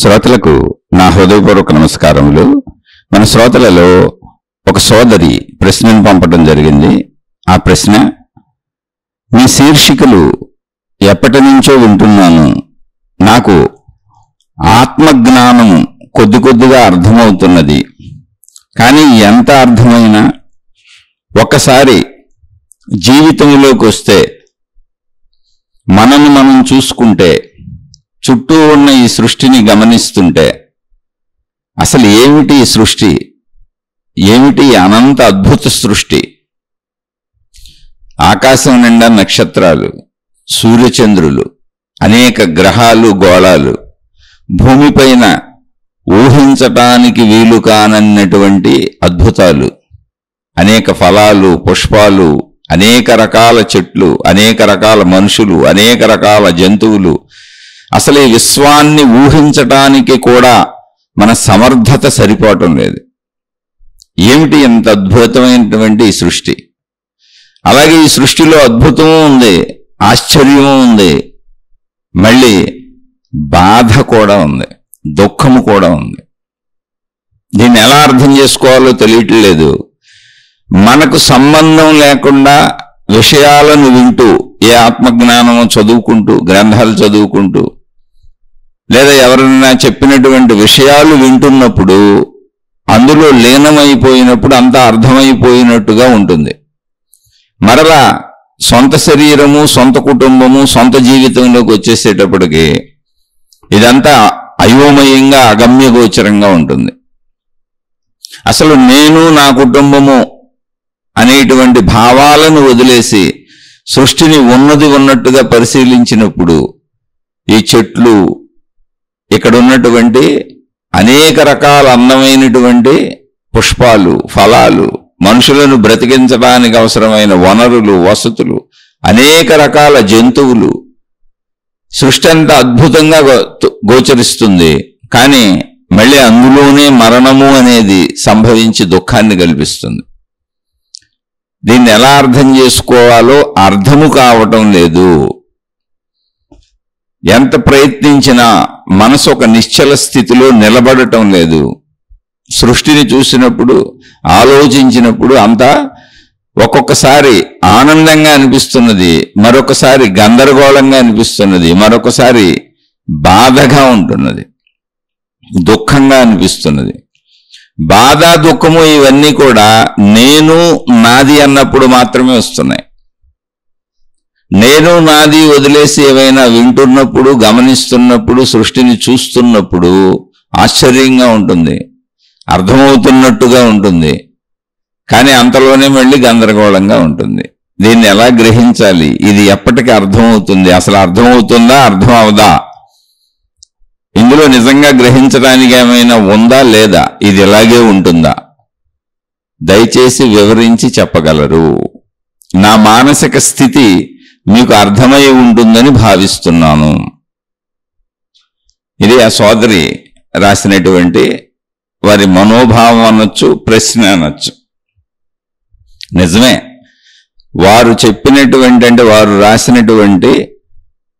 శ్రోతలకు నా హృదయపూర్వక నమస్కారములు. మన శ్రోతలలో ఒక సోదరి ప్రశ్నను పంపడం జరిగింది. ఆ ప్రశ్న, మీ శీర్షికలు ఎప్పటి నుంచో వింటున్నాను, నాకు ఆత్మజ్ఞానం కొద్ది కొద్దిగా అర్థమవుతున్నది, కానీ ఎంత అర్థమైనా ఒక్కసారి జీవితంలోకి వస్తే మనల్ని మనం చూసుకుంటే, చుట్టూ ఉన్న ఈ సృష్టిని గమనిస్తుంటే అసలు ఏమిటి ఈ సృష్టి, ఏమిటి అనంత అద్భుత సృష్టి? ఆకాశం నిండా నక్షత్రాలు, సూర్యచంద్రులు, అనేక గ్రహాలు, గోళాలు, భూమిపైన ఊహించటానికి వీలు కానన్నటువంటి అద్భుతాలు, అనేక ఫలాలు, పుష్పాలు, అనేక రకాల చెట్లు, అనేక రకాల మనుషులు, అనేక రకాల జంతువులు. అసలు ఈ విశ్వాన్ని ఊహించటానికి కూడా మన సమర్థత సరిపోవటం లేదు. ఏమిటి ఎంత అద్భుతమైనటువంటి ఈ సృష్టి! అలాగే ఈ సృష్టిలో అద్భుతము ఉంది, ఆశ్చర్యము ఉంది, మళ్ళీ బాధ కూడా ఉంది, దుఃఖము కూడా ఉంది. దీన్ని ఎలా అర్థం చేసుకోవాలో తెలియట్లేదు. మనకు సంబంధం లేకుండా విషయాలను వింటూ, ఏ ఆత్మజ్ఞానము చదువుకుంటూ, గ్రంథాలు చదువుకుంటూ, లేదా ఎవరైనా చెప్పినటువంటి విషయాలు వింటున్నప్పుడు అందులో లీనమైపోయినప్పుడు అంతా అర్థమైపోయినట్టుగా ఉంటుంది. మరలా సొంత శరీరము, సొంత కుటుంబము, సొంత జీవితంలోకి వచ్చేసేటప్పటికి ఇదంతా అయోమయంగా, అగమ్యగోచరంగా ఉంటుంది. అసలు నేను, నా కుటుంబము అనేటువంటి భావాలను వదిలేసి సృష్టిని ఉన్నది ఉన్నట్టుగా పరిశీలించినప్పుడు ఈ చెట్లు, ఇక్కడ ఉన్నటువంటి అనేక రకాల అందమైనటువంటి పుష్పాలు, ఫలాలు, మనుషులను బ్రతికించడానికి అవసరమైన వనరులు, వసతులు, అనేక రకాల జంతువులు, సృష్టి అంతా అద్భుతంగా గోచరిస్తుంది. కానీ మళ్ళీ అందులోనే మరణము అనేది సంభవించి దుఃఖాన్ని కల్పిస్తుంది. దీన్ని ఎలా అర్థం చేసుకోవాలో అర్థము కావటం లేదు. ఎంత ప్రయత్నించినా మనసు ఒక నిశ్చల స్థితిలో నిలబడటం లేదు. సృష్టిని చూసినప్పుడు, ఆలోచించినప్పుడు అంతా ఒక్కొక్కసారి ఆనందంగా అనిపిస్తున్నది, మరొకసారి గందరగోళంగా అనిపిస్తున్నది, మరొకసారి బాధగా ఉంటున్నది, దుఃఖంగా అనిపిస్తున్నది. బాధ, దుఃఖము ఇవన్నీ కూడా నేను, నాది అన్నప్పుడు మాత్రమే వస్తున్నాయి. నేను, నాది వదిలేసి ఏవైనా వింటున్నప్పుడు, గమనిస్తున్నప్పుడు, సృష్టిని చూస్తున్నప్పుడు ఆశ్చర్యంగా ఉంటుంది, అర్థమవుతున్నట్టుగా ఉంటుంది, కానీ అంతలోనే మళ్ళీ గందరగోళంగా ఉంటుంది. దీన్ని ఎలా గ్రహించాలి? ఇది ఎప్పటికీ అర్థమవుతుంది? అసలు అర్థమవుతుందా, అర్థం అవదా? ఇందులో నిజంగా గ్రహించడానికి ఏమైనా ఉందా లేదా? ఇది ఇలాగే ఉంటుందా? దయచేసి వివరించి చెప్పగలరు. నా మానసిక స్థితి మీకు అర్థమై ఉంటుందని భావిస్తున్నాను. ఇది ఆ సోదరి రాసినటువంటి వారి మనోభావం అనొచ్చు, ప్రశ్న అనొచ్చు. నిజమే, వారు చెప్పినటువంటి, అంటే వారు రాసినటువంటి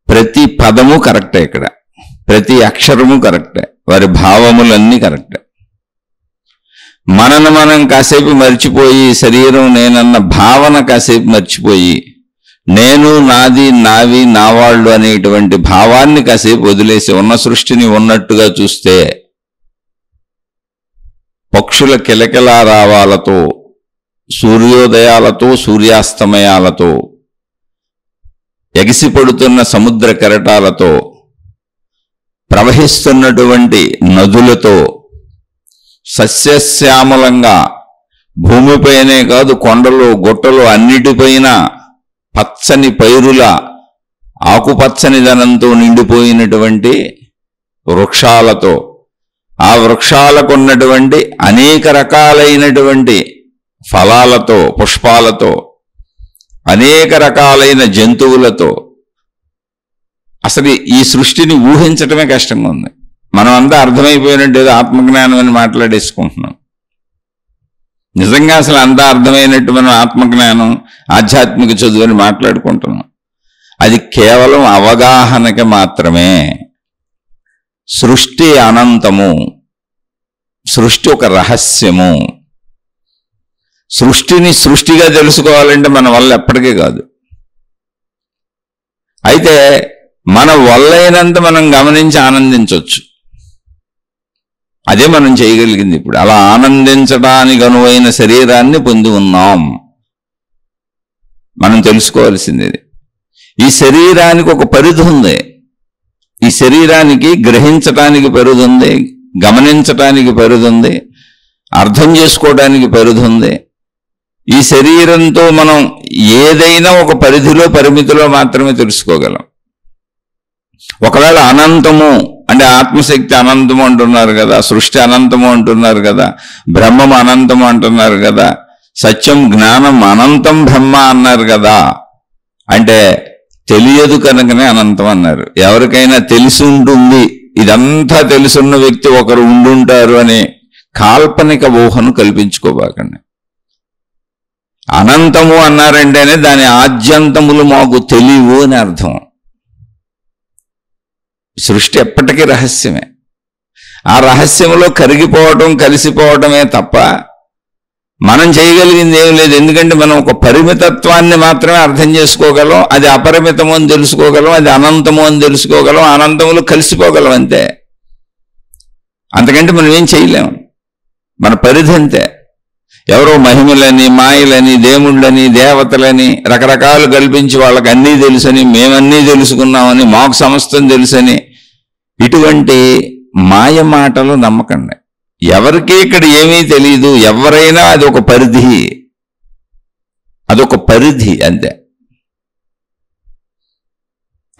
ప్రతి పదము కరెక్టే, ఇక్కడ ప్రతి అక్షరము కరెక్టే, వారి భావములన్నీ కరెక్టే. మనను మనం కాసేపు మర్చిపోయి, శరీరం నేనన్న భావన కాసేపు మర్చిపోయి, నేను, నాది, నావి, నావాళ్ళు అనేటువంటి భావాన్ని కాసేపు వదిలేసి ఉన్న సృష్టిని ఉన్నట్టుగా చూస్తే పక్షుల కిలకిలారావాలతో, సూర్యోదయాలతో, సూర్యాస్తమయాలతో, ఎగిసిపడుతున్న సముద్ర కెరటాలతో, ప్రవహిస్తున్నటువంటి నదులతో, సస్యశ్యామలంగా భూమిపైనే కాదు కొండలు, గుట్టలు అన్నిటిపైన పచ్చని పైరుల ఆకుపచ్చని ధనంతో నిండిపోయినటువంటి వృక్షాలతో, ఆ వృక్షాలకు ఉన్నటువంటి అనేక రకాలైనటువంటి ఫలాలతో, పుష్పాలతో, అనేక రకాలైన జంతువులతో, అసలు ఈ సృష్టిని ఊహించటమే కష్టంగా ఉంది. మనం అంతా అర్థమైపోయినట్టు ఏదో ఆత్మజ్ఞానం అని మాట్లాడేసుకుంటున్నాం. నిజంగా అసలు అంతా అర్థమైనట్టు మనం ఆత్మజ్ఞానం, ఆధ్యాత్మిక చదువు అని మాట్లాడుకుంటున్నాం. అది కేవలం అవగాహనకి మాత్రమే. సృష్టి అనంతము, సృష్టి ఒక రహస్యము. సృష్టిని సృష్టిగా తెలుసుకోవాలంటే మన వల్ల ఎప్పటికీ కాదు. అయితే మన వల్లైనంత మనం గమనించి ఆనందించవచ్చు. అదే మనం చేయగలిగింది. ఇప్పుడు అలా ఆనందించడానికి అనువైన శరీరాన్ని పొంది ఉన్నాం. మనం తెలుసుకోవాల్సింది ఈ శరీరానికి ఒక పరిధి ఉంది. ఈ శరీరానికి గ్రహించటానికి పరిధి ఉంది, గమనించటానికి పరిధి ఉంది, అర్థం చేసుకోవడానికి పరిధి ఉంది. ఈ శరీరంతో మనం ఏదైనా ఒక పరిధిలో, పరిమితిలో మాత్రమే తెలుసుకోగలం. ఒకవేళ అనంతము అంటే ఆత్మశక్తి అనంతము అంటున్నారు కదా, సృష్టి అనంతము అంటున్నారు కదా, బ్రహ్మం అనంతము అంటున్నారు కదా, సత్యం జ్ఞానం అనంతం బ్రహ్మ అన్నారు కదా. అంటే తెలియదు కనుకనే అనంతం అన్నారు. ఎవరికైనా తెలిసి ఉంటుంది, ఇదంతా తెలుసున్న వ్యక్తి ఒకరు ఉండుంటారు అనే కాల్పనిక ఊహను కల్పించుకోబాకండి. అనంతము అన్నారంటేనే దాని ఆద్యంతములు మాకు తెలియవు అని అర్థం. సృష్టి ఎప్పటికీ రహస్యమే. ఆ రహస్యంలో కరిగిపోవటం, కలిసిపోవటమే తప్ప మనం చేయగలిగింది ఏం లేదు. ఎందుకంటే మనం ఒక పరిమితత్వాన్ని మాత్రమే అర్థం చేసుకోగలం. అది అపరిమితము అని తెలుసుకోగలం, అది అనంతము అని తెలుసుకోగలం, అనంతములు కలిసిపోగలం అంతే. అంతకంటే మనం ఏం చేయలేము. మన పరిధి అంతే. ఎవరో మహిమలని, మాయలని, దేవుళ్ళని, దేవతలని రకరకాలు కల్పించి వాళ్ళకి అన్నీ తెలుసని, మేమన్నీ తెలుసుకున్నామని, మాకు సమస్తం తెలుసని ఇటువంటి మాయ మాటలు నమ్మకండి. ఎవరికి ఇక్కడ ఏమీ తెలియదు. ఎవరైనా అది ఒక పరిధి, అదొక పరిధి అంతే.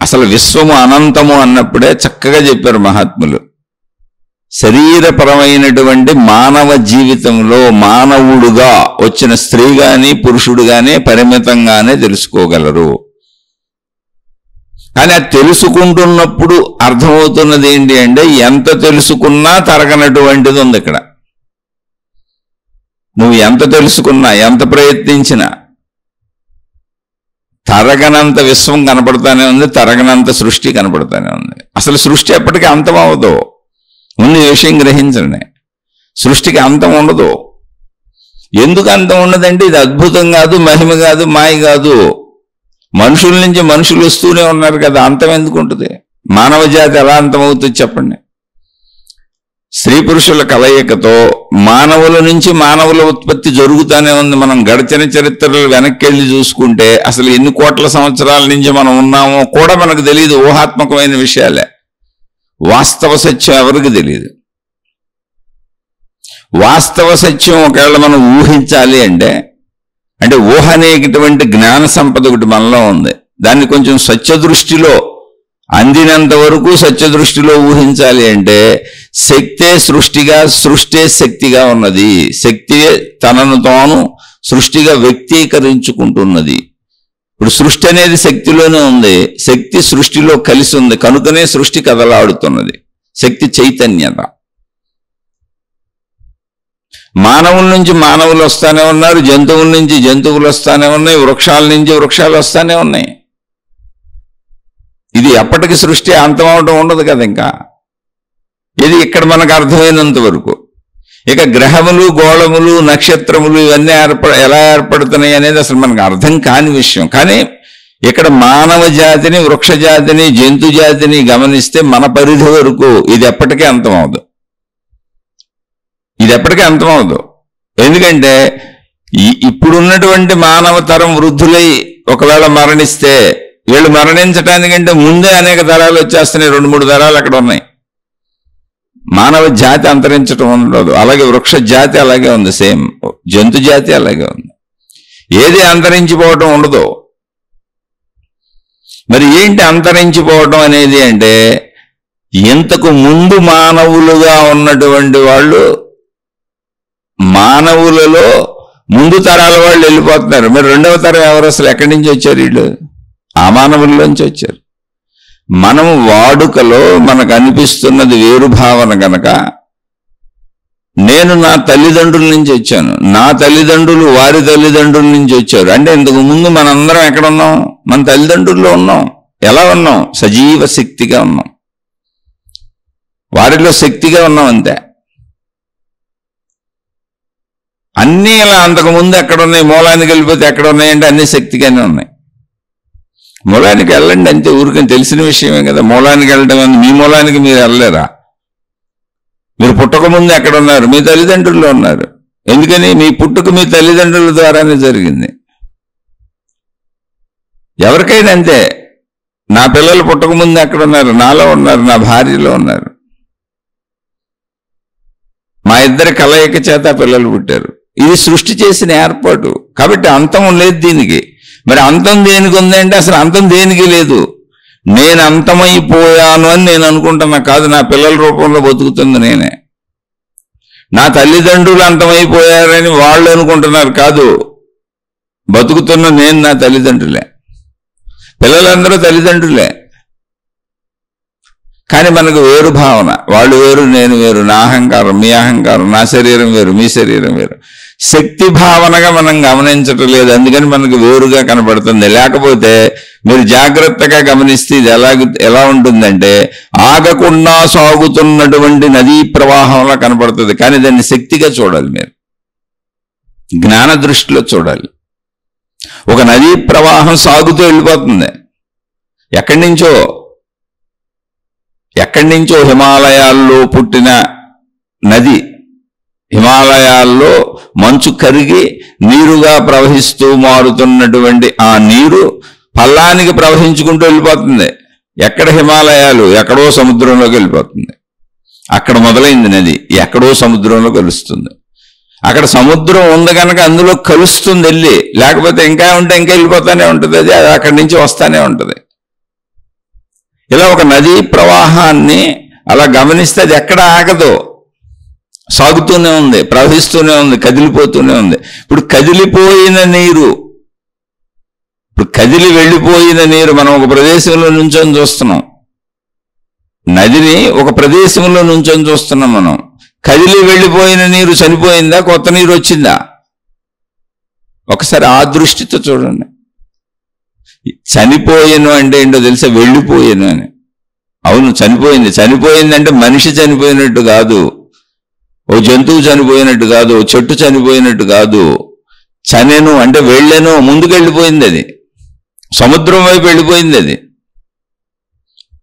అసలు విశ్వము అనంతము అన్నప్పుడే చక్కగా చెప్పారు మహాత్ములు. శరీరపరమైనటువంటి మానవ జీవితంలో మానవుడుగా వచ్చిన స్త్రీ గాని పురుషుడు గాని పరిమితంగానే తెలుసుకోగలరు. కానీ అది తెలుసుకుంటున్నప్పుడు అర్థమవుతున్నది ఏంటి అంటే ఎంత తెలుసుకున్నా తరగనటువంటిది ఉంది ఇక్కడ. నువ్వు ఎంత తెలుసుకున్నా, ఎంత ప్రయత్నించినా తరగనంత విశ్వం కనపడతానే ఉంది, తరగనంత సృష్టి కనపడతానే ఉంది. అసలు సృష్టి ఎప్పటికీ అంతం అవ్వదు. ముందు ఈ విషయం గ్రహించండి. సృష్టికి అంతం ఉండదు. ఎందుకు అంతం ఉండదంటే ఇది అద్భుతం కాదు, మహిమ కాదు, మాయ కాదు. మనుషుల నుంచి మనుషులు వస్తూనే ఉన్నారు కదా, అంతం ఎందుకు ఉంటుంది? మానవ జాతి ఎలా అంతమవుతుంది చెప్పండి? స్త్రీ పురుషుల కలయికతో మానవుల నుంచి మానవుల ఉత్పత్తి జరుగుతూనే ఉంది. మనం గడిచిన చరిత్రలు వెనక్కి వెళ్ళి చూసుకుంటే అసలు ఎన్ని కోట్ల సంవత్సరాల నుంచి మనం ఉన్నామో కూడా మనకు తెలియదు. ఊహాత్మకమైన విషయాలే. వాస్తవ సత్యం ఎవరికి తెలియదు. వాస్తవ సత్యం ఒకవేళ మనం ఊహించాలి అంటే ఊహ అనేటువంటి జ్ఞాన సంపద ఒకటి మనలో ఉంది. దాన్ని కొంచెం సత్యదృష్టిలో అందినంత వరకు సత్యదృష్టిలో ఊహించాలి అంటే శక్తే సృష్టిగా, సృష్టి శక్తిగా ఉన్నది. శక్తి తనను తాను సృష్టిగా వ్యక్తీకరించుకుంటున్నది. ఇప్పుడు సృష్టి అనేది శక్తిలోనే ఉంది, శక్తి సృష్టిలో కలిసి ఉంది కనుకనే సృష్టి కదలాడుతున్నది. శక్తి చైతన్యత. మానవుల నుంచి మానవులు వస్తానే ఉన్నారు, జంతువుల నుంచి జంతువులు వస్తానే ఉన్నాయి, వృక్షాల నుంచి వృక్షాలు వస్తానే ఉన్నాయి. ఇది ఎప్పటికీ సృష్టి అంతం అవడం ఉండదు కదా. ఇంకా ఇది ఇక్కడ మనకు అర్థమైనంత వరకు. ఇక గ్రహములు, గోళములు, నక్షత్రములు ఇవన్నీ ఎలా ఏర్పడుతున్నాయి అనేది అసలు మనకు అర్థం కాని విషయం. కానీ ఇక్కడ మానవ జాతిని, వృక్ష జాతిని, జంతు జాతిని గమనిస్తే మన పరిధి వరకు ఇది ఎప్పటికీ అంతం అవదు. ఇది ఎప్పటికీ అంతం అవదు. ఎందుకంటే ఇప్పుడున్నటువంటి మానవ తరం వృద్ధులై ఒకవేళ మరణిస్తే వీళ్ళు మరణించడానికంటే ముందే అనేక తరాలు వచ్చేస్తున్నాయి. 2-3 తరాలు అక్కడ ఉన్నాయి. మానవ జాతి అంతరించడం ఉండదు. అలాగే వృక్ష జాతి అలాగే ఉంది, సేమ్. జంతు జాతి అలాగే ఉంది. ఏది అంతరించిపోవటం ఉండదు. మరి ఏంటి అంతరించిపోవటం అనేది అంటే ఇంతకు ముందు మానవులుగా ఉన్నటువంటి వాళ్ళు, మానవులలో ముందు తరాల వాళ్ళు వెళ్ళిపోతున్నారు. మరి రెండవ తరం ఎవరు? అసలు ఎక్కడి నుంచి వచ్చారు వీళ్ళు? ఆ మానవుల్లోంచి వచ్చారు. మనం వాడుకలో మనకు అనిపిస్తున్నది వేరు భావన కనుక నేను నా తల్లిదండ్రుల నుంచి వచ్చాను, నా తల్లిదండ్రులు వారి తల్లిదండ్రుల నుంచి వచ్చారు అంటే ఇంతకు ముందు మనందరం ఎక్కడ ఉన్నాం? మన తల్లిదండ్రుల్లో ఉన్నాం. ఎలా ఉన్నాం? సజీవ శక్తిగా ఉన్నాం. వారిలో శక్తిగా ఉన్నాం అంతే. అన్నీ ఇలా అంతకుముందు ఎక్కడున్నాయి, మూలానికి వెళ్ళిపోతే ఎక్కడ ఉన్నాయంటే అన్నీ శక్తిగానే ఉన్నాయి. మూలానికి వెళ్ళండి అంతే, ఊరికని తెలిసిన విషయమే కదా. మూలానికి వెళ్ళడం అని మీ మూలానికి మీరు వెళ్ళలేరా? మీరు పుట్టక ముందు ఎక్కడ ఉన్నారు? మీ తల్లిదండ్రుల్లో ఉన్నారు. ఎందుకని? మీ పుట్టుక మీ తల్లిదండ్రుల ద్వారానే జరిగింది. ఎవరికైనా అంతే. నా పిల్లలు పుట్టక ముందు ఎక్కడ ఉన్నారు? నాలో ఉన్నారు, నా భార్యలో ఉన్నారు. మా ఇద్దరి కలయిక చేత పిల్లలు పుట్టారు. ఇది సృష్టి చేసిన ఏర్పాటు. కాబట్టి అంతం లేదు దీనికి. మరి అంతం దేనికి ఉందంటే అసలు అంతం దేనికి లేదు. నేను అంతమైపోయాను అని నేను అనుకుంటున్నా కాదు, నా పిల్లల రూపంలో బతుకుతుంది నేనే. నా తల్లిదండ్రులు అంతమైపోయారని వాళ్ళు అనుకుంటున్నారు కాదు, బతుకుతున్న నేను నా తల్లిదండ్రులే. పిల్లలందరూ తల్లిదండ్రులే. కానీ మనకు వేరు భావన, వాళ్ళు వేరు నేను వేరు, నా అహంకారం మీ అహంకారం, నా శరీరం వేరు మీ శరీరం వేరు. శక్తి భావనగా మనం గమనించటం లేదు, అందుకని మనకు వేరుగా కనపడుతుంది. లేకపోతే మీరు జాగ్రత్తగా గమనిస్తే ఇది ఎలా ఉంటుందంటే ఆగకుండా సాగుతున్నటువంటి నదీ ప్రవాహంలా కనపడుతుంది. కానీ దాన్ని శక్తిగా చూడాలి, మీరు జ్ఞాన దృష్టిలో చూడాలి. ఒక నదీ ప్రవాహం సాగుతూ వెళ్ళిపోతుంది. ఎక్కడి నుంచో హిమాలయాల్లో పుట్టిన నది, హిమాలయాల్లో మంచు కరిగి నీరుగా ప్రవహిస్తూ మారుతున్నటువంటి ఆ నీరు పల్లానికి ప్రవహించుకుంటూ వెళ్ళిపోతుంది. ఎక్కడ హిమాలయాలు, ఎక్కడో సముద్రంలోకి వెళ్ళిపోతుంది. అక్కడ మొదలైంది నది, ఎక్కడో సముద్రంలో కలుస్తుంది. అక్కడ సముద్రం ఉంది కనుక అందులో కలుస్తుంది వెళ్ళి, లేకపోతే ఇంకా ఉంటే ఇంకా వెళ్ళిపోతానే ఉంటుంది. అది అక్కడి నుంచి వస్తానే ఉంటుంది. ఇలా ఒక నదీ ప్రవాహాన్ని అలా గమనిస్తే అది ఎక్కడ ఆగదు, సాగుతూనే ఉంది, ప్రవహిస్తూనే ఉంది, కదిలిపోతూనే ఉంది. ఇప్పుడు కదిలి వెళ్ళిపోయిన నీరు మనం ఒక ప్రదేశంలో నుంచొని చూస్తున్నాం. నదిని ఒక ప్రదేశంలో నుంచొని చూస్తున్నాం మనం. కదిలి వెళ్ళిపోయిన నీరు చనిపోయిందా, కొత్త నీరు వచ్చిందా? ఒకసారి ఆ దృష్టితో చూడండి. చనిపోయాను అంటే ఏంటో తెలుసా? వెళ్ళిపోయాను అని. అవును, చనిపోయింది అంటే మనిషి చనిపోయినట్టు కాదు, ఓ జంతువు చనిపోయినట్టు కాదు, ఓ చెట్టు చనిపోయినట్టు కాదు. చనెను అంటే వెళ్ళను, ముందుకు వెళ్ళిపోయింది. అది సముద్రం వైపు వెళ్ళిపోయింది, అది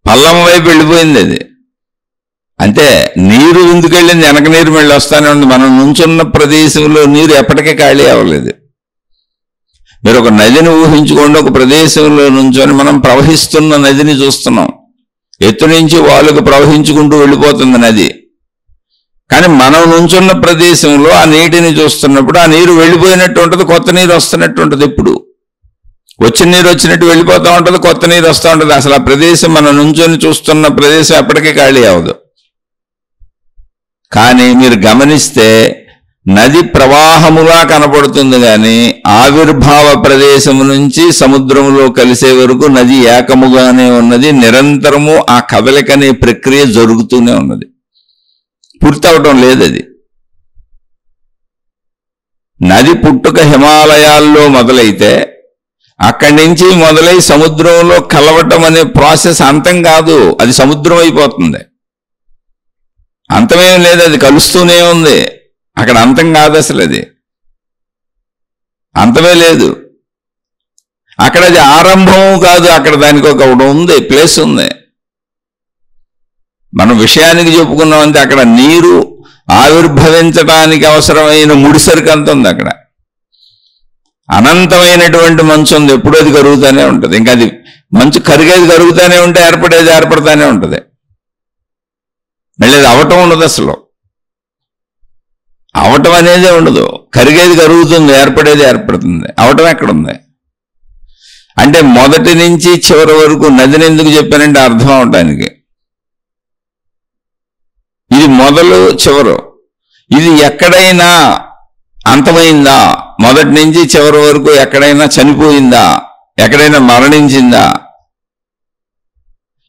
పల్లం వైపు వెళ్ళిపోయింది. అది అంటే నీరు ముందుకు వెళ్ళింది, వెనక నీరు మళ్ళీ వస్తానే ఉంది. మనం నుంచున్న ప్రదేశంలో నీరు ఎప్పటికీ ఖాళీ అవ్వలేదు. మీరు ఒక నదిని ఊహించుకోండి. ఒక ప్రదేశంలో నుంచొని మనం ప్రవహిస్తున్న నదిని చూస్తున్నాం. ఎత్తు నుంచి వాళ్ళకు ప్రవహించుకుంటూ వెళ్ళిపోతుంది నది. కానీ మనం నుంచున్న ప్రదేశంలో ఆ నీటిని చూస్తున్నప్పుడు ఆ నీరు వెళ్ళిపోయినట్టు ఉంటుంది, కొత్త నీరు వస్తున్నట్టు ఉంటుంది. ఎప్పుడు వచ్చిన నీరు వచ్చినట్టు వెళ్ళిపోతూ ఉంటుంది, కొత్త నీరు వస్తూ ఉంటుంది. అసలు ఆ ప్రదేశం మనం నుంచొని చూస్తున్న ప్రదేశం ఎప్పటికీ ఖాళీ అవ్వదు. కానీ మీరు గమనిస్తే నది ప్రవాహములా కనపడుతుంది, కానీ ఆవిర్భావ ప్రదేశం నుంచి సముద్రంలో కలిసే వరకు నది ఏకముగానే ఉన్నది. నిరంతరము ఆ కదలికనే ప్రక్రియ జరుగుతూనే ఉన్నది, పూర్తవటం లేదు. అది నది పుట్టుక హిమాలయాల్లో మొదలైతే అక్కడి నుంచి మొదలై సముద్రంలో కలవటం అనే ప్రాసెస్ అంతం కాదు, అది సముద్రం అయిపోతుంది. అంతమేం లేదు, అది కలుస్తూనే ఉంది. అక్కడ అంతం కాదు, అసలు అది అంతమే లేదు. అక్కడ అది ఆరంభం కాదు, అక్కడ దానికి ఒక ఉంది, ప్లేస్ ఉంది. మనం విషయానికి చెప్పుకున్నామంటే అక్కడ నీరు ఆవిర్భవించడానికి అవసరమైన ముడిసరికి అంత ఉంది. అక్కడ అనంతమైనటువంటి మంచు ఉంది, ఎప్పుడు అది కరుగుతూనే ఉంటుంది. ఇంకా అది మంచు కరిగేది కరుగుతూనే ఉంటే ఏర్పడేది ఏర్పడుతూనే ఉంటుంది. మళ్ళీ అది అవటం ఉండదు, అసలు అవటం అనేదే ఉండదు. కరిగేది కరుగుతుంది, ఏర్పడేది ఏర్పడుతుంది. అవటం ఎక్కడుంది అంటే మొదటి నుంచి చివరి వరకు నదిని ఎందుకు చెప్పానంటే అర్థం అవటానికి. ఇది మొదలు చివరు. ఇది ఎక్కడైనా అంతమైందా? మొదటి నుంచి చివరి వరకు ఎక్కడైనా చనిపోయిందా? ఎక్కడైనా మరణించిందా?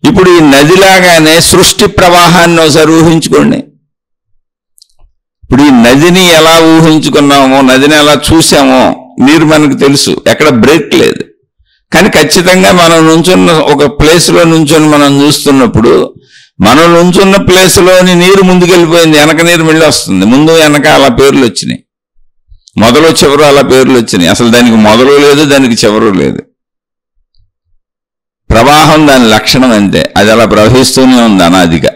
ఇప్పుడు ఈ నదిలాగానే సృష్టి ప్రవాహాన్ని ఒకసారి ఊహించుకోండి. ఇప్పుడు ఈ నదిని ఎలా ఊహించుకున్నామో, నదిని ఎలా చూసామో నీరు మనకు తెలుసు, ఎక్కడ బ్రేక్ లేదు. కానీ ఖచ్చితంగా మనం నుంచున్న ఒక ప్లేస్లో నుంచొని మనం చూస్తున్నప్పుడు మనం నుంచున్న ప్లేస్లోని నీరు ముందుకెళ్ళిపోయింది, వెనక నీరు మళ్ళీ వస్తుంది. ముందు వెనక అలా పేర్లు వచ్చినాయి, మొదలు చివరు అలా పేర్లు వచ్చినాయి. అసలు దానికి మొదలు లేదు, దానికి చివరు లేదు. ప్రవాహం దాని లక్షణం అంతే. అది అలా ప్రవహిస్తూనే ఉంది అనాదిగా,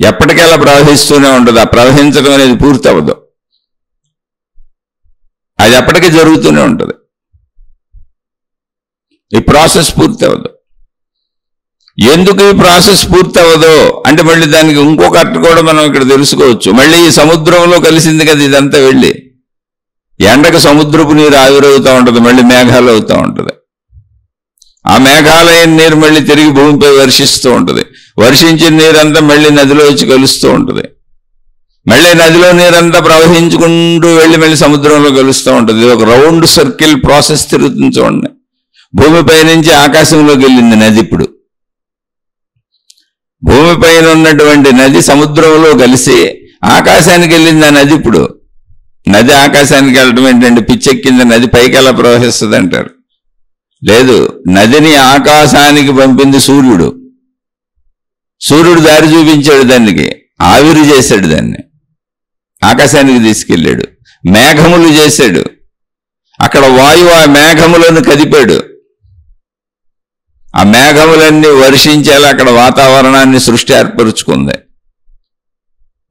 ఎప్పటికలా ప్రవహిస్తూనే ఉంటుంది. ఆ ప్రవహించడం అనేది పూర్తి అవ్వదు, అది ఎప్పటికీ జరుగుతూనే ఉంటుంది. ఈ ప్రాసెస్ పూర్తి అవ్వదు. ఎందుకు ఈ ప్రాసెస్ పూర్తి అవ్వదు అంటే మళ్ళీ దానికి ఇంకొక అర్థం కూడా మనం ఇక్కడ తెలుసుకోవచ్చు. మళ్ళీ ఈ సముద్రంలో కలిసింది కదా ఇదంతా, వెళ్ళి ఎండకు సముద్రపు నీరు ఆవిరవుతూ ఉంటుంది, మళ్ళీ మేఘాలు అవుతూ ఉంటుంది. ఆ మేఘాలైన నీరు మళ్ళీ తిరిగి భూమిపై వర్షిస్తూ ఉంటుంది. వర్షించిన నీరంతా మళ్ళీ నదిలో వచ్చి కలుస్తూ ఉంటుంది. మళ్ళీ నదిలో నీరంతా ప్రవహించుకుంటూ వెళ్ళి మళ్ళీ సముద్రంలో కలుస్తూ ఉంటుంది. ఇది ఒక రౌండ్ సర్కిల్ ప్రాసెస్ తిరుగుతుంది చూడండి. భూమిపై నుంచి ఆకాశంలోకి వెళ్ళింది నది. ఇప్పుడు భూమిపైన ఉన్నటువంటి నది సముద్రంలో కలిసి ఆకాశానికి వెళ్ళింది. ఆ నది ఇప్పుడు నది ఆకాశానికి వెళ్ళడం ఏంటంటే పిచ్చెక్కింది నది పైకి ఎలా ప్రవహిస్తుంది అంటారు. లేదు, నదిని ఆకాశానికి పంపింది సూర్యుడు. సూర్యుడు దారి చూపించాడు, దానికి ఆవిరి చేశాడు, దాన్ని ఆకాశానికి తీసుకెళ్ళాడు. మేఘములు చేశాడు, అక్కడ వాయువు ఆ మేఘములను కదిపాడు. ఆ మేఘములన్నీ వర్షించేలా అక్కడ వాతావరణాన్ని సృష్టి ఏర్పరుచుకుంది.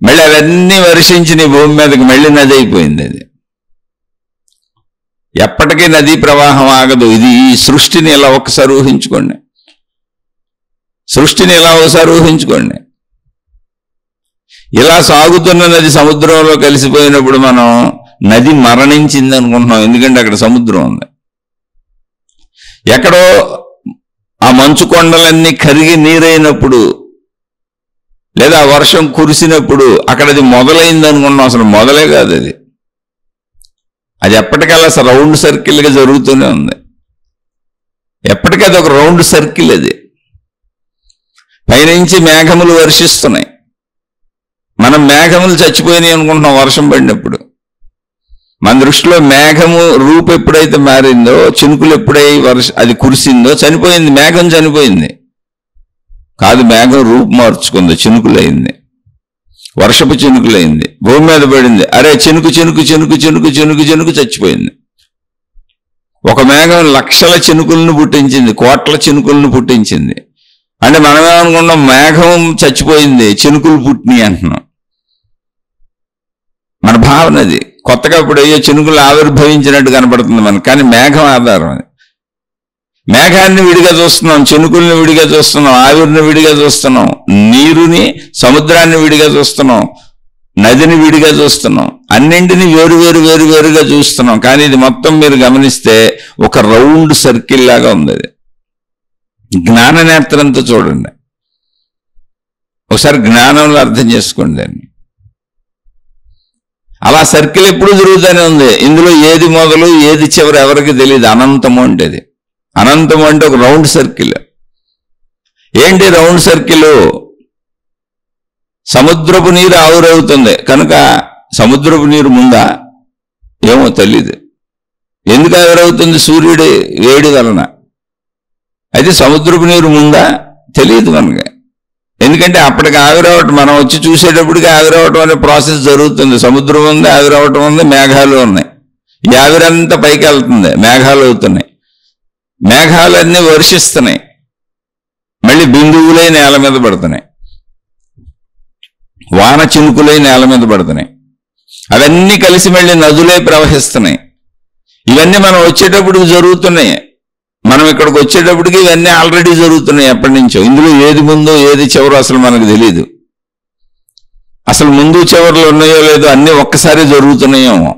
మళ్ళీ అవన్నీ వర్షించి నీ భూమి మీదకి మళ్ళీ నది అయిపోయింది. అది ఎప్పటికీ నదీ ప్రవాహం ఆగదు. ఇది ఈ సృష్టిని ఇలా ఒకసారి ఊహించుకోండి, సృష్టిని ఇలా ఒకసారి ఊహించుకోండి. ఇలా సాగుతున్న నది సముద్రంలో కలిసిపోయినప్పుడు మనం నది మరణించింది అనుకుంటున్నాం, ఎందుకంటే అక్కడ సముద్రం ఉంది. ఎక్కడో ఆ మంచు కొండలన్నీ కరిగి నీరైనప్పుడు లేదా వర్షం కురిసినప్పుడు అక్కడ అది మొదలైంది అనుకున్నాం. అసలు మొదలే కాదు అది. అది ఎప్పటికల్లా రౌండ్ సర్కిల్గా జరుగుతూనే ఉంది. ఎప్పటికీ అది ఒక రౌండ్ సర్కిల్. అది పైనుంచి మేఘములు వర్షిస్తున్నాయి. మనం మేఘములు చచ్చిపోయినాయి అనుకుంటున్నాం వర్షం పడినప్పుడు. మన దృష్టిలో మేఘము రూపు ఎప్పుడైతే మారిందో, చినుకులు అది కురిసిందో చనిపోయింది, మేఘం చనిపోయింది కాదు. మేఘం రూపు మార్చుకుంది, చినుకులైంది, వర్షపు చినుకులైంది, భూమి మీద పడింది. అరే చినుకు చినుకు చినుకు చినుకు చినుకు చినుకు చచ్చిపోయింది. ఒక మేఘం లక్షల చినుకులను పుట్టించింది, కోట్ల చినుకులను పుట్టించింది. అంటే మనమేమనుకున్నాం మేఘం చచ్చిపోయింది, చినుకులు పుట్టినాయి అంటున్నాం. మన భావన అది. కొత్తగా ఇప్పుడు అయ్యో చినుకులు ఆవిర్భవించినట్టు కనపడుతుంది మనకు, కానీ మేఘం ఆధారం అది. మేఘాన్ని విడిగా చూస్తున్నాం, చినుకుల్ని విడిగా చూస్తున్నాం, ఆవిరిని విడిగా చూస్తున్నాం, నీరుని సముద్రాన్ని విడిగా చూస్తున్నాం, నదిని విడిగా చూస్తున్నాం, అన్నింటినీ వేరు వేరు వేరు వేరుగా చూస్తున్నాం. కానీ ఇది మొత్తం మీరు గమనిస్తే ఒక రౌండ్ సర్కిల్ లాగా ఉంది. అది జ్ఞాన నేత్రంతో చూడండి, ఒకసారి జ్ఞానంలో అర్థం చేసుకోండి దాన్ని. అలా సర్కిల్ ఎప్పుడు జరుగుతూనే ఉంది. ఇందులో ఏది మొదలు ఏది చివరి ఎవరికి తెలియదు. అనంతము అంటే అది. అనంతము అంటే ఒక రౌండ్ సర్కిల్. ఏంటి రౌండ్ సర్కిల్? సముద్రపు నీరు ఆవిరవుతుంది కనుక సముద్రపు నీరు ముందా ఏమో తెలీదు. ఎందుకు ఆవిరవుతుంది? సూర్యుడి వేడి వలన. అయితే సముద్రపు నీరు ముందా తెలియదు మనకి. ఎందుకంటే అప్పటికి ఆవిరవటం, మనం వచ్చి చూసేటప్పటికి ఆవిరవటం అనే ప్రాసెస్ జరుగుతుంది. సముద్రం ఉంది, ఆవిరవటం ఉంది, మేఘాలు ఉన్నాయి. ఈ ఆవిరంతా పైకి వెళ్తుంది, మేఘాలు అవుతున్నాయి. మేఘాలన్నీ వర్షిస్తున్నాయి, మళ్ళీ బిందువులై నేల మీద పడుతున్నాయి, వాన చినుకులై నేల మీద పడుతున్నాయి. అవన్నీ కలిసి మళ్ళీ నదులై ప్రవహిస్తున్నాయి. ఇవన్నీ మనం వచ్చేటప్పటికి జరుగుతున్నాయి. మనం ఇక్కడికి వచ్చేటప్పటికి ఇవన్నీ ఆల్రెడీ జరుగుతున్నాయి ఎప్పటి నుంచో. ఇందులో ఏది ముందో ఏది చివరో అసలు మనకు తెలియదు. అసలు ముందు చివరిలో ఉన్నాయో లేదో అన్నీ ఒక్కసారి జరుగుతున్నాయేమో,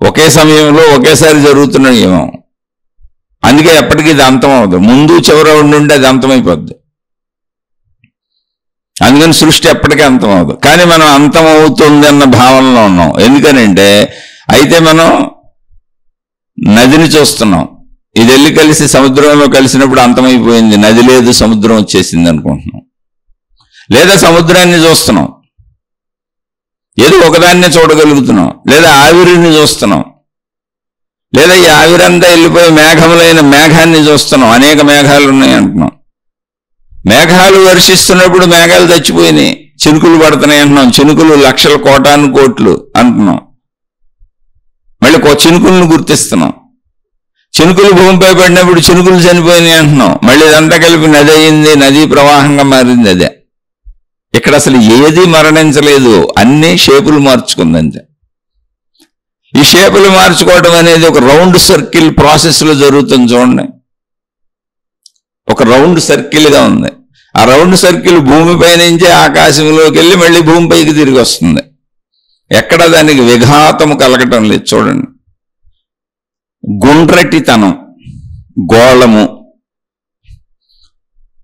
ఒకే సమయంలో ఒకేసారి జరుగుతున్నాయేమో. అందుకే ఎప్పటికీ ఇది అంతం అవ్వదు. ముందు చివర ఉండి అది అంతమైపోద్ది. అందుకని సృష్టి ఎప్పటికీ అంతం అవ్వదు. కానీ మనం అంతం అవుతుంది అన్న భావనలో ఉన్నాం. ఎందుకనంటే అయితే మనం నదిని చూస్తున్నాం. ఇది వెళ్ళి కలిసి సముద్రంలో కలిసినప్పుడు అంతమైపోయింది, నది లేదు సముద్రం వచ్చేసింది అనుకుంటున్నాం. లేదా సముద్రాన్ని చూస్తున్నాం, ఏదో ఒకదాన్నే చూడగలుగుతున్నాం. లేదా ఆవిరిని చూస్తున్నాం, లేదా ఈ ఆవిరంతా వెళ్ళిపోయి మేఘములైన మేఘాన్ని చూస్తున్నాం. అనేక మేఘాలు ఉన్నాయి అంటున్నాం. మేఘాలు వర్షిస్తున్నప్పుడు మేఘాలు చచ్చిపోయినాయి, చినుకులు పడుతున్నాయి అంటున్నాం. చినుకులు లక్షల కోటాను కోట్లు అంటున్నాం. మళ్ళీ చినుకులను గుర్తిస్తున్నాం. చినుకులు భూమిపై పడినప్పుడు చినుకులు చనిపోయినాయి అంటున్నాం. మళ్ళీ ఇదంతా కలిపి నది అయింది, నదీ ప్రవాహంగా మారింది. అదే ఇక్కడ అసలు ఏది మరణించలేదు, అన్ని షేపులు మార్చుకుందంతే. ఈ షేపులు మార్చుకోవడం అనేది ఒక రౌండ్ సర్కిల్ ప్రాసెస్లో జరుగుతుంది. చూడండి, ఒక రౌండ్ సర్కిల్గా ఉంది. ఆ రౌండ్ సర్కిల్ భూమిపై నుంచి ఆకాశంలోకి వెళ్ళి మళ్ళీ భూమిపైకి తిరిగి వస్తుంది. ఎక్కడ దానికి విఘాతము కలగటం లేదు. చూడండి, గుండ్రటితనం, గోళము.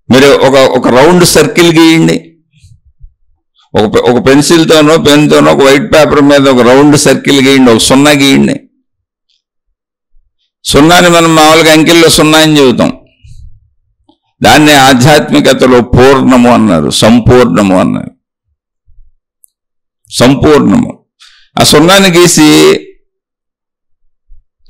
మీరు ఒక రౌండ్ సర్కిల్ గీయండి, ఒక పెన్సిల్తోనో పెన్తోనో ఒక వైట్ పేపర్ మీద ఒక రౌండ్ సర్కిల్ గీయండి, ఒక సున్నా గీయండి. సున్నాని మనం మామూలుగా అంకెల్లో సున్నా అని చెబుతాం. దాన్ని ఆధ్యాత్మికతలో పూర్ణము అన్నారు, సంపూర్ణము అన్నారు. సంపూర్ణము. ఆ సున్నాన్ని గీసి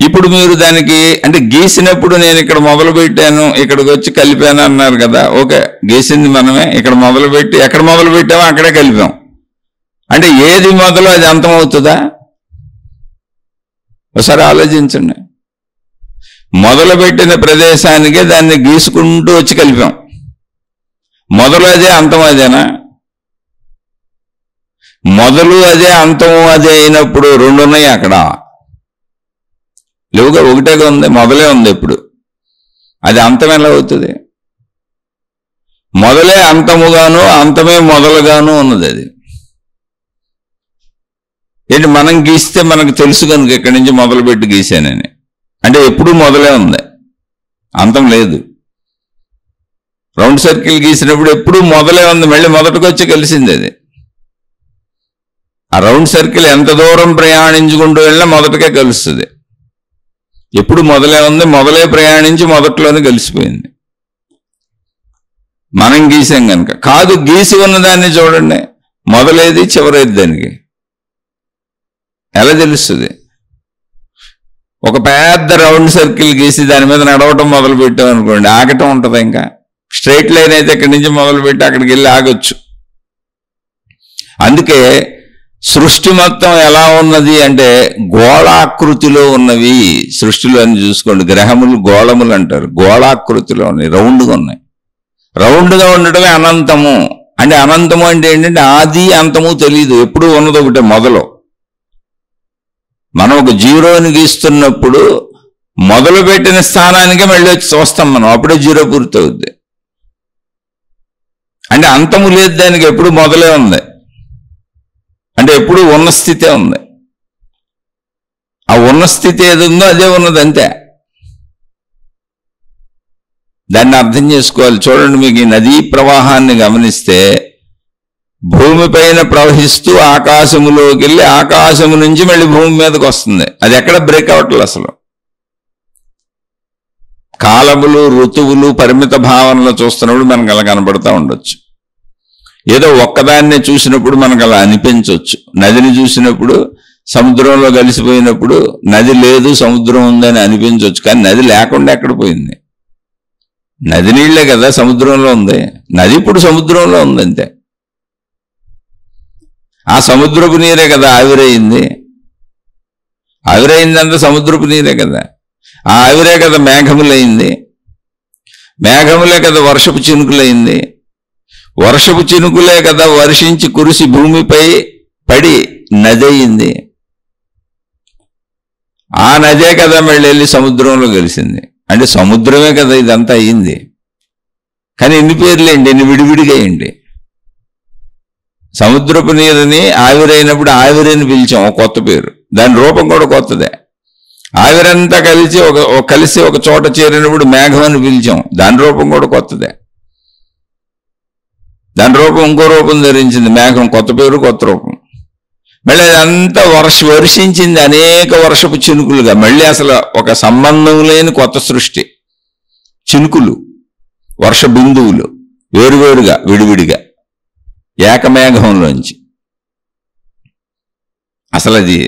ఇప్పుడు మీరు దానికి అంటే గీసినప్పుడు నేను ఇక్కడ మొదలు పెట్టాను, ఇక్కడికి వచ్చి కలిపాను అన్నారు కదా. ఓకే, గీసింది మనమే. ఇక్కడ మొదలుపెట్టి ఎక్కడ మొదలు పెట్టామో అక్కడే కలిపాం. అంటే ఏది మొదలు అది అంతమవుతుందా? ఒకసారి ఆలోచించండి. మొదలుపెట్టిన ప్రదేశానికే దాన్ని గీసుకుంటూ వచ్చి కలిపాం. మొదలు అదే, అంతం అదేనా? మొదలు అదే, అంతము అదే అయినప్పుడు రెండు ఉన్నాయి అక్కడ. లేవుగా, ఒకటేగా ఉంది, మొదలే ఉంది. ఇప్పుడు అది అంతం ఎలా అవుతుంది? మొదలే అంతముగాను, అంతమే మొదలుగాను ఉన్నది. అది ఏంటి, మనం గీస్తే మనకు తెలుసు కనుక ఇక్కడి నుంచి మొదలుపెట్టి గీసానని. అంటే ఎప్పుడూ మొదలే ఉంది, అంతం లేదు. రౌండ్ సర్కిల్ గీసినప్పుడు ఎప్పుడూ మొదలే ఉంది, మళ్ళీ మొదటికి వచ్చి కలిసింది అది. ఆ రౌండ్ సర్కిల్ ఎంత దూరం ప్రయాణించుకుంటూ వెళ్ళినా మొదటికే కలుస్తుంది. ఎప్పుడు మొదలే ఉంది, మొదలే ప్రయాణించి మొదట్లోనే కలిసిపోయింది. మనం గీసాం కనుక కాదు. గీసి ఉన్నదాన్ని చూడండి, మొదలేది చివరేది దానికి ఎలా తెలుస్తుంది? ఒక పెద్ద రౌండ్ సర్కిల్ గీసి దాని మీద నడవటం మొదలు పెట్టాం అనుకోండి, ఆగటం ఉంటుంది. ఇంకా స్ట్రైట్ లైన్ అయితే ఇక్కడి నుంచి మొదలుపెట్టి అక్కడికి వెళ్ళి ఆగొచ్చు. అందుకే సృష్టి మొత్తం ఎలా ఉన్నది అంటే గోళాకృతిలో ఉన్నవి. సృష్టిలో అని చూసుకోండి, గ్రహములు గోళములు అంటారు. గోళాకృతిలో ఉన్నాయి, రౌండ్గా ఉన్నాయి. రౌండ్గా ఉండటమే అనంతము. అంటే అనంతము అంటే ఏంటంటే ఆది అంతము తెలియదు, ఎప్పుడు ఉన్నది ఒకటే మొదలు. మనం ఒక జీరోని గీస్తున్నప్పుడు మొదలు పెట్టిన స్థానానికే మళ్ళీ వచ్చి చూస్తాం మనం, అప్పుడే జీరో పూర్తవుద్ది. అంటే అంతము లేదు దానికి, ఎప్పుడు మొదలే ఉంది. అంటే ఎప్పుడు ఉన్న స్థితే ఉంది. ఆ ఉన్న స్థితి ఏది ఉందో అదే ఉన్నది, అంతే. దాన్ని అర్థం చేసుకోవాలి. చూడండి, మీకు ఈ నదీ ప్రవాహాన్ని గమనిస్తే భూమిపైన ప్రవహిస్తూ ఆకాశములోకి వెళ్ళి ఆకాశము నుంచి మళ్ళీ భూమి మీదకి వస్తుంది. అది ఎక్కడ బ్రేక్ అవ్వట్లేదు అసలు. కాలములు, ఋతువులు, పరిమిత భావనలు చూస్తున్నప్పుడు మనకు అలా కనబడతా ఉండొచ్చు. ఏదో ఒక్కదాన్నే చూసినప్పుడు మనకు అలా అనిపించవచ్చు. నదిని చూసినప్పుడు, సముద్రంలో కలిసిపోయినప్పుడు నది లేదు సముద్రం ఉందని అనిపించవచ్చు. కానీ నది లేకుండా ఎక్కడ పోయింది? నది నీళ్లే కదా సముద్రంలో ఉంది. నది ఇప్పుడు సముద్రంలో ఉందంతే. ఆ సముద్రపు నీరే కదా ఆవిరైంది. ఆవిరైందంటే సముద్రపు నీరే కదా. ఆ ఆవిరే కదా మేఘములైంది. మేఘములే కదా వర్షపు చినుకులైంది. వర్షపు చినుకులే కదా వర్షించి కురిసి భూమిపై పడి నది అయింది. ఆ నదే కదా మళ్ళీ వెళ్ళి సముద్రంలో కలిసింది. అంటే సముద్రమే కదా ఇదంతా అయింది. కానీ ఎన్ని పేర్లేండి, ఎన్ని విడివిడిగా అయ్యండి. సముద్రపు నీరుని ఆవిరైనప్పుడు ఆవిరిని పిలిచాం, ఒక కొత్త పేరు. దాని రూపం కూడా కొత్తదే. ఆవిరంతా కలిసి ఒక చోట చేరినప్పుడు మేఘం అని పిలిచాం, దాని రూపం కూడా కొత్తదే. దాని రూపం ఇంకో రూపం ధరించింది, మేఘం. కొత్త పేరు, కొత్త రూపం. మళ్ళీ అదంతా వర్షించింది అనేక వర్షపు చినుకులుగా. మళ్ళీ అసలు ఒక సంబంధం లేని కొత్త సృష్టి. చినుకులు, వర్ష బిందువులు వేరువేరుగా, విడివిడిగా, ఏకమేఘంలోంచి. అసలు అది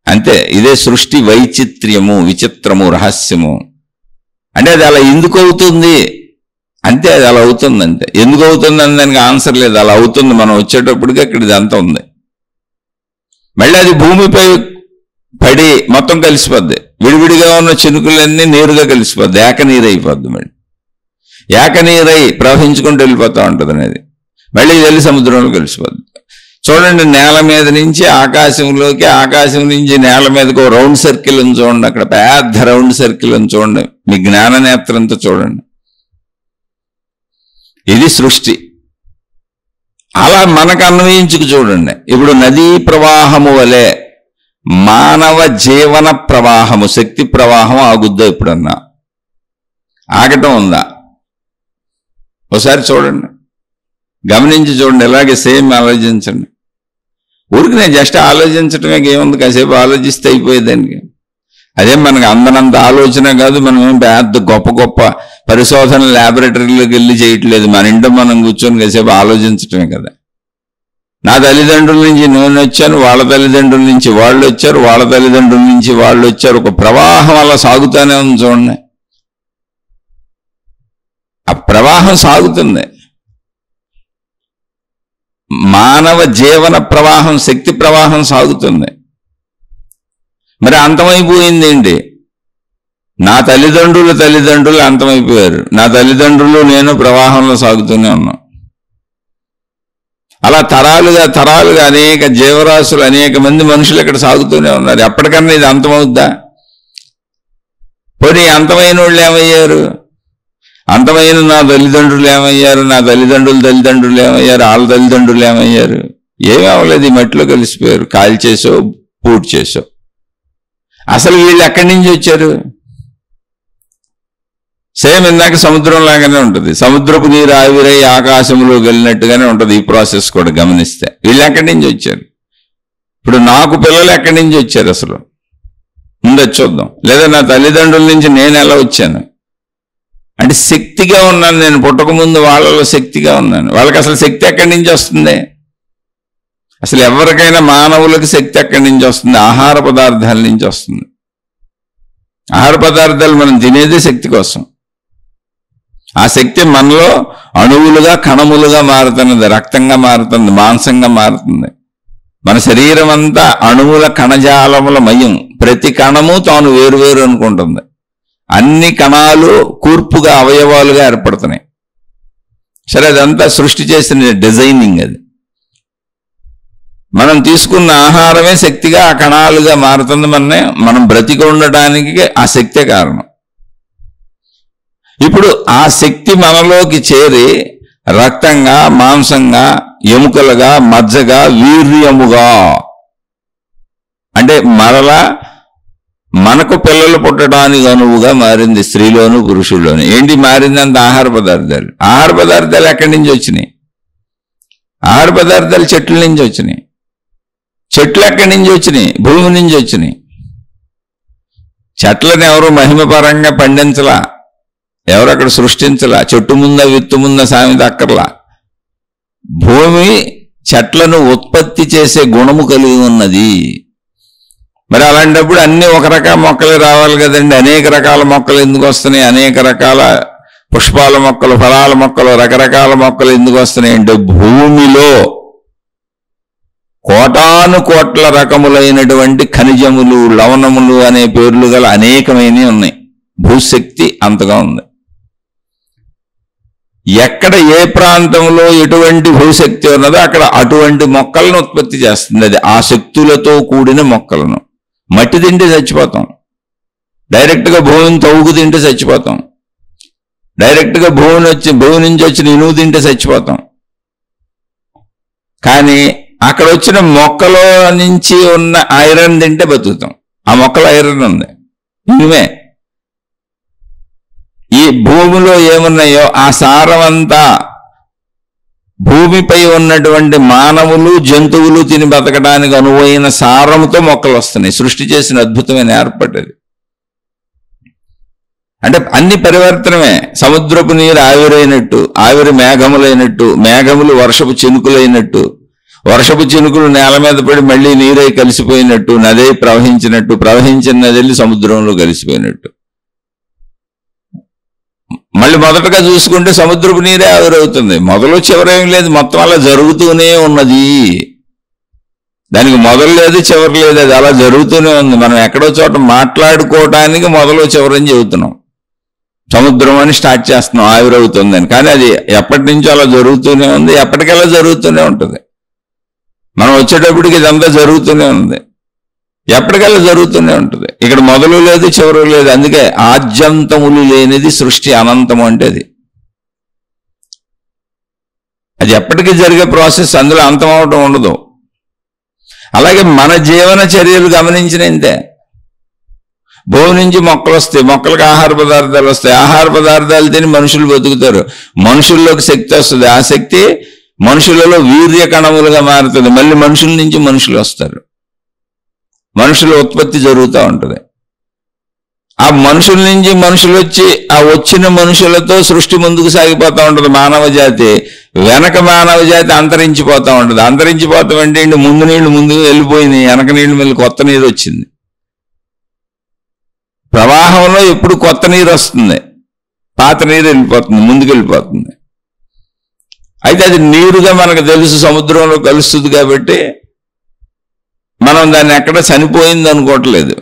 అంతే. ఇదే సృష్టి వైచిత్ర్యము, విచిత్రము, రహస్యము. అంటే అది అలా ఎందుకు అవుతుంది అంతే, అది అలా అవుతుంది అంతే. ఎందుకు అవుతుంది అని దానికి ఆన్సర్ లేదు, అలా అవుతుంది. మనం వచ్చేటప్పటికి అక్కడ ఇదంతా ఉంది. మళ్ళీ అది భూమిపై పడి మొత్తం కలిసిపోద్ది. విడివిడిగా ఉన్న చినుకులన్నీ నీరుగా కలిసిపోద్ది, ఏకనీరు అయిపోద్ది. మళ్ళీ ఏకనీరై ప్రవహించుకుంటూ వెళ్ళిపోతూ ఉంటుంది అనేది. మళ్ళీ వెళ్ళి సముద్రంలో కలిసిపోద్ది. చూడండి, నేల మీద నుంచి ఆకాశంలోకి, ఆకాశం నుంచి నేల మీదకి రౌండ్ సర్కిల్ అని చూడండి. అక్కడ పెద్ద రౌండ్ సర్కిల్ అని చూడండి, మీ జ్ఞాన నేత్రంతో చూడండి. ఇది సృష్టి. అలా మనకు అన్వయించుకు చూడండి. ఇప్పుడు నదీ ప్రవాహము వలె మానవ జీవన ప్రవాహము, శక్తి ప్రవాహం ఆగుద్దా? ఎప్పుడన్నా ఆగటం ఉందా? ఒకసారి చూడండి, గమనించి చూడండి. ఇలాగే సేమ్ ఆలోచించండి. ఊరికి నేను జస్ట్ ఆలోచించటమే, ఏముంది, కాసేపు ఆలోచిస్తే అయిపోయేదానికి. అదే మనకు అందనంత ఆలోచన కాదు. మనం ఏం పెద్ద గొప్ప గొప్ప పరిశోధన ల్యాబొరేటరీలోకి వెళ్ళి చేయట్లేదు. మన ఇంట్లో మనం కూర్చొని కాసేపు ఆలోచించటమే కదా. నా తల్లిదండ్రుల నుంచి నేను వచ్చాను, వాళ్ళ తల్లిదండ్రుల నుంచి వాళ్ళు వచ్చారు, వాళ్ళ తల్లిదండ్రుల నుంచి వాళ్ళు వచ్చారు. ఒక ప్రవాహం అలా సాగుతూనే ఉంది చూడండి. ఆ ప్రవాహం సాగుతుంది. మానవ జీవన ప్రవాహం, శక్తి ప్రవాహం సాగుతుంది. మరి అంతమైపోయింది ఏంటి? నా తల్లిదండ్రులు అంతమైపోయారు. నా తల్లిదండ్రులు నేను ప్రవాహంలో సాగుతూనే ఉన్నాం. అలా తరాలుగా అనేక జీవరాశులు, అనేక మంది మనుషులు ఇక్కడ సాగుతూనే ఉన్నారు. ఎప్పటికన్నా ఇది అంతమవుద్దా? పోనీ అంతమైన వాళ్ళు ఏమయ్యారు? అంతమైన నా తల్లిదండ్రులు ఏమయ్యారు? నా తల్లిదండ్రులు ఏమయ్యారు? వాళ్ళ తల్లిదండ్రులు ఏమయ్యారు? ఏమీ అవ్వలేదు, ఈ మట్టిలో కలిసిపోయారు. కాల్చేసో పూడ్ చేసో. అసలు వీళ్ళు ఎక్కడి నుంచి వచ్చారు? సేమ్ ఇందాక సముద్రం లాగానే ఉంటుంది. సముద్రపు నీరు ఆవిరై ఆకాశంలో వెళ్ళినట్టుగానే ఉంటుంది ఈ ప్రాసెస్ కూడా గమనిస్తే. వీళ్ళు ఎక్కడి నుంచి వచ్చారు? ఇప్పుడు నాకు పిల్లలు ఎక్కడి నుంచి వచ్చారు అసలు? ముందు చూద్దాం. లేదా నా తల్లిదండ్రుల నుంచి నేను ఎలా వచ్చాను? అంటే శక్తిగా ఉన్నాను నేను. పుట్టకముందు వాళ్ళలో శక్తిగా ఉన్నాను. వాళ్ళకి అసలు శక్తి ఎక్కడి నుంచి వస్తుంది? అసలు ఎవరికైనా మానవులకు శక్తి ఎక్కడి నుంచి వస్తుంది? ఆహార పదార్థాల నుంచి వస్తుంది. ఆహార పదార్థాలు మనం తినేదే శక్తి కోసం. ఆ శక్తి మనలో అణువులుగా, కణములుగా మారుతున్నది, రక్తంగా మారుతుంది, మాంసంగా మారుతుంది. మన శరీరం అంతా అణువుల కణజాలముల మయం. ప్రతి కణము తాను వేరువేరు అనుకుంటుంది. అన్ని కణాలు కూర్పుగా, అవయవాలుగా ఏర్పడుతున్నాయి. సరే, అదంతా సృష్టి చేసిన డిజైనింగ్. అది మనం తీసుకున్న ఆహారమే శక్తిగా ఆ కణాలుగా మారుతుంది. మనం బ్రతికి ఉండటానికి ఆ శక్తే కారణం. ఇప్పుడు ఆ శక్తి మనలోకి చేరి రక్తంగా, మాంసంగా, ఎముకలుగా, మజ్జగా, వీర్యముగా, అంటే మరలా మనకు పిల్లలు పుట్టడానికి అనువుగా మారింది స్త్రీలోను పురుషుల్లోను. ఏంటి మారింది? అంత ఆహార పదార్థాలు. ఆహార పదార్థాలు ఎక్కడి నుంచి వచ్చినాయి? ఆహార పదార్థాలు చెట్ల నుంచి వచ్చినాయి. చెట్లు ఎక్కడి నుంచి వచ్చినాయి? భూమి నుంచి వచ్చినాయి. చెట్లను ఎవరు మహిమపరంగా పండించలా, ఎవరు అక్కడ సృష్టించలా. చెట్టు ముందా విత్తు ముందా సామెత అక్కర్లా. భూమి చెట్లను ఉత్పత్తి చేసే గుణము కలిగి ఉన్నది. మరి అలాంటప్పుడు అన్ని ఒక రకాల మొక్కలే రావాలి కదండి. అనేక రకాల మొక్కలు ఎందుకు వస్తున్నాయి? అనేక రకాల పుష్పాల మొక్కలు, ఫలాల మొక్కలు, రకరకాల మొక్కలు ఎందుకు వస్తున్నాయి అంటే భూమిలో కోటాను కోట్ల రకములైనటువంటి ఖనిజములు, లవణములు అనే పేర్లు గల అనేకమైనవి ఉన్నాయి. భూశక్తి అంతగా ఉంది. ఎక్కడ ఏ ప్రాంతంలో ఎటువంటి భూశక్తి ఉన్నదో అక్కడ అటువంటి మొక్కలను ఉత్పత్తి చేస్తుంది. అది ఆ శక్తులతో కూడిన మొక్కలను. మట్టి తింటే చచ్చిపోతాం, డైరెక్ట్గా భూమిని తవ్వుకు తింటే చచ్చిపోతాం, డైరెక్ట్గా భూమి నుంచి వచ్చిన ఇనుము తింటే చచ్చిపోతాం. కానీ అక్కడ వచ్చిన మొక్కలో నుంచి ఉన్న ఐరన్ తింటే బతుకుతాం. ఆ మొక్కలో ఐరన్ ఉంది, ఇనుమే. ఈ భూమిలో ఏమున్నాయో ఆ సారం అంతా భూమిపై ఉన్నటువంటి మానవులు, జంతువులు తిని బతకడానికి అనువైన సారంతో మొక్కలు వస్తున్నాయి. సృష్టి చేసిన అద్భుతమైన ఏర్పడ్డది. అంటే అన్ని పరివర్తనమే. సముద్రపు నీరు ఆవిరైనట్టు, ఆవిరి మేఘములైనట్టు, మేఘములు వర్షపు చినుకులైనట్టు, వర్షపు చినుకులు నేల మీద పడి మళ్ళీ నీరై కలిసిపోయినట్టు, నదే ప్రవహించినట్టు, ప్రవహించిన నది వెళ్ళి సముద్రంలో కలిసిపోయినట్టు. మళ్ళీ మొదటగా చూసుకుంటే సముద్రపు నీరే ఆవిరవుతుంది. మొదలు చివరేం లేదు, మొత్తం అలా జరుగుతూనే ఉన్నది. దానికి మొదలు లేదు, చివరి లేదు, అది అలా జరుగుతూనే ఉంది. మనం ఎక్కడో చోట మాట్లాడుకోవటానికి మొదలు చివరని చెబుతున్నాం, సముద్రం అని స్టార్ట్ చేస్తున్నాం ఆవిరవుతుందని. కానీ అది ఎప్పటి నుంచో అలా జరుగుతూనే ఉంది, ఎప్పటికెలా జరుగుతూనే ఉంటుంది. మనం వచ్చేటప్పటికి ఇదంతా జరుగుతూనే ఉంది, ఎప్పటికల్లా జరుగుతూనే ఉంటుంది. ఇక్కడ మొదలు లేదు, చివరు లేదు. అందుకే ఆద్యంతములు లేనిది సృష్టి, అనంతము అంటే అది ఎప్పటికీ జరిగే ప్రాసెస్, అందులో అంతం అవడం ఉండదు. అలాగే మన జీవన చర్యలు గమనించిన ఇంతే. భూమి నుంచి మొక్కలు వస్తాయి, మొక్కలకు ఆహార పదార్థాలు వస్తాయి, ఆహార పదార్థాలు తిని మనుషులు బతుకుతారు, మనుషుల్లోకి శక్తి వస్తుంది, ఆ శక్తి మనుషులలో వీర్య కణములుగా మారుతుంది, మళ్ళీ మనుషుల నుంచి మనుషులు వస్తారు, మనుషుల ఉత్పత్తి జరుగుతూ ఉంటుంది. ఆ మనుషుల నుంచి మనుషులు వచ్చి ఆ వచ్చిన మనుషులతో సృష్టి ముందుకు సాగిపోతూ ఉంటుంది. మానవ జాతి వెనక మానవ జాతి అంతరించిపోతూ ఉంటుంది. అంతరించిపోతాం అంటే ముందు నీళ్లు ముందుకు వెళ్ళిపోయినాయి, వెనక నీళ్లు మళ్ళీ కొత్త నీరు వచ్చింది. ప్రవాహంలో ఎప్పుడు కొత్త నీరు వస్తుంది, పాత నీరు వెళ్ళిపోతుంది, ముందుకు వెళ్ళిపోతుంది. అయితే అది నీరుగా మనకు తెలుసు, సముద్రంలో కలుస్తుంది కాబట్టి మనం దాన్ని ఎక్కడ చనిపోయింది అనుకోవట్లేదు.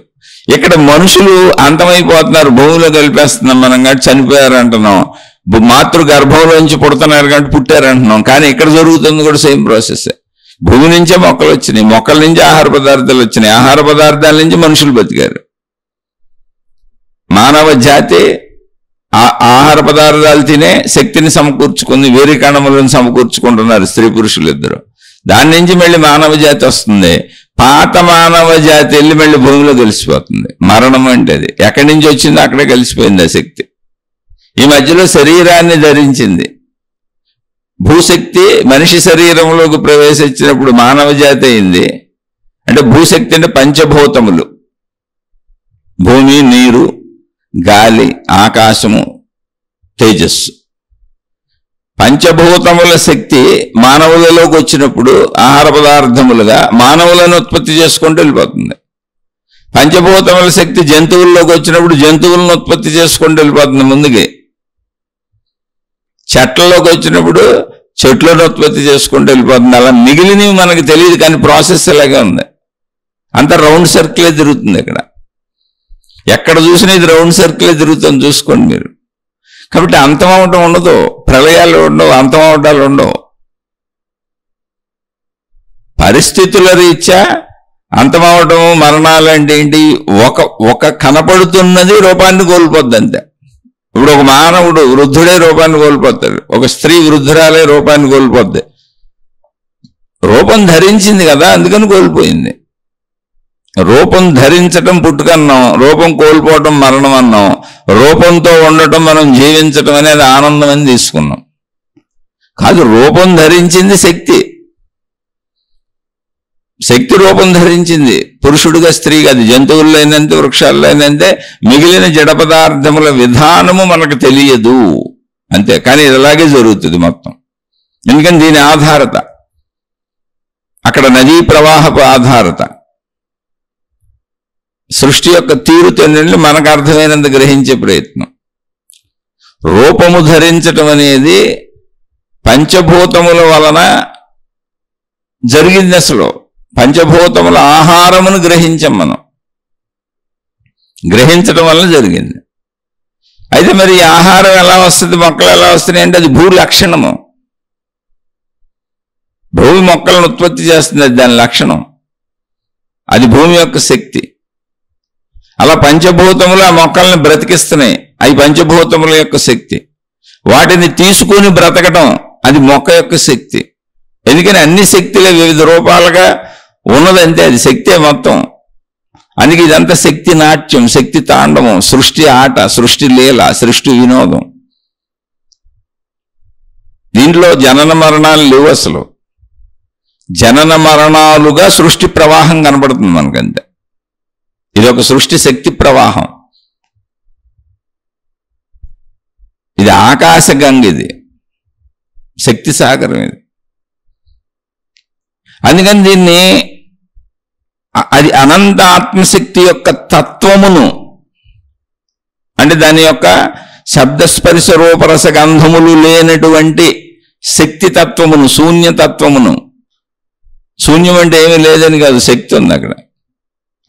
ఇక్కడ మనుషులు అంతమైపోతున్నారు, భూమిలో కలిపేస్తున్నాం మనం కాబట్టి చనిపోయారు అంటున్నాం, మాతృ గర్భంలోంచి పుడుతున్నారు కాబట్టి పుట్టారు అంటున్నాం. కానీ ఇక్కడ జరుగుతుంది కూడా సేమ్ ప్రాసెస్. భూమి నుంచే మొక్కలు వచ్చినాయి, మొక్కల నుంచి ఆహార పదార్థాలు వచ్చినాయి, ఆహార పదార్థాల నుంచి మనుషులు బతికారు. మానవ జాతి ఆహార పదార్థాలు తినే శక్తిని సమకూర్చుకుంది, వేరే కణములను సమకూర్చుకుంటున్నారు స్త్రీ పురుషులు ఇద్దరు. దాని నుంచి మళ్ళీ మానవ జాతి వస్తుంది, పాత మానవ జాతి వెళ్ళి మళ్ళీ భూమిలో కలిసిపోతుంది. మరణం అంటే అది ఎక్కడి నుంచి వచ్చిందో అక్కడే కలిసిపోయింది ఆ శక్తి. ఈ మధ్యలో శరీరాన్ని ధరించింది భూశక్తి, మనిషి శరీరంలోకి ప్రవేశించినప్పుడు మానవ జాతి అయింది. అంటే భూశక్తి అంటే పంచభూతములు, భూమి, నీరు, గాలి, ఆకాశము, తేజస్సు, పంచభూతముల శక్తి మానవులలోకి వచ్చినప్పుడు ఆహార పదార్థములుగా మానవులను ఉత్పత్తి చేసుకుంటూ వెళ్ళిపోతుంది. పంచభూతముల శక్తి జంతువుల్లోకి వచ్చినప్పుడు జంతువులను ఉత్పత్తి చేసుకుంటూ వెళ్ళిపోతుంది ముందుకి. చెట్లలోకి వచ్చినప్పుడు చెట్లను ఉత్పత్తి చేసుకుంటూ వెళ్ళిపోతుంది. అలా మిగిలినవి మనకు తెలియదు, కానీ ప్రాసెస్ ఇలాగే ఉంది. అంత రౌండ్ సర్కిలే తిరుగుతుంది. ఎక్కడ చూసినా ఇది రౌండ్ సర్కిలే తిరుగుతుంది, చూసుకోండి మీరు. కాబట్టి అంతం అవటం ఉండదు, ప్రళయాలు ఉండవు, అంతం అవటాలు ఉండవు. పరిస్థితుల రీత్యా అంతం అవటం, మరణాలు అంటే ఏంటి, ఒక కనపడుతున్నది రూపాన్ని కోల్పోద్ది అంతే. ఇప్పుడు ఒక మానవుడు వృద్ధుడే రూపాన్ని కోల్పోతాడు, ఒక స్త్రీ వృద్ధురాలే రూపాన్ని కోల్పోద్ది. రూపం ధరించింది కదా, అందుకని కోల్పోయింది. రూపం ధరించటం పుట్టుకన్నాం, రూపం కోల్పోవటం మరణం అన్నాం. రూపంతో ఉండటం మనం జీవించటం అనేది ఆనందం అని తీసుకున్నాం. కాదు, రూపం ధరించింది శక్తి. శక్తి రూపం ధరించింది పురుషుడిగా, స్త్రీగా. అది జంతువుల్లో అయినంతే, వృక్షాల్లో అయినంతే. మిగిలిన జడ పదార్థముల విధానము మనకు తెలియదు అంతే, కానీ ఇది అలాగే జరుగుతుంది మొత్తం. ఎందుకని దీని ఆధారత అక్కడ నదీ ప్రవాహపు ఆధారత. సృష్టి యొక్క తీరుతెన్నుల్ని మనకు అర్థమైనంత గ్రహించే ప్రయత్నం. రూపము ధరించటం అనేది పంచభూతముల వలన జరిగింది. అసలు పంచభూతముల ఆహారమును గ్రహించాం మనం, గ్రహించటం వలన జరిగింది. అయితే మరి ఈ ఆహారం ఎలా వస్తుంది, మొక్కలు ఎలా వస్తున్నాయి అంటే అది భూ లక్షణము. భూమి మొక్కలను ఉత్పత్తి చేస్తుంది, అది దాని లక్షణం, అది భూమి యొక్క శక్తి. అలా పంచభూతములు ఆ మొక్కల్ని బ్రతికిస్తున్నాయి, అవి పంచభూతముల యొక్క శక్తి. వాటిని తీసుకుని బ్రతకటం అది మొక్క యొక్క శక్తి. ఎందుకని అన్ని శక్తులే వివిధ రూపాలుగా ఉన్నదంటే అది శక్తే మొత్తం. అందుకే ఇదంతా శక్తి నాట్యం, శక్తి తాండవం, సృష్టి ఆట, సృష్టి లీల, సృష్టి వినోదం. దీంట్లో జనన మరణాలు లేవు. అసలు జనన మరణాలుగా సృష్టి ప్రవాహం కనబడుతుంది మనకంతే. ఇది ఒక సృష్టి శక్తి ప్రవాహం. ఇది ఆకాశగంగ, ఇది శక్తి సాగరం ఇది. అందుకని దీన్ని అది అనంత ఆత్మశక్తి యొక్క తత్వమును, అంటే దాని యొక్క శబ్దస్పర్శ రూపరస గంధములు లేనటువంటి శక్తి తత్వమును, శూన్యతత్వమును, శూన్యం అంటే ఏమీ లేదని కాదు, శక్తి ఉంది అక్కడ.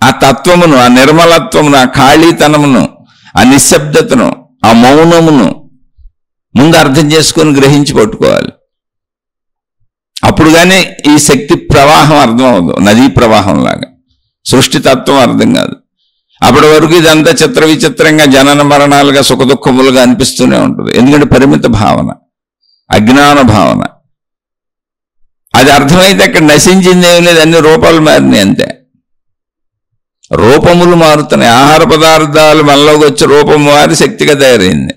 ఆ తత్వమును, ఆ నిర్మలత్వమును, ఆ ఖాళీతనమును, ఆ నిశ్శబ్దతను, ఆ మౌనమును ముందు అర్థం చేసుకొని గ్రహించి పట్టుకోవాలి. అప్పుడు కానీ ఈ శక్తి ప్రవాహం అర్థం అవ్వదు, నదీ ప్రవాహం లాగా. సృష్టి తత్వం అర్థం కాదు. అప్పటి వరకు ఇదంతా చిత్ర విచిత్రంగా జనన మరణాలుగా సుఖదుఖములుగా అనిపిస్తూనే ఉంటుంది. ఎందుకంటే పరిమిత భావన, అజ్ఞాన భావన. అది అర్థమైతే అక్కడ నశించింది ఏమి లేదు, అన్ని రూపాలు మారినాయి అంతే. రూపములు మారుతున్నాయి. ఆహార పదార్థాలు మనలోకి వచ్చి రూపం మారి శక్తిగా తయారైంది.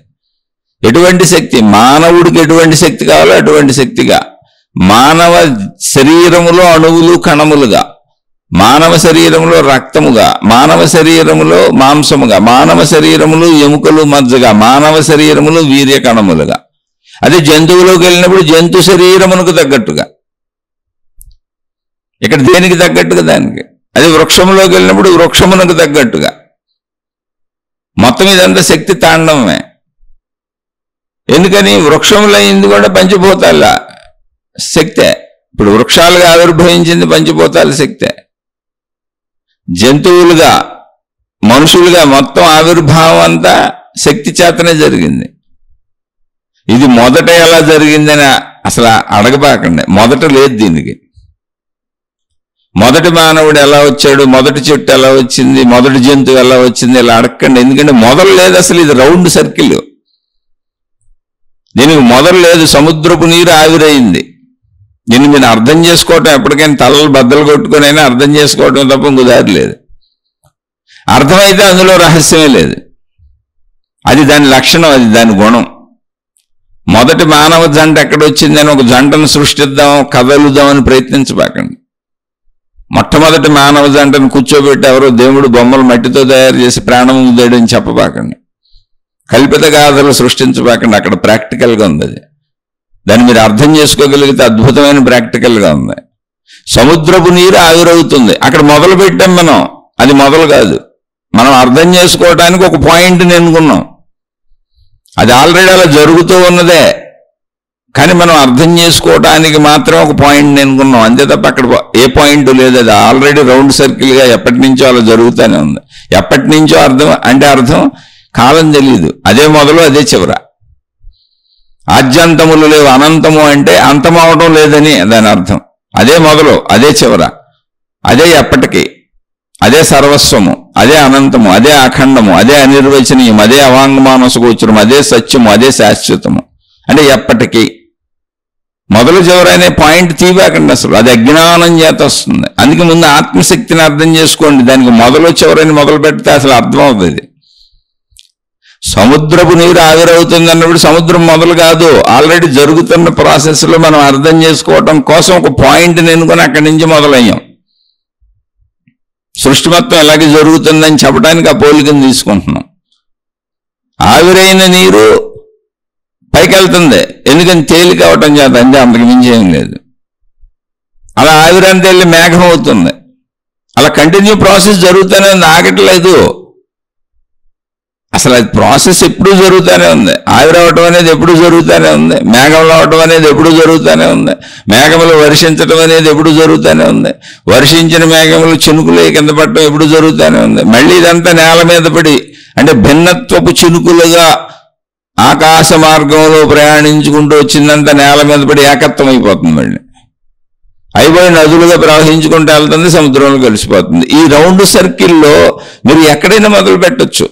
ఎటువంటి శక్తి? మానవుడికి ఎటువంటి శక్తి కావాలో అటువంటి శక్తిగా, మానవ శరీరములో అణువులు కణములుగా, మానవ శరీరములో రక్తముగా, మానవ శరీరములో మాంసముగా, మానవ శరీరములు ఎముకలు మజ్జగా, మానవ శరీరములు వీర్య కణములుగా. అదే జంతువులోకి వెళ్ళినప్పుడు జంతు శరీరమునకు తగ్గట్టుగా, ఇక్కడ దేనికి తగ్గట్టుగా దానికి. అదే వృక్షములోకి వెళ్ళినప్పుడు వృక్షమునకు తగ్గట్టుగా. మొత్తం ఇదంతా శక్తి తాండవమే. ఎందుకని? వృక్షములు అయింది కూడా పంచభూతాల శక్తే. ఇప్పుడు వృక్షాలుగా ఆవిర్భవించింది పంచభూతాల శక్తే. జంతువులుగా, మనుషులుగా మొత్తం ఆవిర్భావం అంతా శక్తి చేతనే జరిగింది. ఇది మొదట ఎలా జరిగిందని అసలు అడగబాకండి. మొదట లేదు దీనికి. మొదటి మానవుడు ఎలా వచ్చాడు, మొదటి చెట్టు ఎలా వచ్చింది, మొదటి జంతువు ఎలా వచ్చింది, ఇలా అడగండి. ఎందుకంటే మొదలు లేదు అసలు. ఇది రౌండ్ సర్కిల్. దీనికి మొదలు లేదు. సముద్రపు నీరు ఆవిరైంది. దీన్ని మీరు అర్థం చేసుకోవటం ఎప్పటికైనా తలలు బద్దలు కొట్టుకొని అయినా అర్థం చేసుకోవటం తప్ప ఇంకో దారి లేదు. అర్థమైతే అందులో రహస్యమే లేదు. అది దాని లక్షణం, అది దాని గుణం. మొదటి మానవ జంట ఎక్కడొచ్చిందని ఒక జంటను సృష్టిద్దాం, కదలుదామని ప్రయత్నించబాకండి. మొట్టమొదటి మానవ జంటను కూర్చోబెట్టి ఎవరో దేవుడు బొమ్మలు మట్టితో తయారు చేసి ప్రాణం ఉద్దాడని చెప్పబాకండి. కల్పిత గాథలు సృష్టించబాకండి. అక్కడ ప్రాక్టికల్గా ఉంది అది. దాన్ని మీరు అర్థం చేసుకోగలిగితే అద్భుతమైన ప్రాక్టికల్గా ఉంది. సముద్రపు నీరు ఆవిరవుతుంది. అక్కడ మొదలు పెట్టాం మనం, అది మొదలు కాదు. మనం అర్థం చేసుకోవటానికి ఒక పాయింట్ని ఎన్నుకున్నాం. అది ఆల్రెడీ అలా జరుగుతూ ఉన్నదే, కానీ మనం అర్థం చేసుకోవటానికి మాత్రం ఒక పాయింట్ని ఎన్నుకున్నాం అంతే తప్ప అక్కడ ఏ పాయింట్ లేదు. అది ఆల్రెడీ రౌండ్ సర్కిల్గా ఎప్పటి నుంచో అలా జరుగుతూనే ఉంది. ఎప్పటి నుంచో అర్థం అంటే అర్థం కాలం తెలియదు. అదే మొదలు, అదే చివర. ఆద్యంతములు లేవు, అనంతము అంటే అంతం అవడం లేదని దాని అర్థం. అదే మొదలు, అదే చివర, అదే ఎప్పటికీ, అదే సర్వస్వము, అదే అనంతము, అదే అఖండము, అదే అనిర్వచనీయం, అదే అవాంగమానస గోచరం, అదే సత్యము, అదే శాశ్వతము. అంటే ఎప్పటికీ మొదలు చివరనే పాయింట్ తీయబాకండి అసలు. అది అజ్ఞానం చేత వస్తుంది. అందుకే ముందు ఆత్మశక్తిని అర్థం చేసుకోండి. దానికి మొదలు చివరని మొదలు పెడితే అసలు అర్థం అవుతుంది. సముద్రపు నీరు ఆవిరవుతుంది అన్నప్పుడు సముద్రం మొదలు కాదు, ఆల్రెడీ జరుగుతున్న ప్రాసెస్లో మనం అర్థం చేసుకోవటం కోసం ఒక పాయింట్ని ఎన్నుకొని అక్కడి నుంచి మొదలయ్యాం. సృష్టి మొత్తం ఎలాగే జరుగుతుందని చెప్పడానికి ఆ పోలికను తీసుకుంటున్నాం. ఆవిరైన నీరు పైకి వెళ్తుంది, ఎందుకని తేలిక అవటం చేత, అంటే అంతకు మించి ఏం లేదు. అలా ఆవిరంతా వెళ్ళి మేఘం అవుతుంది. అలా కంటిన్యూ ప్రాసెస్ జరుగుతూనే ఉంది, ఆగట్లేదు. అసలు అది ప్రాసెస్ ఎప్పుడూ జరుగుతూనే ఉంది. ఆవిరవటం అనేది ఎప్పుడు జరుగుతూనే ఉంది. మేఘంలో అవటం అనేది ఎప్పుడు జరుగుతూనే ఉంది. మేఘములు వర్షించటం అనేది ఎప్పుడు జరుగుతూనే ఉంది. వర్షించిన మేఘములు చినుకులు కింద పడటం ఎప్పుడు జరుగుతూనే ఉంది. మళ్ళీ ఇదంతా నేల మీద పడి, అంటే భిన్నత్వపు చినుకులుగా ఆకాశ మార్గంలో ప్రయాణించుకుంటూ వచ్చిందంతా నేల మీద పడి ఏకత్వం అయిపోతుంది. మళ్ళీ అయిపోయి నదులుగా ప్రవహించుకుంటూ వెళ్తుంది, సముద్రంలో కలిసిపోతుంది. ఈ రౌండ్ సర్కిల్లో మీరు ఎక్కడైనా మొదలు పెట్టచ్చు.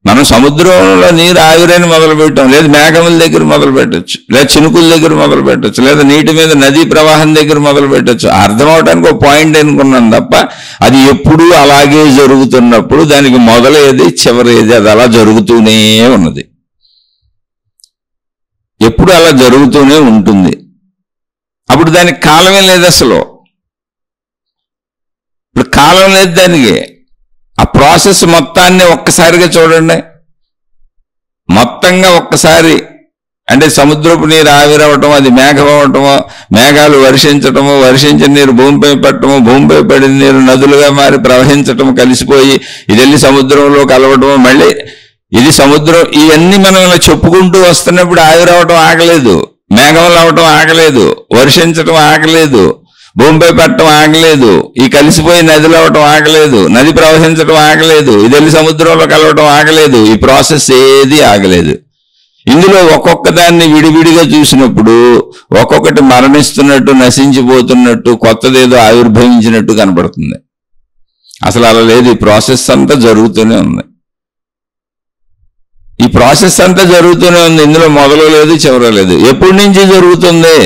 మనం సముద్రంలో నీరు ఆవిరైన మొదలు పెట్టాం, లేదా మేఘముల దగ్గర మొదలు పెట్టచ్చు, లేదా చినుకుల దగ్గర మొదలు పెట్టచ్చు, లేదా నీటి మీద నదీ ప్రవాహం దగ్గర మొదలు పెట్టచ్చు. అర్థం అవడానికి ఒక పాయింట్ అనుకున్నాం తప్ప అది ఎప్పుడూ అలాగే జరుగుతున్నప్పుడు దానికి మొదలేది చివరేది అది అలా జరుగుతూనే ఉన్నది. ఎప్పుడు అలా జరుగుతూనే ఉంటుంది. అప్పుడు దానికి కాలమే లేదు అసలు. ఇప్పుడు కాలం లేదు దానికి. ఆ ప్రాసెస్ మొత్తాన్ని ఒక్కసారిగా చూడండి. మొత్తంగా ఒక్కసారి, అంటే సముద్రపు నీరు ఆవిరవటము, అది మేఘం అవటము, మేఘాలు వర్షించటము, వర్షించిన నీరు భూమిపై పట్టడము, భూమిపై పడిన నీరు నదులుగా మారి ప్రవహించటము, కలిసిపోయి ఇది వెళ్ళి సముద్రంలో కలవటము, మళ్ళీ ఇది సముద్రం. ఇవన్నీ మనం ఇలా చెప్పుకుంటూ వస్తున్నప్పుడు ఆవిరవటం ఆగలేదు, మేఘంలో అవటం ఆగలేదు, వర్షించటం ఆగలేదు, భూమిపై పట్టడం ఆగలేదు, ఈ కలిసిపోయి నదిలో అవటం ఆగలేదు, నది ప్రవహించడం ఆగలేదు, ఇది వెళ్ళి సముద్రంలో కలవటం ఆగలేదు. ఈ ప్రాసెస్ ఏది ఆగలేదు. ఇందులో ఒక్కొక్క దాన్ని విడివిడిగా చూసినప్పుడు ఒక్కొక్కటి మరణిస్తున్నట్టు, నశించిపోతున్నట్టు, కొత్తదేదో ఆవిర్భవించినట్టు కనపడుతుంది. అసలు అలా లేదు. ఈ ప్రాసెస్ అంతా జరుగుతూనే ఉంది. ఈ ప్రాసెస్ అంతా జరుగుతూనే ఉంది. ఇందులో మొదలు లేదు, చివర లేదు. ఎప్పటి నుంచి జరుగుతుంది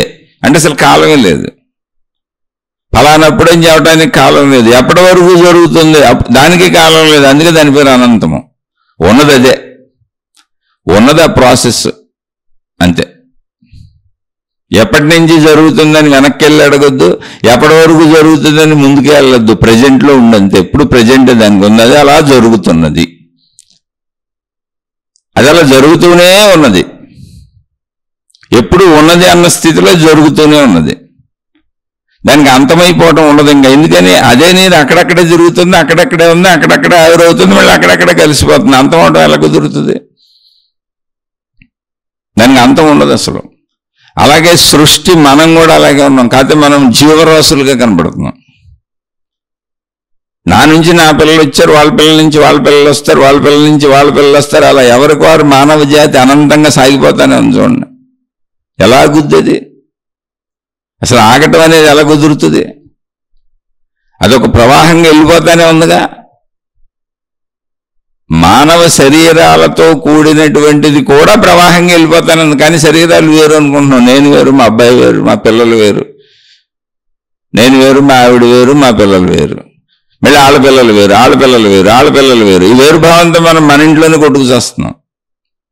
అంటే అసలు కాలమే లేదు. ఫలానప్పుడేం చెప్పడానికి కాలం లేదు. ఎప్పటి వరకు జరుగుతుంది దానికి కాలం లేదు. అందుకే దాని పేరు అనంతము. ఉన్నది అదే, ఉన్నది ఆ ప్రాసెస్ అంతే. ఎప్పటి నుంచి జరుగుతుందని వెనక్కి వెళ్ళి అడగొద్దు, ఎప్పటి వరకు జరుగుతుందని ముందుకే వెళ్ళొద్దు. ప్రజెంట్లో ఉండంతే. ఎప్పుడు ప్రజెంట్ దానికి ఉన్నది, అలా జరుగుతున్నది. అది అలా జరుగుతూనే ఉన్నది. ఎప్పుడు ఉన్నది అన్న స్థితిలో జరుగుతూనే ఉన్నది. దానికి అంతమైపోవటం ఉండదు ఇంకా. ఎందుకని అదే నీరు అక్కడక్కడే జరుగుతుంది, అక్కడక్కడే ఉంది, అక్కడక్కడే ఆవిరవుతుంది, మళ్ళీ అక్కడక్కడే కలిసిపోతుంది. అంతం అవడం ఎలా కుదురుతుంది? దానికి అంతం ఉండదు అసలు. అలాగే సృష్టి, మనం కూడా అలాగే ఉన్నాం. కాకపోతే మనం జీవరాశులుగా కనపడుతున్నాం. నా నుంచి నా పిల్లలు వచ్చారు, వాళ్ళ పిల్లల నుంచి వాళ్ళ పిల్లలు వస్తారు, వాళ్ళ పిల్లల నుంచి వాళ్ళ పిల్లలు వస్తారు. అలా ఎవరికి వారు మానవ జాతి అనంతంగా సాగిపోతానే ఉంది. చూడండి ఎలా గుద్దేది. అసలు ఆగటం అనేది ఎలా కుదురుతుంది? అదొక ప్రవాహంగా వెళ్ళిపోతానే ఉందిగా. మానవ శరీరాలతో కూడినటువంటిది కూడా ప్రవాహంగా వెళ్ళిపోతానే ఉంది. కానీ శరీరాలు వేరు అనుకుంటున్నాం. నేను వేరు, మా అబ్బాయి వేరు, మా పిల్లలు వేరు. నేను వేరు, మా ఆవిడ వేరు, మా పిల్లలు వేరు, మళ్ళీ వాళ్ళ పిల్లలు వేరు, వాళ్ళ పిల్లలు వేరు, వాళ్ళ పిల్లలు వేరు. ఈ వేరు భావంతో మనం మన ఇంట్లోనే కొట్టుకు చేస్తున్నాం.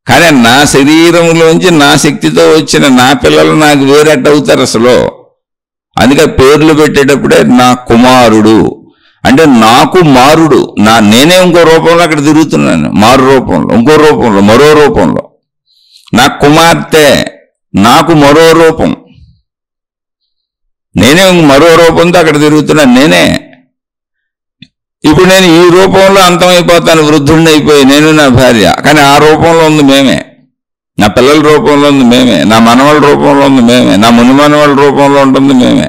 కానీ నా శరీరంలోంచి నా శక్తితో వచ్చిన నా పిల్లలు నాకు వేరెట్ అవుతారు అసలు. అందుకే పేర్లు పెట్టేటప్పుడే నా కుమారుడు అంటే నాకు మారుడు. నేనే ఇంకో రూపంలో అక్కడ తిరుగుతున్నాను. మారు రూపంలో, ఇంకో రూపంలో, మరో రూపంలో. నా కుమార్తె నాకు మరో రూపం. నేనే మరో రూపంతో అక్కడ తిరుగుతున్నాను. నేనే ఇప్పుడు నేను ఈ రూపంలో అంతమైపోతాను, వృద్ధుడిని అయిపోయి నేను నా భార్య. కానీ ఆ రూపంలో ఉంది మేమే. నా పిల్లల రూపంలో ఉంది మేమే. నా మనవాళ్ళ రూపంలో ఉంది మేమే. నా ముని మనవాళ్ళ రూపంలో ఉంటుంది మేమే.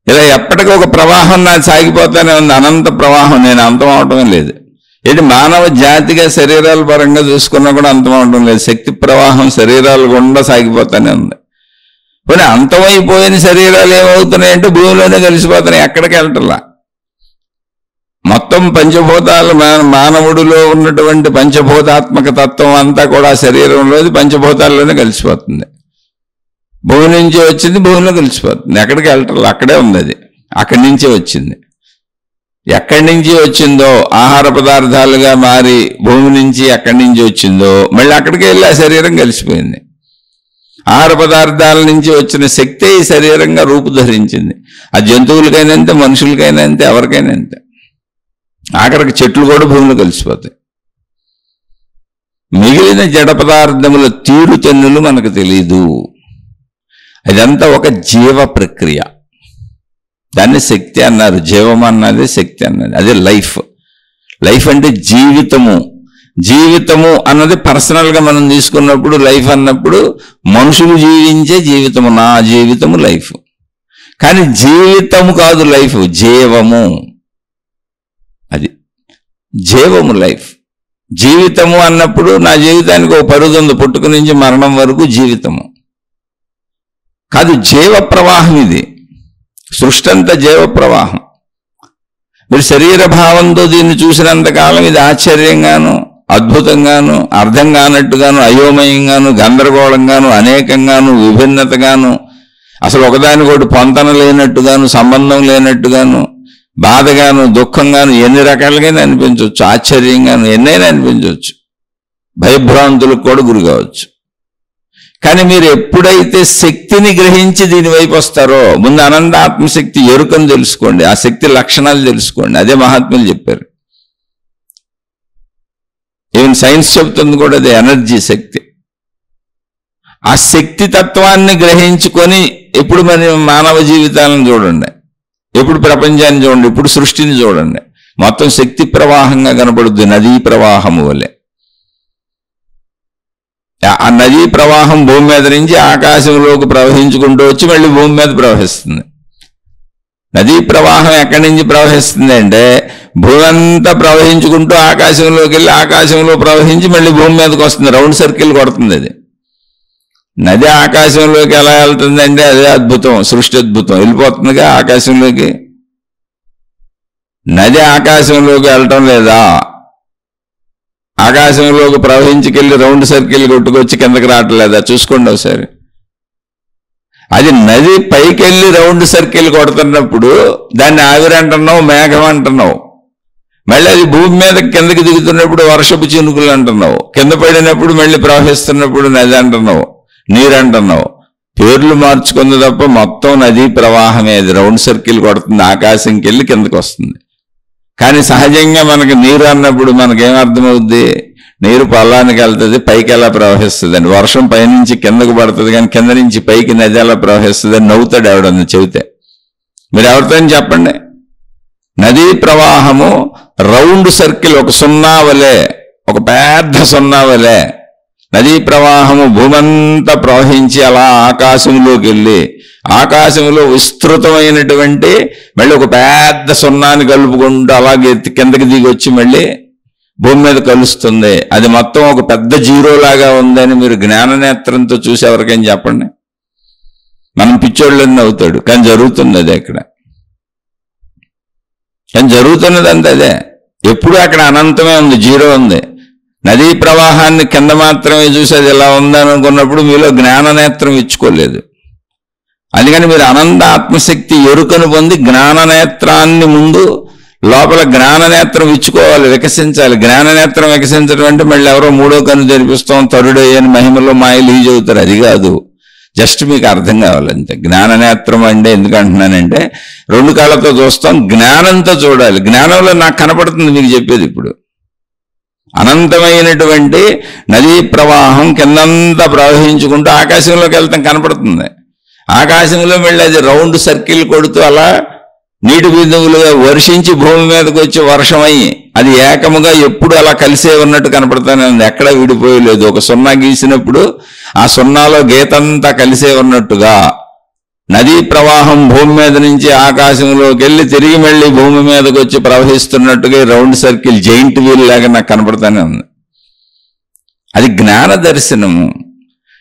ఇలా ఎప్పటికీ ఒక ప్రవాహం నాకు సాగిపోతానే ఉంది. అనంత ప్రవాహం. నేను అంతం అవటమే లేదు. ఏంటి మానవ జాతిగా శరీరాల పరంగా చూసుకున్నా కూడా అంతం అవటం లేదు. శక్తి ప్రవాహం శరీరాలు గుండా సాగిపోతానే ఉంది. కానీ అంతమైపోయిన శరీరాలు ఏమవుతున్నాయంటే భూమిలోనే కలిసిపోతున్నాయి, ఎక్కడికి వెళ్ళటంలా. మొత్తం పంచభూతాలు, మానవుడిలో ఉన్నటువంటి పంచభూతాత్మక తత్వం అంతా కూడా శరీరంలో పంచభూతాల్లోనే కలిసిపోతుంది. భూమి నుంచి వచ్చింది భూమిలో కలిసిపోతుంది, ఎక్కడికి వెళ్ళటం అక్కడే ఉంది. అది అక్కడి నుంచే వచ్చింది. ఎక్కడి నుంచి వచ్చిందో ఆహార పదార్థాలుగా మారి భూమి నుంచి ఎక్కడి నుంచి వచ్చిందో మళ్ళీ అక్కడికి వెళ్ళి ఆ శరీరం కలిసిపోయింది. ఆహార పదార్థాల నుంచి వచ్చిన శక్తే ఈ శరీరంగా రూపుధరించింది. ఆ జంతువులకైనా అంతే, మనుషులకైనా అంతే, ఎవరికైనా అంతే. ఆఖరికి చెట్లు కూడా భూమిలో కలిసిపోతాయి. మిగిలిన జడ పదార్థముల తీరుతెన్నులు మనకు తెలీదు. ఇదంతా ఒక జీవ ప్రక్రియ. దాన్ని శక్తి అన్నారు. జీవం అన్నది శక్తి అన్నది. అదే లైఫ్. లైఫ్ అంటే జీవితము. జీవితము అన్నది పర్సనల్గా మనం తీసుకున్నప్పుడు లైఫ్ అన్నప్పుడు మనుషులు జీవించే జీవితము. నా జీవితము లైఫ్. కానీ జీవితము కాదు లైఫ్, జీవము. అది జీవము లైఫ్. జీవితము అన్నప్పుడు నా జీవితానికి ఒక పరిధి ఉంది, పుట్టుక నుంచి మరణం వరకు జీవితము కాదు, జీవ ప్రవాహం. ఇది సృష్టి అంతా జీవ ప్రవాహం. మీరు శరీర భావంతో దీన్ని చూసినంతకాలం ఇది ఆశ్చర్యంగాను, అద్భుతంగాను, అర్థం కానట్టుగాను, అయోమయంగాను, గందరగోళంగాను, అనేకంగాను, విభిన్నతగాను, అసలు ఒకదానికొకటి పొంతన లేనట్టుగాను, సంబంధం లేనట్టుగాను, బాధగాను, దుఃఖంగాను, ఎన్ని రకాలుగానే అనిపించవచ్చు. ఆశ్చర్యంగాను ఎన్నైనా అనిపించవచ్చు. భయభ్రాంతులకు కూడా గురి కావచ్చు. కానీ మీరు ఎప్పుడైతే శక్తిని గ్రహించి దీని వైపు వస్తారో, ముందు అనంత ఆత్మశక్తి ఎరుకను తెలుసుకోండి, ఆ శక్తి లక్షణాలు తెలుసుకోండి. అదే మహాత్ములు చెప్పారు. ఈవెన్ సైన్స్ చెబుతుంది కూడా అదే, ఎనర్జీ, శక్తి. ఆ శక్తి తత్వాన్ని గ్రహించుకొని ఎప్పుడు మరి మానవ జీవితాలను చూడండి, ఎప్పుడు ప్రపంచాన్ని చూడండి, ఇప్పుడు సృష్టిని చూడండి. మొత్తం శక్తి ప్రవాహంగా కనబడుద్ది, నదీ ప్రవాహము వలె. ఆ నదీ ప్రవాహం భూమి మీద నుంచి ఆకాశంలోకి ప్రవహించుకుంటూ వచ్చి మళ్ళీ భూమి మీద ప్రవహిస్తుంది. నదీ ప్రవాహం ఎక్కడి నుంచి ప్రవహిస్తుంది అంటే భూమి అంతా ప్రవహించుకుంటూ ఆకాశంలోకి వెళ్ళి ఆకాశంలో ప్రవహించి మళ్ళీ భూమి మీదకి వస్తుంది. రౌండ్ సర్కిల్ కొడుతుంది అది. నది ఆకాశంలోకి ఎలా వెళ్తుంది అంటే అదే అద్భుతం, సృష్టి అద్భుతం. వెళ్ళిపోతుందిగా ఆకాశంలోకి. నది ఆకాశంలోకి వెళ్ళటం లేదా, ఆకాశంలోకి ప్రవహించుకెళ్ళి రౌండ్ సర్కిల్ కొట్టుకొచ్చి కిందకి రావట్లేదా? చూసుకోండి ఒకసారి. అది నది పైకి వెళ్ళి రౌండ్ సర్కిల్ కొడుతున్నప్పుడు దాన్ని ఆవిరి అంటున్నావు, మేఘం అంటున్నావు. మళ్ళీ అది భూమి మీద కిందకి దిగుతున్నప్పుడు వర్షపు చినుకులు అంటున్నావు. కింద పడినప్పుడు మళ్ళీ ప్రవహిస్తున్నప్పుడు నది అంటున్నావు, నీరు అంటున్నావు. పేర్లు మార్చుకుంది తప్ప మొత్తం నదీ ప్రవాహమే. అది రౌండ్ సర్కిల్ కొడుతుంది, ఆకాశంకి వెళ్ళి కిందకి వస్తుంది. కానీ సహజంగా మనకి నీరు అన్నప్పుడు మనకేమర్థమవుద్ది? నీరు పొలానికి వెళ్తుంది, పైకి ఎలా ప్రవహిస్తుంది అని. వర్షం పైనుంచి కిందకు పడుతుంది కానీ కింద నుంచి పైకి నది ఎలా ప్రవహిస్తుంది అని నవ్వుతాడు ఎవడన్నా చెబితే. మీరు ఎవరితో చెప్పండి. నదీ ప్రవాహము రౌండ్ సర్కిల్, ఒక సున్నా వలె, ఒక పెద్ద సున్నా వలె నదీ ప్రవాహము భూమంతా ప్రవహించి అలా ఆకాశంలోకి వెళ్ళి ఆకాశంలో విస్తృతమైనటువంటి మళ్ళీ ఒక పెద్ద సున్నాన్ని కలుపుకుంటూ అలాగే కిందకి దిగి వచ్చి మళ్ళీ భూమి మీద కలుస్తుంది. అది మొత్తం ఒక పెద్ద జీరోలాగా ఉందని మీరు జ్ఞాననేత్రంతో చూసి ఎవరికైనా చెప్పండి. మనం పిచ్చోళ్ళని అవుతాడు, కానీ జరుగుతుంది అదే అక్కడ. కానీ జరుగుతున్నది అంత అదే. ఎప్పుడు అక్కడ అనంతమే ఉంది, జీరో ఉంది. నదీ ప్రవాహాన్ని కింద మాత్రమే చూసి అది ఎలా ఉందనుకున్నప్పుడు మీలో జ్ఞాననేత్రం ఇచ్చుకోలేదు. అందుకని మీరు అనంత ఆత్మశక్తి ఎరుకను పొంది జ్ఞాననేత్రాన్ని ముందు లోపల జ్ఞాననేత్రం ఇచ్చుకోవాలి, వికసించాలి. జ్ఞాననేత్రం వికసించడం అంటే మళ్ళీ ఎవరో మూడో కన్ను తెరిపిస్తాం, తరుడయ్యని మహిమలో మాయలు ఈ చెబుతారు. అది కాదు, జస్ట్ మీకు అర్థం కావాలంతే. జ్ఞాననేత్రం అంటే ఎందుకంటున్నానంటే రెండు కాళ్ళతో చూస్తాం, జ్ఞానంతో చూడాలి. జ్ఞానంలో నాకు కనపడుతుంది మీకు చెప్పేది. ఇప్పుడు అనంతమైనటువంటి నదీ ప్రవాహం కిందంతా ప్రవహించుకుంటూ ఆకాశంలోకి వెళ్తాం కనపడుతుంది. ఆకాశంలో మళ్ళీ అది రౌండ్ సర్కిల్ కొడుతూ అలా నీటి బిందువులుగా వర్షించి భూమి మీదకి వచ్చి వర్షమయ్యి అది ఏకముగా ఎప్పుడు అలా కలిసే ఉన్నట్టు కనపడతానే ఉంది. ఎక్కడా విడిపోయలేదు. ఒక సున్నా గీసినప్పుడు ఆ సున్నాలో గీతంతా కలిసే ఉన్నట్టుగా నదీ ప్రవాహం భూమి మీద నుంచి ఆకాశంలోకి వెళ్ళి తిరిగి మళ్ళీ భూమి మీదకి వచ్చి ప్రవహిస్తున్నట్టుగా రౌండ్ సర్కిల్ జైంట్ వీల్ లాగా నాకు కనపడతానే ఉంది. అది జ్ఞాన దర్శనము.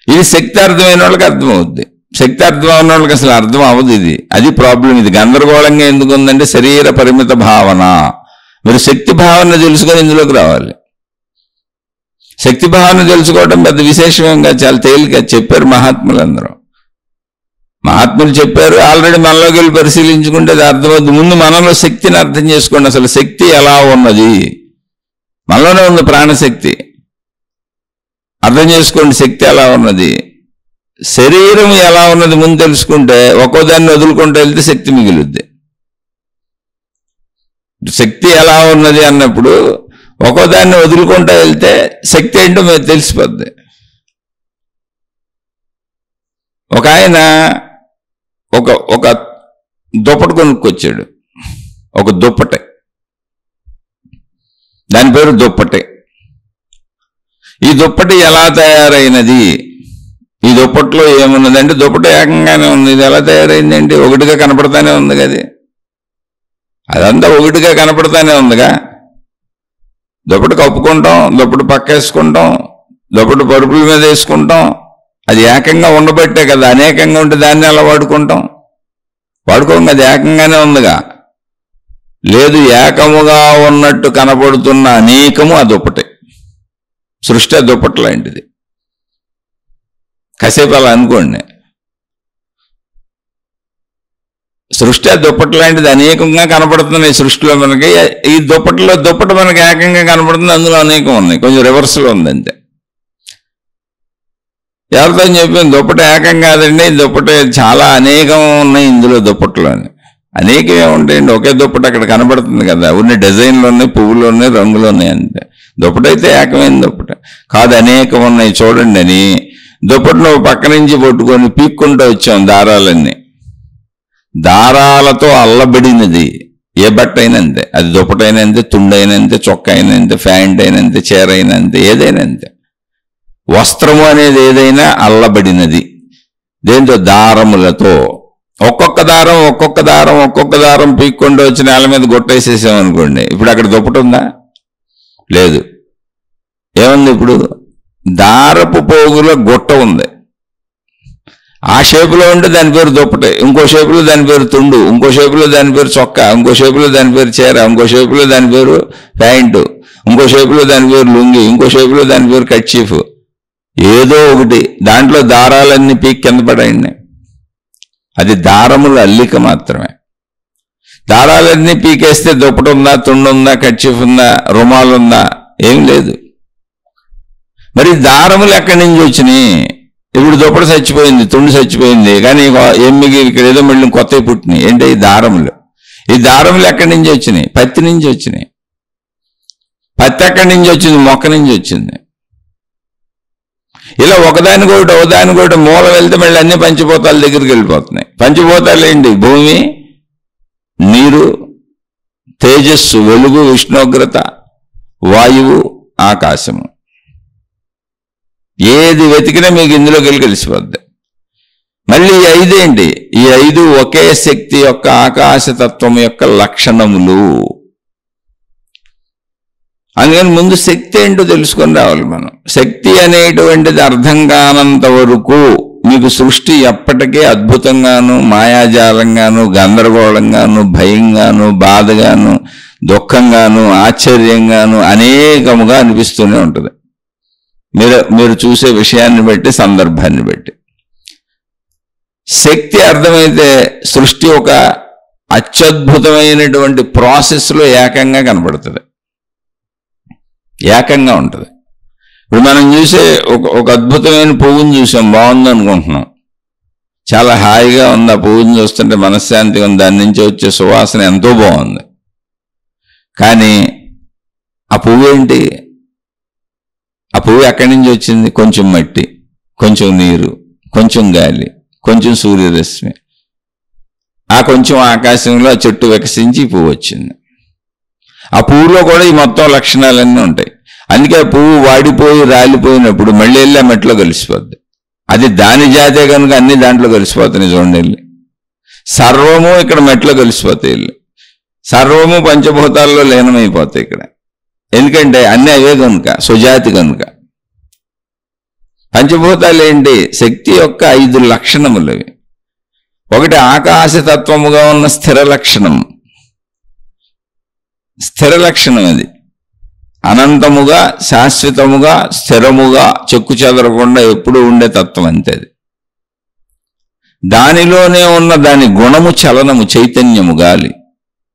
ఇది శక్తి అర్థమైన వాళ్ళకి అర్థమవుద్ది. శక్తి అర్థం ఉన్న వాళ్ళకి అసలు అర్థం అవ్వదు. అది ప్రాబ్లం. ఇది గందరగోళంగా ఎందుకు ఉందంటే శరీర పరిమిత భావన. మీరు శక్తి భావన తెలుసుకొని ఇందులోకి రావాలి. శక్తి భావన తెలుసుకోవడం పెద్ద విశేషంగా చాలా తేలిక చెప్పారు మహాత్ములందరూ. మహాత్ములు చెప్పారు, ఆల్రెడీ మనలోకి వెళ్ళి పరిశీలించుకుంటే అది అర్థమవుతుంది. ముందు మనలో శక్తిని అర్థం చేసుకోండి. అసలు శక్తి ఎలా ఉన్నది? మనలోనే ఉంది ప్రాణశక్తి. అర్థం చేసుకోండి శక్తి ఎలా ఉన్నది. శరీరం ఎలా ఉన్నది ముందు తెలుసుకుంటే ఒక్కో దాన్ని వదులుకుంటూ వెళ్తే శక్తి మిగులుద్ది. శక్తి ఎలా ఉన్నది అన్నప్పుడు ఒక్కో దాన్ని వదులుకుంటూ వెళ్తే శక్తి ఏంటో మీరు తెలిసిపోద్ది. ఒక ఆయన ఒక దుప్పటి కొనుక్కొచ్చాడు. ఒక దుప్పటి, దాని పేరు దుప్పటి. ఈ దుప్పటి ఎలా తయారైనది? ఈ దుప్పట్లో ఏమున్నదంటే దుప్పటి ఏకంగానే ఉంది. ఇది ఎలా తయారైందంటే ఒకటిగా కనపడతానే ఉంది కదా. అదంతా ఒకటిగా కనపడతానే ఉందిగా. దుప్పటి కప్పుకుంటాం, దుప్పటి పక్కేసుకుంటాం, దుప్పటి పరుపుల మీద వేసుకుంటాం. అది ఏకంగా ఉండబట్టే కదా. అనేకంగా ఉంటే దాన్ని ఎలా వాడుకుంటాం? వాడుకోం. అది ఏకంగానే ఉందిగా. లేదు, ఏకముగా ఉన్నట్టు కనపడుతున్న అనేకము ఆ దుప్పటి. సృష్టి ఆ దుప్పటి లాంటిది. కాసేపు అలా అనుకోండి. సృష్టి ఆ దుప్పటి లాంటిది. అనేకంగా కనపడుతున్నాయి సృష్టిలో మనకి. ఈ దుప్పటి మనకి ఏకంగా కనపడుతుంది, అందులో అనేకం ఉన్నాయి. కొంచెం రివర్స్లో ఉంది అంతే. ఎవరితో చెప్పింది దుప్పటి ఏకం కాదండి, దుప్పటి చాలా అనేకం ఉన్నాయి ఇందులో దుప్పట్లోని. అనేకమే ఉంటాయండి. ఒకే దుప్పటి అక్కడ కనబడుతుంది కదా. ఉన్న డిజైన్లు ఉన్నాయి, పువ్వులు ఉన్నాయి, రంగులు ఉన్నాయి అంతే. దుప్పటి అయితే ఏకమైన దుప్పటి కాదు, అనేకం ఉన్నాయి చూడండి అని దుప్పటిని పక్క నుంచి పట్టుకొని పీక్కుంటూ వచ్చాం. దారాలన్నీ దారాలతో అల్లబడినది ఏ బట్ట అయినా అంతే. అది దుప్పటైనా అంతే, తుండైనా అంతే, చొక్క అయినా అంతే, ప్యాంట్ అయినా అంతే, చీర అయినా అంతే, ఏదైనా అంతే. వస్త్రము అనేది ఏదైనా అల్లబడినది దేంతో? దారములతో. ఒక్కొక్క దారం పీక్కుంటూ వచ్చి నేల మీద గొట్టేసేసామనుకోండి, ఇప్పుడు అక్కడ దుప్పటి ఉందా? లేదు. ఏముంది ఇప్పుడు? దారపు పోగుల గుట్ట ఉంది. ఆ షేపులో ఉంటే దాని పేరు దుప్పటి, ఇంకో షేపులో దాని పేరు తుండు, ఇంకో షేపులో దాని పేరు చొక్కా, ఇంకో షేపులో దాని పేరు చీర, ఇంకో షేపులో దాని పేరు ప్యాంటు, ఇంకో షేపులో దాని పేరు లుంగి, ఇంకో షేపులో దాని పేరు కర్చీఫ్. ఏదో ఒకటి దాంట్లో దారాలన్నీ పీక్ కింద పడాయండి. అది దారముల అల్లిక మాత్రమే. దారాలన్నీ పీకేస్తే దుప్పటి ఉందా, తుండు ఉందా, కర్చీఫ్ ఉందా, రుమాలు ఉందా? ఏం లేదు. మరి దారములు ఎక్కడి నుంచి వచ్చినాయి? ఇప్పుడు దుప్పటి చచ్చిపోయింది, తుండు చచ్చిపోయింది, కానీ ఏం మిగిలి ఇక్కడ ఏదో మళ్ళీ కొత్తవి పుట్టినాయి. ఏంటి? ఈ దారములు. ఈ దారములు ఎక్కడి నుంచి వచ్చినాయి? పత్తి నుంచి వచ్చినాయి. పత్తి ఎక్కడి నుంచి వచ్చింది? మొక్క నుంచి వచ్చింది. ఇలా ఒకదానికొకటి మూల వెళ్తే మళ్ళీ అన్ని పంచభూతాల దగ్గరికి వెళ్ళిపోతున్నాయి. పంచభూతాలు ఏంటి? భూమి, నీరు, తేజస్సు, వెలుగు, ఉష్ణోగ్రత, వాయువు, ఆకాశము. ఏది వెతికినా మీకు ఇందులోకి వెళ్ళి కలిసిపోద్ది. మళ్ళీ ఈ 5 ఏంటి? ఈ 5 ఒకే శక్తి యొక్క ఆకాశతత్వం యొక్క లక్షణములు. అందుకని ముందు శక్తి ఏంటో తెలుసుకొని రావాలి మనం. శక్తి అనేటువంటిది అర్థం కానంత వరకు మీకు సృష్టి ఎప్పటికీ అద్భుతంగాను, మాయాజాలంగాను, గందరగోళంగాను, భయంగాను, బాధగాను, దుఃఖంగాను, ఆశ్చర్యంగాను అనేకముగా అనిపిస్తూనే ఉంటుంది. మీరు చూసే విషయాన్ని బట్టి, సందర్భాన్ని బట్టి. శక్తి అర్థమైతే సృష్టి ఒక అత్యద్భుతమైనటువంటి ప్రాసెస్లో ఏకంగా కనబడుతుంది, ఏకంగా ఉంటుంది. ఇప్పుడు మనం చూసే ఒక అద్భుతమైన పువ్వుని చూసాం, బాగుంది అనుకుంటున్నాం, చాలా హాయిగా ఉంది. ఆ పువ్వుని చూస్తుంటే మనశ్శాంతిగా ఉంది, దాని నుంచి వచ్చే సువాసన ఎంతో బాగుంది. కానీ ఆ పువ్వు ఏంటి? ఆ పువ్వు ఎక్కడి నుంచి వచ్చింది? కొంచెం మట్టి, కొంచెం నీరు, కొంచెం గాలి, కొంచెం సూర్యరశ్మి, ఆ కొంచెం ఆకాశంలో ఆ చెట్టు వికసించి ఈ పువ్వు వచ్చింది. ఆ పువ్వులో కూడా ఈ మొత్తం లక్షణాలన్నీ ఉంటాయి. అందుకే ఆ పువ్వు వాడిపోయి రాలిపోయినప్పుడు మళ్ళీ వెళ్ళి ఆ మెట్లో కలిసిపోద్ది. అది దాని జాతే కనుక అన్ని దాంట్లో కలిసిపోతాయి. చూడండి, వెళ్ళి సర్వము ఇక్కడ మెట్లో కలిసిపోతాయి. వెళ్ళి సర్వము పంచభూతాల్లో లీనమైపోతాయి ఇక్కడ. ఎందుకంటే అన్నీ అవే కనుక, సుజాతి కనుక. పంచభూతాలు ఏంటి? శక్తి యొక్క 5 లక్షణములు అవి. ఒకటి ఆకాశతత్వముగా ఉన్న స్థిర లక్షణం. స్థిర లక్షణం అది అనంతముగా, శాశ్వతముగా, స్థిరముగా, చెక్కు చెదరకుండా ఎప్పుడు ఉండే తత్వం అంతే అది. దానిలోనే ఉన్న దాని గుణము చలనము, చైతన్యము, గాలి.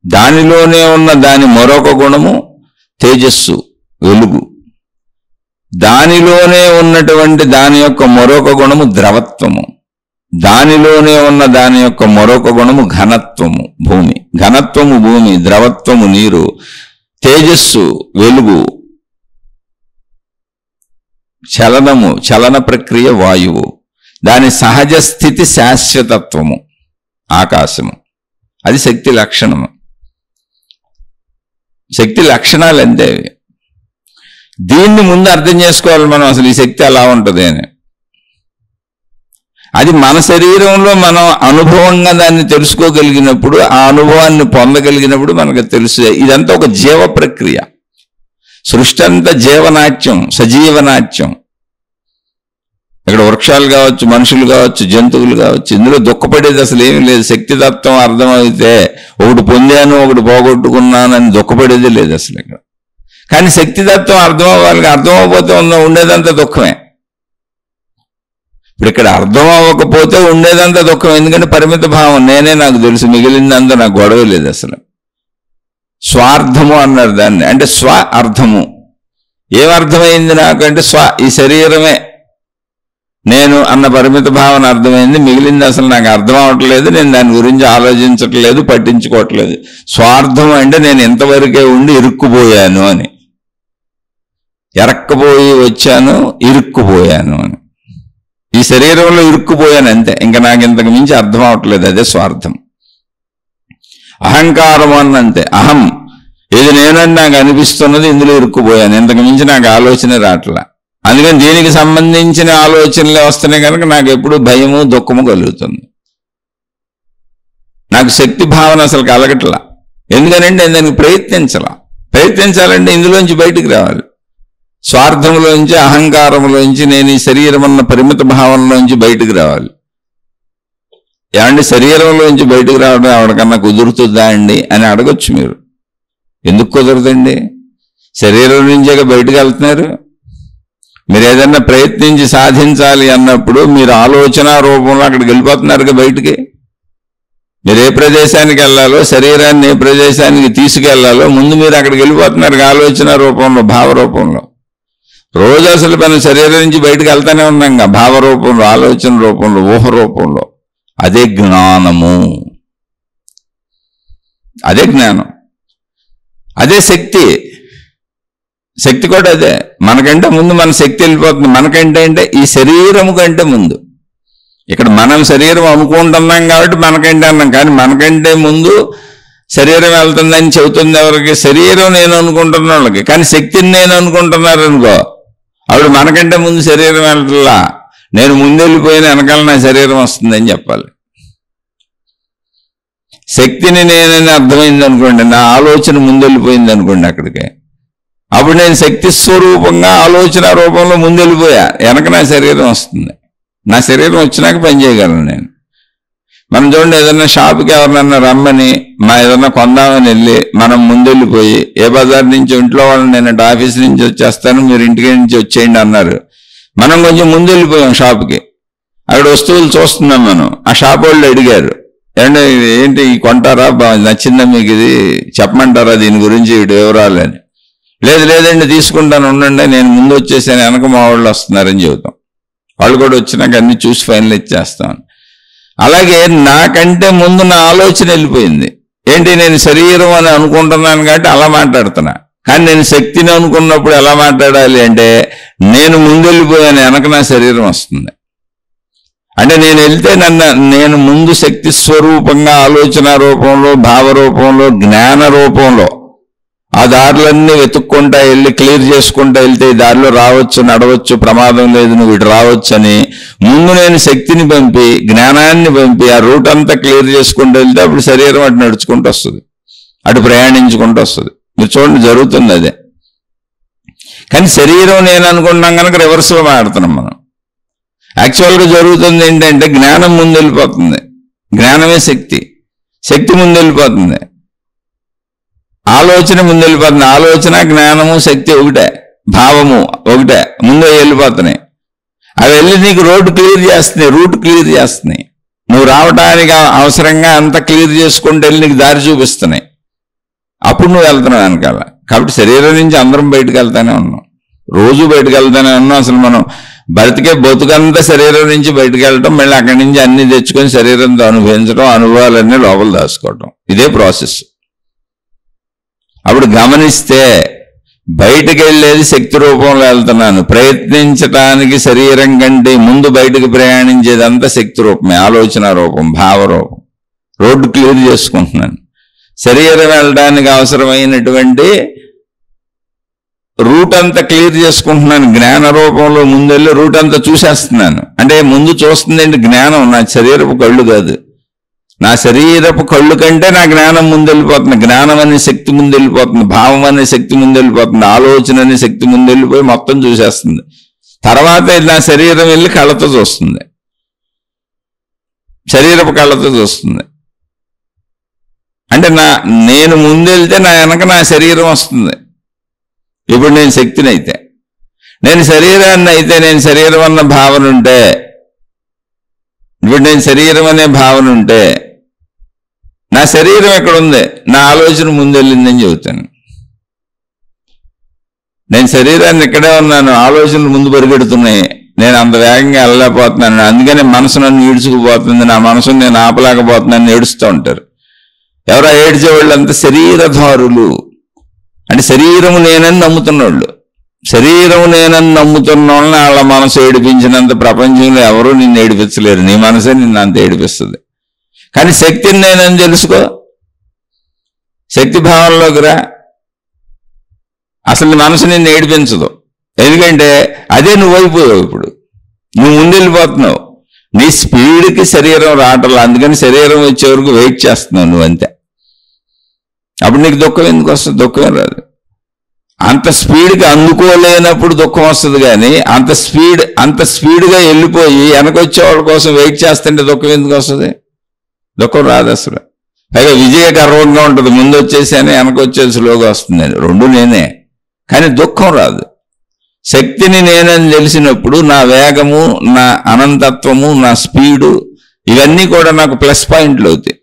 దానిలోనే ఉన్న దాని మరొక గుణము తేజస్సు, వెలుగు. దానిలోనే ఉన్నటువంటి దాని యొక్క మరొక గుణము ద్రవత్వము. దానిలోనే ఉన్న దాని యొక్క మరొక గుణము ఘనత్వము, భూమి. ఘనత్వము భూమి, ద్రవత్వము నీరు, తేజస్సు వెలుగు, చలనము, చలన ప్రక్రియ వాయువు. దాని సహజ స్థితి శాశ్వతత్వము ఆకాశము. అది శక్తి లక్షణము. శక్తి లక్షణాలు అంతే. దీన్ని ముందు అర్థం చేసుకోవాలి మనం, అసలు ఈ శక్తి ఎలా ఉంటుంది అని. అది మన శరీరంలో మనం అనుభవంగా దాన్ని తెలుసుకోగలిగినప్పుడు, ఆ అనుభవాన్ని పొందగలిగినప్పుడు మనకు తెలుసు. ఇదంతా ఒక జీవ ప్రక్రియ. సృష్టి అంతా జీవనాట్యం, సజీవనాట్యం. ఇక్కడ వృక్షాలు కావచ్చు, మనుషులు కావచ్చు, జంతువులు కావచ్చు. ఇందులో దుఃఖపడేది అసలు ఏమీ లేదు. శక్తితత్వం అర్థమైతే ఒకటి పొందాను, ఒకటి పోగొట్టుకున్నాను అని దుఃఖపడేది లేదు అసలు ఇక్కడ. కానీ శక్తితత్వం అర్థం అవ్వాలి. అర్థం అవ్వకపోతే ఉండేదంతా దుఃఖమే. ఇప్పుడు ఇక్కడ అర్థం అవ్వకపోతే ఉండేదంతా దుఃఖం. ఎందుకంటే పరిమిత భావం, నేనే నాకు తెలుసు, మిగిలిందంతా నాకు గొడవ లేదు అసలు. స్వార్థము అన్నారు దాన్ని. అంటే స్వ అర్థము. ఏమర్థమైంది నాకు అంటే ఈ శరీరమే నేను అన్న పరిమిత భావన అర్థమైంది. మిగిలింది అసలు నాకు అర్థం అవ్వట్లేదు, నేను దాని గురించి ఆలోచించట్లేదు, పట్టించుకోవట్లేదు. స్వార్థం అంటే నేను ఇంతవరకే ఉండి ఇరుక్కుపోయాను అని. ఎరక్కపోయి వచ్చాను, ఇరుక్కుపోయాను అని. ఈ శరీరంలో ఇరుక్కుపోయాను అంతే. ఇంకా నాకు ఇంతకు మించి అర్థం అవట్లేదు. అదే స్వార్థం. అహంకారం అన్నంతే. అహం, ఇది నేనని నాకు అనిపిస్తున్నది, ఇందులో ఇరుక్కుపోయాను, ఇంతకు మించి నాకు ఆలోచన రావట్లా అందుకని దీనికి సంబంధించిన ఆలోచనలే వస్తున్నాయి కనుక నాకు ఎప్పుడు భయము దుఃఖము కలుగుతుంది. నాకు శక్తి భావన అసలు కలగట్లా. ఎందుకనంటే దానికి ప్రయత్నించాలంటే ఇందులోంచి బయటికి రావాలి. స్వార్థంలోంచి, అహంకారంలోంచి, నేను ఈ శరీరం అన్న పరిమిత భావనలోంచి బయటికి రావాలి. ఏమండి శరీరంలోంచి బయటకు రావడం ఎవరికన్నా కుదురుతుందా అండి అని అడగొచ్చు మీరు. ఎందుకు కుదరదండి? శరీరం నుంచే బయటకు వెళ్తున్నారు. మీరు ఏదన్నా ప్రయత్నించి సాధించాలి అన్నప్పుడు మీరు ఆలోచన రూపంలో అక్కడికి వెళ్ళిపోతున్నారుగా బయటికి. మీరు ఏ ప్రదేశానికి వెళ్ళాలో, శరీరాన్ని ఏ ప్రదేశానికి తీసుకెళ్లాలో ముందు మీరు అక్కడికి వెళ్ళిపోతున్నారు ఆలోచన రూపంలో, భావ రూపంలో. రోజు అసలు మన శరీరం నుంచి బయటకు వెళ్తానే ఉన్నాంగా భావ రూపంలో, ఆలోచన రూపంలో, ఊహ రూపంలో. అదే జ్ఞానము, అదే జ్ఞానం, అదే శక్తి. శక్తి కూడా అదే. మనకంటే ముందు మన శక్తి వెళ్ళిపోతుంది. మనకంటే అంటే ఈ శరీరము కంటే ముందు. ఇక్కడ మనం శరీరం అనుకుంటున్నాం కాబట్టి మనకంటే అన్నాం, కానీ మనకంటే ముందు శరీరం వెళ్తుందని చెబుతుంది ఎవరికి? శరీరం నేను అనుకుంటున్న వాళ్ళకి. కానీ శక్తిని నేను అనుకుంటున్నారు అనుకో, అప్పుడు మనకంటే ముందు శరీరం వెళ్తలా, నేను ముందెళ్ళిపోయిన వెనకాల నా శరీరం వస్తుందని చెప్పాలి. శక్తిని నేనని అర్థమైంది అనుకోండి, నా ఆలోచన ముందెళ్ళిపోయింది అనుకోండి అక్కడికి, అప్పుడు నేను శక్తి స్వరూపంగా ఆలోచన రూపంలో ముందెళ్ళిపోయా, వెనక నా శరీరం వస్తుంది. నా శరీరం వచ్చినాక పని చేయగలను నేను. మనం చూడండి, ఏదన్నా షాప్కి ఎవరినన్నా రమ్మని, ఏదన్నా కొందామని వెళ్ళి మనం ముందెళ్ళిపోయి, ఏ బజార్ నుంచి ఇంట్లో వాళ్ళని నేను ఆఫీస్ నుంచి వచ్చేస్తాను, మీరు ఇంటికి నుంచి వచ్చేయండి అన్నారు. మనం కొంచెం ముందెళ్ళిపోయాం షాప్కి. అక్కడ వస్తువులు చూస్తున్నాం మనం. ఆ షాప్ వాళ్ళు అడిగారు, ఏంటి కొంటారా, నచ్చిందా మీకు, ఇది చెప్పమంటారా దీని గురించి వివరాలు అని. లేదండి తీసుకుంటాను ఉండండి, నేను ముందు వచ్చేసాను, వెనక మా వాళ్ళు వస్తున్నారని చెబుతాం. వాళ్ళు కూడా వచ్చినాక అన్ని చూసి ఫైనలైజ్ చేస్తాం. అలాగే నాకంటే ముందు నా ఆలోచన వెళ్ళిపోయింది. ఏంటి, నేను శరీరం అని అనుకుంటున్నాను కాబట్టి అలా మాట్లాడుతున్నా. కానీ నేను శక్తిని అనుకున్నప్పుడు ఎలా మాట్లాడాలి అంటే, నేను ముందెళ్ళిపోయాను, వెనక నా శరీరం వస్తుంది. అంటే నేను వెళ్తే నేను ముందు శక్తి స్వరూపంగా ఆలోచన రూపంలో, భావ రూపంలో, జ్ఞాన రూపంలో ఆ దారులన్నీ వెతుక్కుంటా వెళ్ళి క్లియర్ చేసుకుంటా వెళ్తే ఈ దారిలో రావచ్చు, నడవచ్చు, ప్రమాదం లేదు, నువ్వు ఇటు రావచ్చు అని ముందు నేను శక్తిని పంపి, జ్ఞానాన్ని పంపి ఆ రూట్ అంతా క్లియర్ చేసుకుంటూ వెళ్తే అప్పుడు శరీరం అటు నడుచుకుంటూ వస్తుంది, అటు ప్రయాణించుకుంటూ వస్తుంది. మీరు చూడండి, జరుగుతుంది అదే. కానీ శరీరం నేను అనుకున్నాం కనుక రివర్స్లో మాట్లాడుతున్నాం మనం. యాక్చువల్గా జరుగుతుంది ఏంటంటే, జ్ఞానం ముందెళ్ళిపోతుంది, జ్ఞానమే శక్తి, శక్తి ముందెళ్ళిపోతుంది, ఆలోచన ముందెళ్ళిపోతుంది. ఆలోచన, జ్ఞానము, శక్తి ఒకటే, భావము ఒకటే, ముందే వెళ్ళిపోతున్నాయి. అవి వెళ్ళి నీకు రోడ్డు క్లియర్ చేస్తున్నాయి, రూట్ క్లియర్ చేస్తున్నాయి. నువ్వు రావడానికి అవసరంగా అంత క్లియర్ చేసుకుంటూ వెళ్ళి నీకు దారి చూపిస్తున్నాయి. అప్పుడు నువ్వు వెళ్తున్నావు వెనకాల. కాబట్టి శరీరం నుంచి అందరం బయటకు వెళ్తానే ఉన్నాం, రోజు బయటకు వెళ్తానే ఉన్నాం. అసలు మనం బతుకంతా శరీరం నుంచి బయటకు వెళ్ళటం, మళ్ళీ అక్కడి నుంచి అన్ని తెచ్చుకొని శరీరంతో అనుభవించడం, అనుభవాలన్నీ లోపల దాచుకోవటం, ఇదే ప్రాసెస్. అప్పుడు గమనిస్తే బయటకు వెళ్ళేది శక్తి రూపంలో వెళ్తున్నాను. ప్రయత్నించటానికి శరీరం కంటే ముందు బయటకు ప్రయాణించేదంతా శక్తి రూపమే, ఆలోచన రూపం, భావ రూపం. రోడ్డు క్లియర్ చేసుకుంటున్నాను. శరీరం వెళ్ళడానికి అవసరమైనటువంటి రూట్ అంతా క్లియర్ చేసుకుంటున్నాను. జ్ఞాన రూపంలో ముందెళ్ళి రూట్ అంతా చూసేస్తున్నాను. అంటే ముందు చూస్తుందండి జ్ఞానం, నా శరీరపు కళ్ళు కాదు. నా శరీరపు కళ్ళు కంటే నా జ్ఞానం ముందెళ్ళిపోతుంది. జ్ఞానం అనే శక్తి ముందెళ్ళిపోతుంది, భావం అనే శక్తి ముందెళ్ళిపోతుంది, ఆలోచన అనే శక్తి ముందెళ్ళిపోయి మొత్తం చూసేస్తుంది. తర్వాత నా శరీరం వెళ్ళి కళ్ళతో చూస్తుంది, శరీరపు కళ్ళతో చూస్తుంది. అంటే నేను ముందెళ్తే నా వెనక నా శరీరం వస్తుంది. ఇప్పుడు నేను శక్తిని అయితే, నేను శరీరాన్ని అయితే, నేను శరీరం అన్న భావన ఉంటే, ఇప్పుడు నేను శరీరం అనే భావన ఉంటే నా శరీరం ఎక్కడుంది, నా ఆలోచన ముందెళ్ళిందని చెబుతాను. నేను శరీరాన్ని ఇక్కడే ఉన్నాను, ఆలోచనలు ముందు పరిగెడుతున్నాయి, నేను అంత వేగంగా వెళ్ళలేకపోతున్నాను, అందుకని మనసు నన్ను ఈడ్చుకుపోతుంది, నా మనసును నేను ఆపలేకపోతున్నాను ఏడుస్తూ ఉంటారు. ఎవరో ఏడ్చేవాళ్ళు శరీరధారులు, అంటే శరీరము నేనని నమ్ముతున్నవాళ్ళు. శరీరం నేనని నమ్ముతున్న వాళ్ళని వాళ్ళ మనసు ఏడిపించినంత ప్రపంచంలో ఎవరూ నిన్ను ఏడిపించలేరు. నీ మనసే నిన్ను అంత ఏడిపిస్తుంది. కానీ శక్తిని నేనని తెలుసుకో, శక్తి భావంలోకి రా, అసలు నీ మనసు నిన్ను ఏడిపించదు. ఎందుకంటే అదే నువ్వు అయిపోయావు. ఇప్పుడు నువ్వు ముందెళ్ళిపోతున్నావు, నీ స్పీడ్కి శరీరం రావట్లేదు, అందుకని శరీరం వచ్చే వరకు వెయిట్ చేస్తున్నావు నువ్వు, అంతే. అప్పుడు నీకు దుఃఖం ఎందుకు వస్తుంది? దుఃఖం రాదు. అంత స్పీడ్కి అందుకోలేనప్పుడు దుఃఖం వస్తుంది, కానీ అంత స్పీడ్గా వెళ్ళిపోయి వెనకొచ్చే వాళ్ళ కోసం వెయిట్ చేస్తుంటే దుఃఖం ఎందుకు వస్తుంది? దుఃఖం రాదు అసలు. పైగా విజయ గర్వంగా ఉంటుంది, ముందు వచ్చేసానే వెనకొచ్చేది స్లోగా వస్తుంది, రెండు నేనే, కానీ దుఃఖం రాదు. శక్తిని నేనని తెలిసినప్పుడు నా వేగము, నా అనంతత్వము, నా స్పీడు ఇవన్నీ కూడా నాకు ప్లస్ పాయింట్లు అవుతాయి.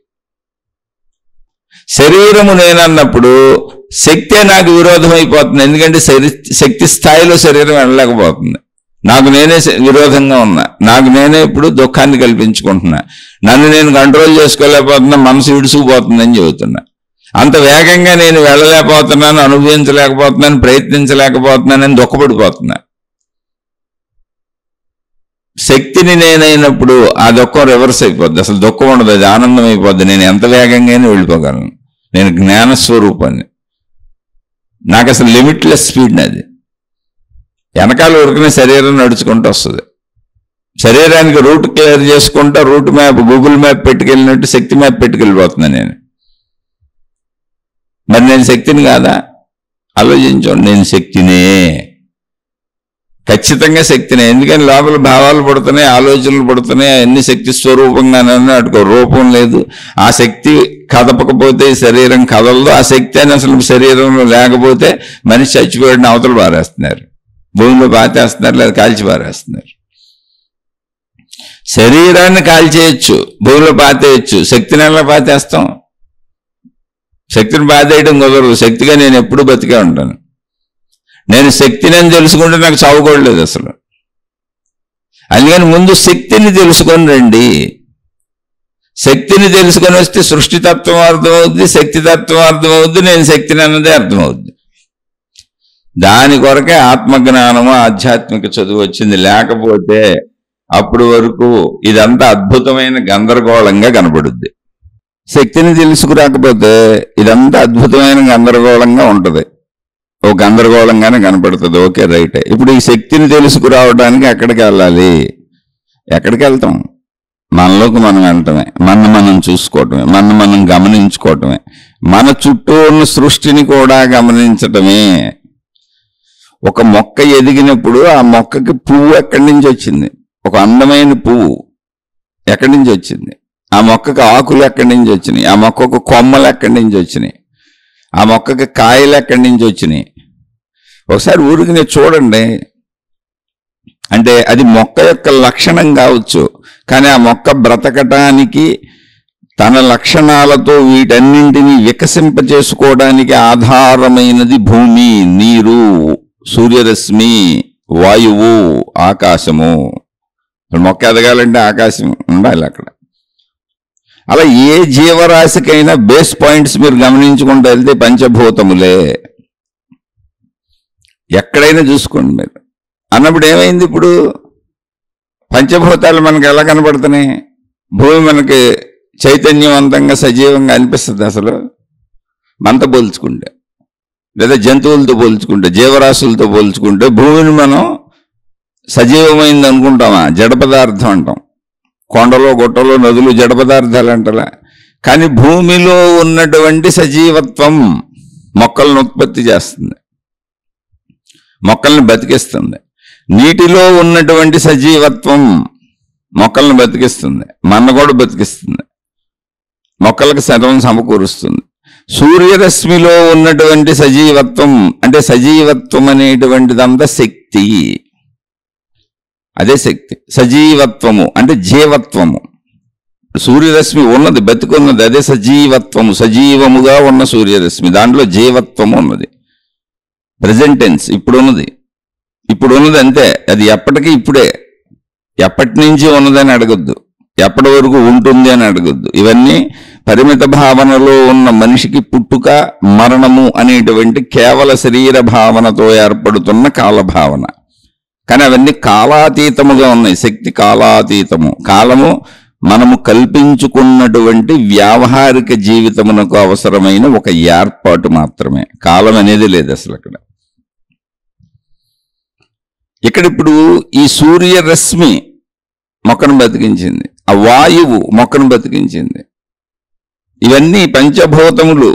శరీరము నేనన్నప్పుడు శక్తే నాకు విరోధం అయిపోతుంది, ఎందుకంటే శక్తి స్థాయిలో శరీరం వెళ్ళలేకపోతుంది. నాకు నేనే విరోధంగా ఉన్నా, నాకు నేనే ఇప్పుడు దుఃఖాన్ని కల్పించుకుంటున్నా, నన్ను నేను కంట్రోల్ చేసుకోలేకపోతున్నా, మనసు విడుచుకుపోతుందని చెబుతున్నా. అంత వేగంగా నేను వెళ్ళలేకపోతున్నాను, అనుభవించలేకపోతున్నాను, ప్రయత్నించలేకపోతున్నానని దుఃఖపడిపోతున్నా. శక్తిని నేనైనప్పుడు ఆ దుఃఖం రివర్స్ అయిపోద్ది, అసలు దుఃఖం ఉండదు, అది ఆనందం అయిపోద్ది. నేను ఎంత వేగంగానే వెళ్ళిపోగలను, నేను జ్ఞానస్వరూపాన్ని, నాకు అసలు లిమిట్లెస్ స్పీడ్ నాది. వెనకాల ఉరికిన శరీరం నడుచుకుంటూ వస్తుంది. శరీరానికి రూట్ క్లియర్ చేసుకుంటా రూట్ మ్యాప్, గూగుల్ మ్యాప్ పెట్టుకెళ్ళినట్టు శక్తి మ్యాప్ పెట్టుకెళ్ళిపోతున్నా నేను. మరి నేను శక్తిని కాదా? ఆలోచించండి, నేను శక్తినే, ఖచ్చితంగా శక్తినే. ఎందుకని లోపల భావాలు పడుతున్నాయి, ఆలోచనలు పడుతున్నాయి, అన్ని శక్తి స్వరూపంగానే అటుకో రూపం లేదు. ఆ శక్తి కదపకపోతే ఈ శరీరం కదలదు. ఆ శక్తి అని అసలు శరీరంలో లేకపోతే మనిషి చచ్చిపోయిన అవతలు పారేస్తున్నారు, భూమిలో పాతేస్తున్నారు, లేదా కాల్చి పారేస్తున్నారు. శరీరాన్ని కాల్చేయచ్చు, భూమిలో పాతేయచ్చు, శక్తిని ఎలా పాతేస్తాం? శక్తిని పాతేయడం కుదరదు. శక్తిగా నేను ఎప్పుడూ బతికే ఉంటాను. నేను శక్తిని అని తెలుసుకుంటే నాకు చావుకోలేదు అసలు. అందుకని ముందు శక్తిని తెలుసుకొని రండి. శక్తిని తెలుసుకొని వస్తే సృష్టితత్వం అర్థమవుద్ది, శక్తితత్వం అర్థమవుద్ది, నేను శక్తిని అన్నదే అర్థమవుద్ది. దాని కొరకే ఆత్మజ్ఞానము, ఆధ్యాత్మిక చదువు వచ్చింది. లేకపోతే అప్పుడు వరకు ఇదంతా అద్భుతమైన గందరగోళంగా కనబడుద్ది. శక్తిని తెలుసుకురాకపోతే ఇదంతా అద్భుతమైన గందరగోళంగా ఉంటుంది, ఓ గందరగోళంగానే కనపడుతుంది. ఓకే, రైటే. ఇప్పుడు ఈ శక్తిని తెలుసుకురావడానికి ఎక్కడికి వెళ్ళాలి? ఎక్కడికి వెళ్తాం? మనలోకి మనం వెళ్ళటమే, మనం చూసుకోవటమే, మనం గమనించుకోవటమే, మన చుట్టూ ఉన్న సృష్టిని కూడా గమనించటమే. ఒక మొక్క ఎదిగినప్పుడు ఆ మొక్కకి పువ్వు ఎక్కడి నుంచి వచ్చింది? ఒక అందమైన పువ్వు ఎక్కడి నుంచి వచ్చింది? ఆ మొక్కకి ఆకులు ఎక్కడి నుంచి వచ్చినాయి? ఆ మొక్కకు కొమ్మలు ఎక్కడి నుంచి వచ్చినాయి? ఆ మొక్కకి కాయలు ఎక్కడి నుంచి వచ్చినాయి? ఒకసారి ఊరికి నేను చూడండి. అంటే అది మొక్క యొక్క లక్షణం కావచ్చు, కానీ ఆ మొక్క బ్రతకటానికి తన లక్షణాలతో వీటన్నింటినీ వికసింపచేసుకోవడానికి ఆధారమైనది భూమి, నీరు, సూర్యరశ్మి, వాయువు, ఆకాశము. మొక్క ఎదగాలంటే ఆకాశం ఉండాలి అక్కడ. అలా ఏ జీవరాశికైనా బేస్ పాయింట్స్ మీరు గమనించుకుంటూ వెళ్తే పంచభూతములే. ఎక్కడైనా చూసుకోండి మీరు. అన్నప్పుడు ఏమైంది? ఇప్పుడు పంచభూతాలు మనకు ఎలా కనపడుతున్నాయి? భూమి మనకి చైతన్యవంతంగా సజీవంగా అనిపిస్తుంది అసలు మనతో పోల్చుకుంటే, లేదా జంతువులతో పోల్చుకుంటే, జీవరాశులతో పోల్చుకుంటే భూమిని మనం సజీవమైంది అనుకుంటామా? జడ పదార్థం అంటాం. కొండలో, గుట్టలో, నదులు జడ పదార్థాలు అంటలా. కానీ భూమిలో ఉన్నటువంటి సజీవత్వం మొక్కలను ఉత్పత్తి చేస్తుంది, మొక్కల్ని బతికిస్తుంది. నీటిలో ఉన్నటువంటి సజీవత్వం మొక్కలను బతికిస్తుంది, మన కూడా బతికిస్తుంది, మొక్కలకు సర్వం సమకూరుస్తుంది. సూర్యరశ్మిలో ఉన్నటువంటి సజీవత్వం, అంటే సజీవత్వం అనేటువంటిదంతా శక్తి, అదే శక్తి. సజీవత్వము అంటే జీవత్వము. సూర్యరశ్మి ఉన్నది, బతికున్నది, అదే సజీవత్వము. సజీవముగా ఉన్న సూర్యరశ్మి, దాంట్లో జీవత్వము ఉన్నది. ప్రెజెంట్ టెన్స్, ఇప్పుడున్నది అంతే. అది ఎప్పటికీ ఇప్పుడే, ఎప్పటి నుంచి ఉన్నదని అడగొద్దు, ఎప్పటి వరకు ఉంటుంది అని అడగొద్దు. ఇవన్నీ పరిమిత భావనలో ఉన్న మనిషికి పుట్టుక, మరణము అనేటువంటి కేవల శరీర భావనతో ఏర్పడుతున్న కాలభావన. కానీ అవన్నీ కాలాతీతముగా ఉన్నాయి. శక్తి కాలాతీతము. కాలము మనము కల్పించుకున్నటువంటి వ్యావహారిక జీవితమునకు అవసరమైన ఒక ఏర్పాటు మాత్రమే. కాలం అనేది లేదు అసలు అక్కడ. ఇక్కడ ఇప్పుడు ఈ సూర్యరశ్మి మొక్కను బతికించింది, ఆ వాయువు మొక్కను బతికించింది. ఇవన్నీ పంచభూతములు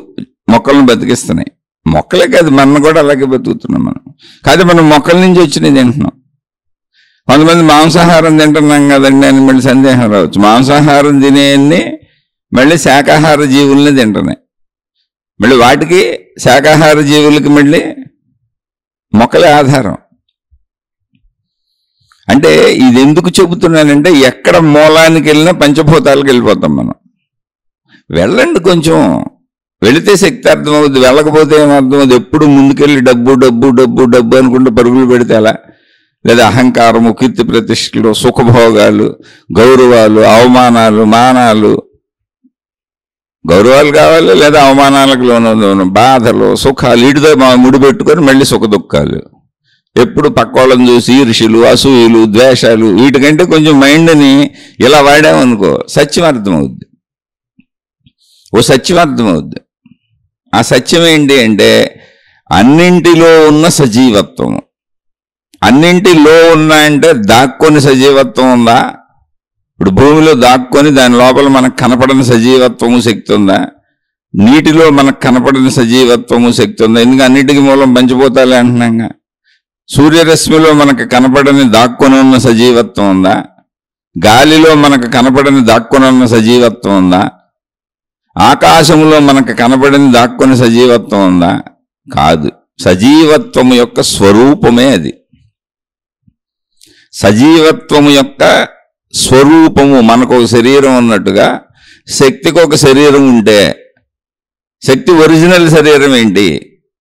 మొక్కలను బతికిస్తున్నాయి. మొక్కలే కాదు, మనం కూడా అలాగే బతుకుతున్నాం. మనం కాదు, మనం మొక్కల నుంచి వచ్చినవి తింటున్నాం. కొంతమంది మాంసాహారం తింటున్నాం కదండి అని మళ్ళీ సందేహం రావచ్చు. మాంసాహారం తినేయన్ని మళ్ళీ శాకాహార జీవుల్ని తింటున్నాయి. మళ్ళీ వాటికి శాకాహార జీవులకి మళ్ళీ మొక్కలే ఆధారం. అంటే ఇది ఎందుకు చెబుతున్నానంటే, ఎక్కడ మూలానికి వెళ్ళినా పంచభూతాలకు వెళ్ళిపోతాం మనం. వెళ్ళండి, కొంచెం వెళితే శక్తి అర్థమవుద్ది, వెళ్ళకపోతే ఏమర్థమవుద్ది. ఎప్పుడు ముందుకెళ్ళి డబ్బు డబ్బు డబ్బు డబ్బు అనుకుంటూ పరుగులు పెడితే అలా, లేదా అహంకారము, కీర్తి ప్రతిష్టలు, సుఖభోగాలు, గౌరవాలు, అవమానాలు, మానాలు. గౌరవాలు కావాలి, లేదా అవమానాలకు లోను, బాధలు, సుఖాలు, వీటితో ముడిపెట్టుకొని మళ్ళీ సుఖ దుఃఖాలు. ఎప్పుడు పక్కోళ్ళని చూసి ఋషులు, అసూయలు, ద్వేషాలు. వీటికంటే కొంచెం మైండ్ని ఇలా వాడామనుకో సత్యం అర్థమవుద్ది. ఓ సత్యం అర్థమవుద్ది. ఆ సత్యం ఏంటి అంటే, అన్నింటిలో ఉన్న సజీవత్వం. అన్నింటిలో ఉన్నాయంటే దాక్కొని సజీవత్వం ఉందా? ఇప్పుడు భూమిలో దాక్కొని దాని లోపల మనకు కనపడని సజీవత్వము శక్తి ఉందా? నీటిలో మనకు కనపడని సజీవత్వము శక్తి ఉందా? ఎందుకు అన్నిటికీ మూలం పంచిపోతాలే అంటున్నాగా. సూర్యరశ్మిలో మనకు కనపడని దాక్కొని ఉన్న సజీవత్వం ఉందా? గాలిలో మనకు కనపడని దాక్కొని ఉన్న సజీవత్వం ఉందా? ఆకాశంలో మనకు కనపడని దాక్కొని సజీవత్వం ఉందా? కాదు. సజీవత్వము యొక్క స్వరూపమే అది. సజీవత్వము యొక్క స్వరూపము. మనకు ఒక శరీరం ఉన్నట్టుగా శక్తికి ఒక శరీరం ఉంటే, శక్తి ఒరిజినల్ శరీరం ఏంటి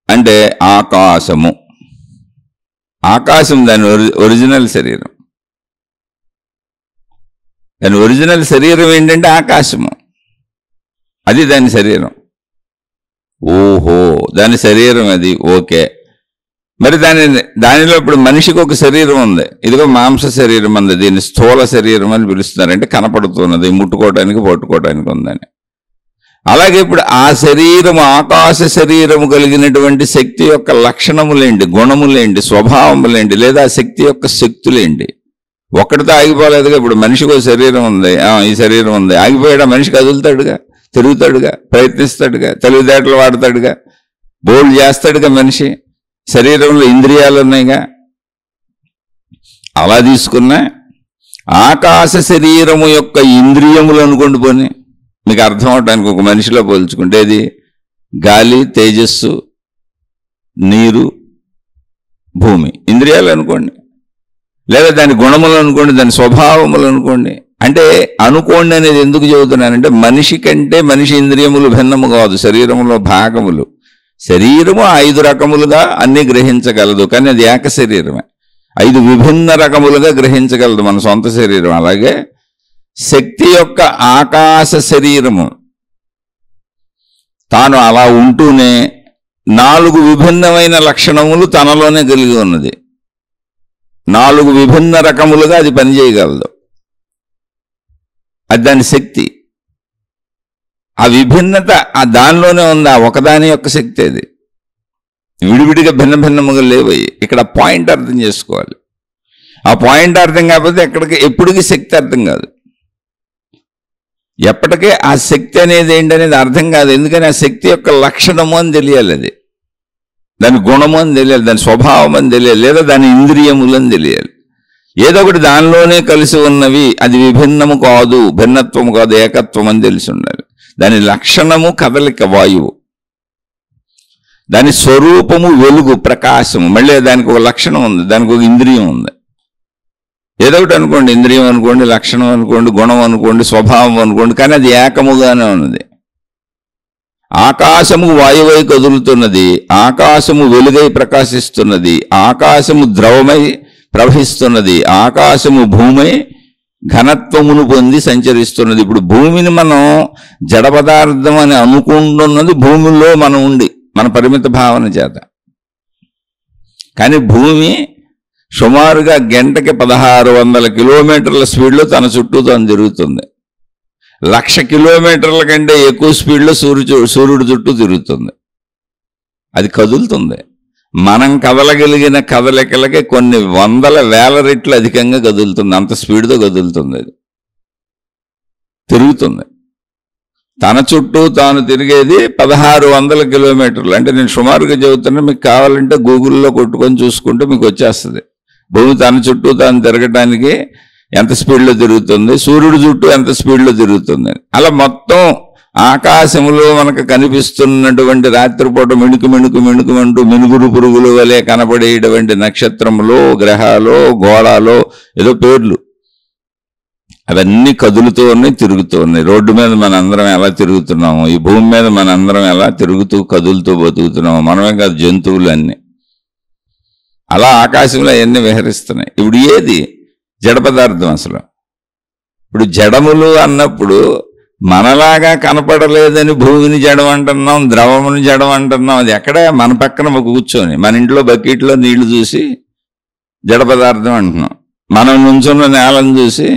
అంటే ఆకాశము. ఆకాశం దాని ఒరిజినల్ శరీరం. దాని ఒరిజినల్ శరీరం ఏంటంటే ఆకాశము. అది దాని శరీరం. ఓహో, దాని శరీరం అది. ఓకే, మరి దానిలో ఇప్పుడు మనిషికి ఒక శరీరం ఉంది. ఇదిగో మాంస శరీరం ఉంది, దీన్ని స్థూల శరీరం అని పిలుస్తున్నారు. అంటే కనపడుతున్నది, ముట్టుకోవడానికి పట్టుకోవడానికి ఉందని. అలాగే ఇప్పుడు ఆ శరీరం, ఆకాశ శరీరము కలిగినటువంటి శక్తి యొక్క లక్షణములేంటి, గుణములేంటి, స్వభావములేంటి, లేదా శక్తి యొక్క శక్తులేంటి. ఒక్కడితో ఆగిపోలేదుగా. ఇప్పుడు మనిషికి ఒక శరీరం ఉంది, ఈ శరీరం ఉంది, ఆగిపోయాడా? మనిషి కదులుతాడుగా, తిరుగుతాడుగా, ప్రయత్నిస్తాడుగా, తెలివితేటలు వాడతాడుగా, బోల్డ్ చేస్తాడుగా. మనిషి శరీరంలో ఇంద్రియాలు ఉన్నాయిగా. అలా తీసుకున్నా ఆకాశ శరీరము యొక్క ఇంద్రియములు అనుకోండి పోనీ, మీకు అర్థం అవటానికి ఒక మనిషిలో పోల్చుకుంటే అది గాలి, తేజస్సు, నీరు, భూమి ఇంద్రియాలు అనుకోండి, లేదా దాని గుణములు అనుకోండి, దాని స్వభావములు అనుకోండి. అంటే అనుకోండి అనేది ఎందుకు చెబుతున్నానంటే, మనిషి కంటే మనిషి ఇంద్రియములు భిన్నము కాదు, శరీరములో భాగములు. శరీరము 5 రకములుగా అన్ని గ్రహించగలదు, కానీ అది ఏక శరీరమే. 5 విభిన్న రకములుగా గ్రహించగలదు మన సొంత శరీరం. అలాగే శక్తి యొక్క ఆకాశ శరీరము తాను అలా ఉంటూనే 4 విభిన్నమైన లక్షణములు తనలోనే కలిగి ఉన్నది. 4 విభిన్న రకములుగా అది పనిచేయగలదు. అది దాని శక్తి. ఆ విభిన్నత ఆ దానిలోనే ఉంది. ఆ ఒకదాని యొక్క శక్తి అది. విడివిడిగా భిన్న భిన్నముగా లేవయి. ఇక్కడ పాయింట్ అర్థం చేసుకోవాలి. ఆ పాయింట్ అర్థం కాకపోతే ఎప్పటికీ శక్తి అర్థం కాదు. ఎప్పటికీ ఆ శక్తి అనేది ఏంటనేది అర్థం కాదు. ఎందుకని ఆ శక్తి యొక్క లక్షణము అని తెలియాలి, అది దాని గుణము అని తెలియాలి, దాని స్వభావం అని తెలియాలి, లేదా దాని ఇంద్రియములు అని తెలియాలి. ఏదో ఒకటి దానిలోనే కలిసి ఉన్నవి, అది విభిన్నము కాదు, భిన్నత్వము కాదు, ఏకత్వం అని తెలిసి ఉండాలి. దాని లక్షణము కదలిక, వాయువు. దాని స్వరూపము వెలుగు, ప్రకాశము. మళ్ళీ దానికి ఒక లక్షణం ఉంది, దానికి ఒక ఇంద్రియం ఉంది. ఏదో ఒకటి అనుకోండి, ఇంద్రియం అనుకోండి, లక్షణం అనుకోండి, గుణం అనుకోండి, స్వభావం అనుకోండి, కానీ అది ఏకముగానే ఉన్నది. ఆకాశము వాయువై కదులుతున్నది, ఆకాశము వెలుగై ప్రకాశిస్తున్నది, ఆకాశము ద్రవమై ప్రవహిస్తున్నది, ఆకాశము భూమై ఘనత్వమును పొంది సంచరిస్తున్నది. ఇప్పుడు భూమిని మనం జడ పదార్థం అని అనుకుంటున్నది భూమిలో మనం ఉండి, మన పరిమిత భావన చేత. కానీ భూమి సుమారుగా గంటకి 1600 కిలోమీటర్ల స్పీడ్లో తన చుట్టూ తాను తిరుగుతుంది. 1,00,000 కిలోమీటర్ల కంటే ఎక్కువ స్పీడ్లో సూర్యుడు చుట్టూ తిరుగుతుంది. అది కదులుతుంది. మనం కదలగలిగిన కదలికలకి కొన్ని వందల వేల రెట్లు అధికంగా కదులుతుంది. అంత స్పీడ్తో కదులుతుంది. అది తిరుగుతుంది. తన చుట్టూ తాను తిరిగేది 1600 కిలోమీటర్లు. అంటే నేను సుమారుగా చెబుతున్నా, మీకు కావాలంటే గూగుల్లో కొట్టుకొని చూసుకుంటే మీకు వచ్చేస్తుంది. భూమి తన చుట్టూ తాను తిరగడానికి ఎంత స్పీడ్లో తిరుగుతుంది, సూర్యుడి చుట్టూ ఎంత స్పీడ్లో తిరుగుతుంది. అలా మొత్తం ఆకాశంలో మనకు కనిపిస్తున్నటువంటి రాత్రిపూట మిణుకుమంటూ మినుగురు పురుగుల వలె కనపడేటువంటి నక్షత్రములో, గ్రహాలు, గోళాలు, ఏదో పేర్లు, అవన్నీ కదులుతూ ఉన్నాయి, తిరుగుతూ ఉన్నాయి. రోడ్డు మీద మన అందరం ఎలా తిరుగుతున్నాము, ఈ భూమి మీద మన అందరం ఎలా తిరుగుతూ కదులుతూ బతుకుతున్నాము, మనమే కాదు జంతువులు అన్నీ అలా ఆకాశంలో అవన్నీ విహరిస్తున్నాయి. ఇప్పుడు ఏది జడ పదార్థం? అసలు ఇప్పుడు జడములు అన్నప్పుడు మనలాగా కనపడలేదని భూమిని జడం అంటున్నాం, ద్రవముని జడం అంటున్నాం. అది ఎక్కడ? మన పక్కన కూర్చొని మన ఇంట్లో బకెట్లో నీళ్లు చూసి జడ పదార్థం అంటున్నాం, మనం నుంచున్న నేలను చూసి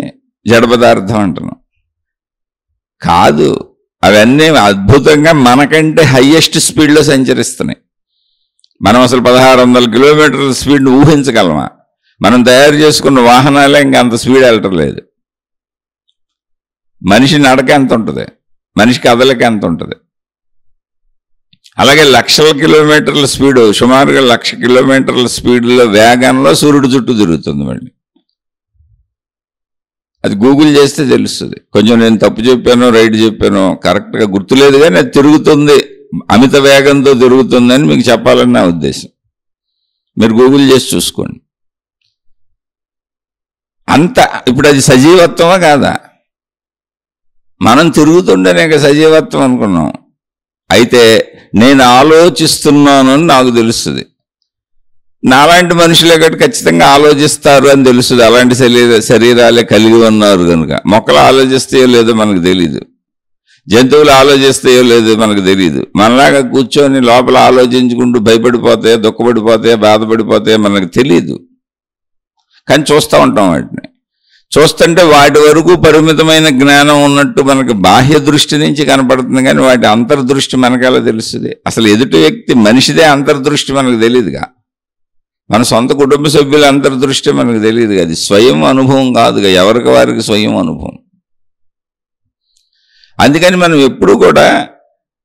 జడ పదార్థం అంటున్నాం. కాదు, అవన్నీ అద్భుతంగా మనకంటే హయ్యెస్ట్ స్పీడ్లో సంచరిస్తున్నాయి. మనం అసలు 1600 కిలోమీటర్ల స్పీడ్ని ఊహించగలమా? మనం తయారు చేసుకున్న వాహనాలే ఇంకా అంత స్పీడ్ వెళ్ళటం లేదు. మనిషి నడక ఎంత ఉంటుంది, మనిషి కదలిక ఎంత ఉంటుంది. అలాగే లక్షల కిలోమీటర్ల స్పీడు, సుమారుగా 1,00,000 కిలోమీటర్ల స్పీడ్లో వేగంలో సూర్యుడు చుట్టూ తిరుగుతుంది. మళ్ళీ అది గూగుల్ చేస్తే తెలుస్తుంది. కొంచెం నేను తప్పు చెప్పాను, రైట్ చెప్పాను, కరెక్ట్గా గుర్తులేదు, కానీ అది తిరుగుతుంది, అమిత వేగంతో తిరుగుతుందని మీకు చెప్పాలని నా ఉద్దేశం. మీరు గూగుల్ చేసి చూసుకోండి. అంత ఇప్పుడు అది సజీవత్వమా కాదా? మనం తిరుగుతుండేనే సజీవత్వం అనుకున్నాం. అయితే నేను ఆలోచిస్తున్నాను అని నాకు తెలుస్తుంది. నాలాంటి మనుషులే కాబట్టి ఖచ్చితంగా ఆలోచిస్తారు అని తెలుస్తుంది. అలాంటి శరీరాలే కలిగి ఉన్నారు కనుక. మొక్కలు ఆలోచిస్తాయో లేదో మనకు తెలీదు, జంతువులు ఆలోచిస్తాయో లేదో మనకు తెలియదు. మనలాగా కూర్చొని లోపల ఆలోచించుకుంటూ భయపడిపోతాయో, దుఃఖపడిపోతాయో, బాధపడిపోతాయో మనకు తెలియదు. కానీ చూస్తూ ఉంటాం వాటిని. చూస్తుంటే వాటి వరకు పరిమితమైన జ్ఞానం ఉన్నట్టు మనకు బాహ్య దృష్టి నుంచి కనపడుతుంది, కానీ వాటి అంతర్దృష్టి మనకెలా తెలుస్తుంది? అసలు ఎదుటి వ్యక్తి మనిషిదే అంతర్దృష్టి మనకు తెలియదుగా. మన సొంత కుటుంబ సభ్యుల అంతర్దృష్టి మనకు తెలియదుగా. అది స్వయం అనుభవం కాదుగా, ఎవరికి వారికి స్వయం అనుభవం. అందుకని మనం ఎప్పుడు కూడా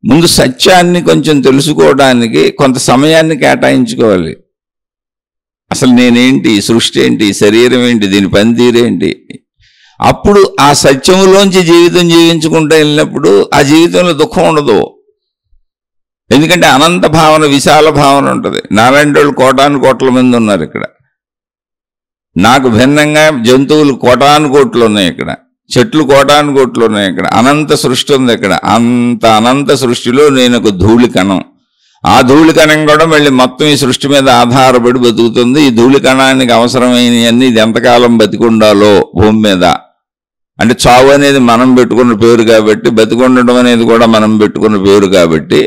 ముందు సత్యాన్ని కొంచెం తెలుసుకోవడానికి కొంత సమయాన్ని కేటాయించుకోవాలి. అసలు నేనేంటి, సృష్టి ఏంటి, శరీరం ఏంటి, దీని పనితీరేంటి. అప్పుడు ఆ సత్యములోంచి జీవితం జీవించుకుంటూ వెళ్ళినప్పుడు ఆ జీవితంలో దుఃఖం ఉండదు. ఎందుకంటే అనంత భావన, విశాల భావన ఉంటుంది. నాలాంటి వాళ్ళు కోటాను మంది ఉన్నారు ఇక్కడ. నాకు భిన్నంగా జంతువులు కోటాను ఉన్నాయి ఇక్కడ, చెట్లు కోటాను ఉన్నాయి ఇక్కడ, అనంత సృష్టి ఉంది ఇక్కడ. అంత అనంత సృష్టిలో నేను ఒక ధూళికణం. ఆ ధూళికణం కూడా మళ్ళీ మొత్తం ఈ సృష్టి మీద ఆధారపడి బతుకుతుంది. ఈ ధూళికణానికి అవసరమైనవన్నీ ఇది ఎంతకాలం బతికుండాలో భూమి మీద. అంటే చావు అనేది మనం పెట్టుకున్న పేరు కాబట్టి, బతికుండడం అనేది కూడా మనం పెట్టుకున్న పేరు కాబట్టి,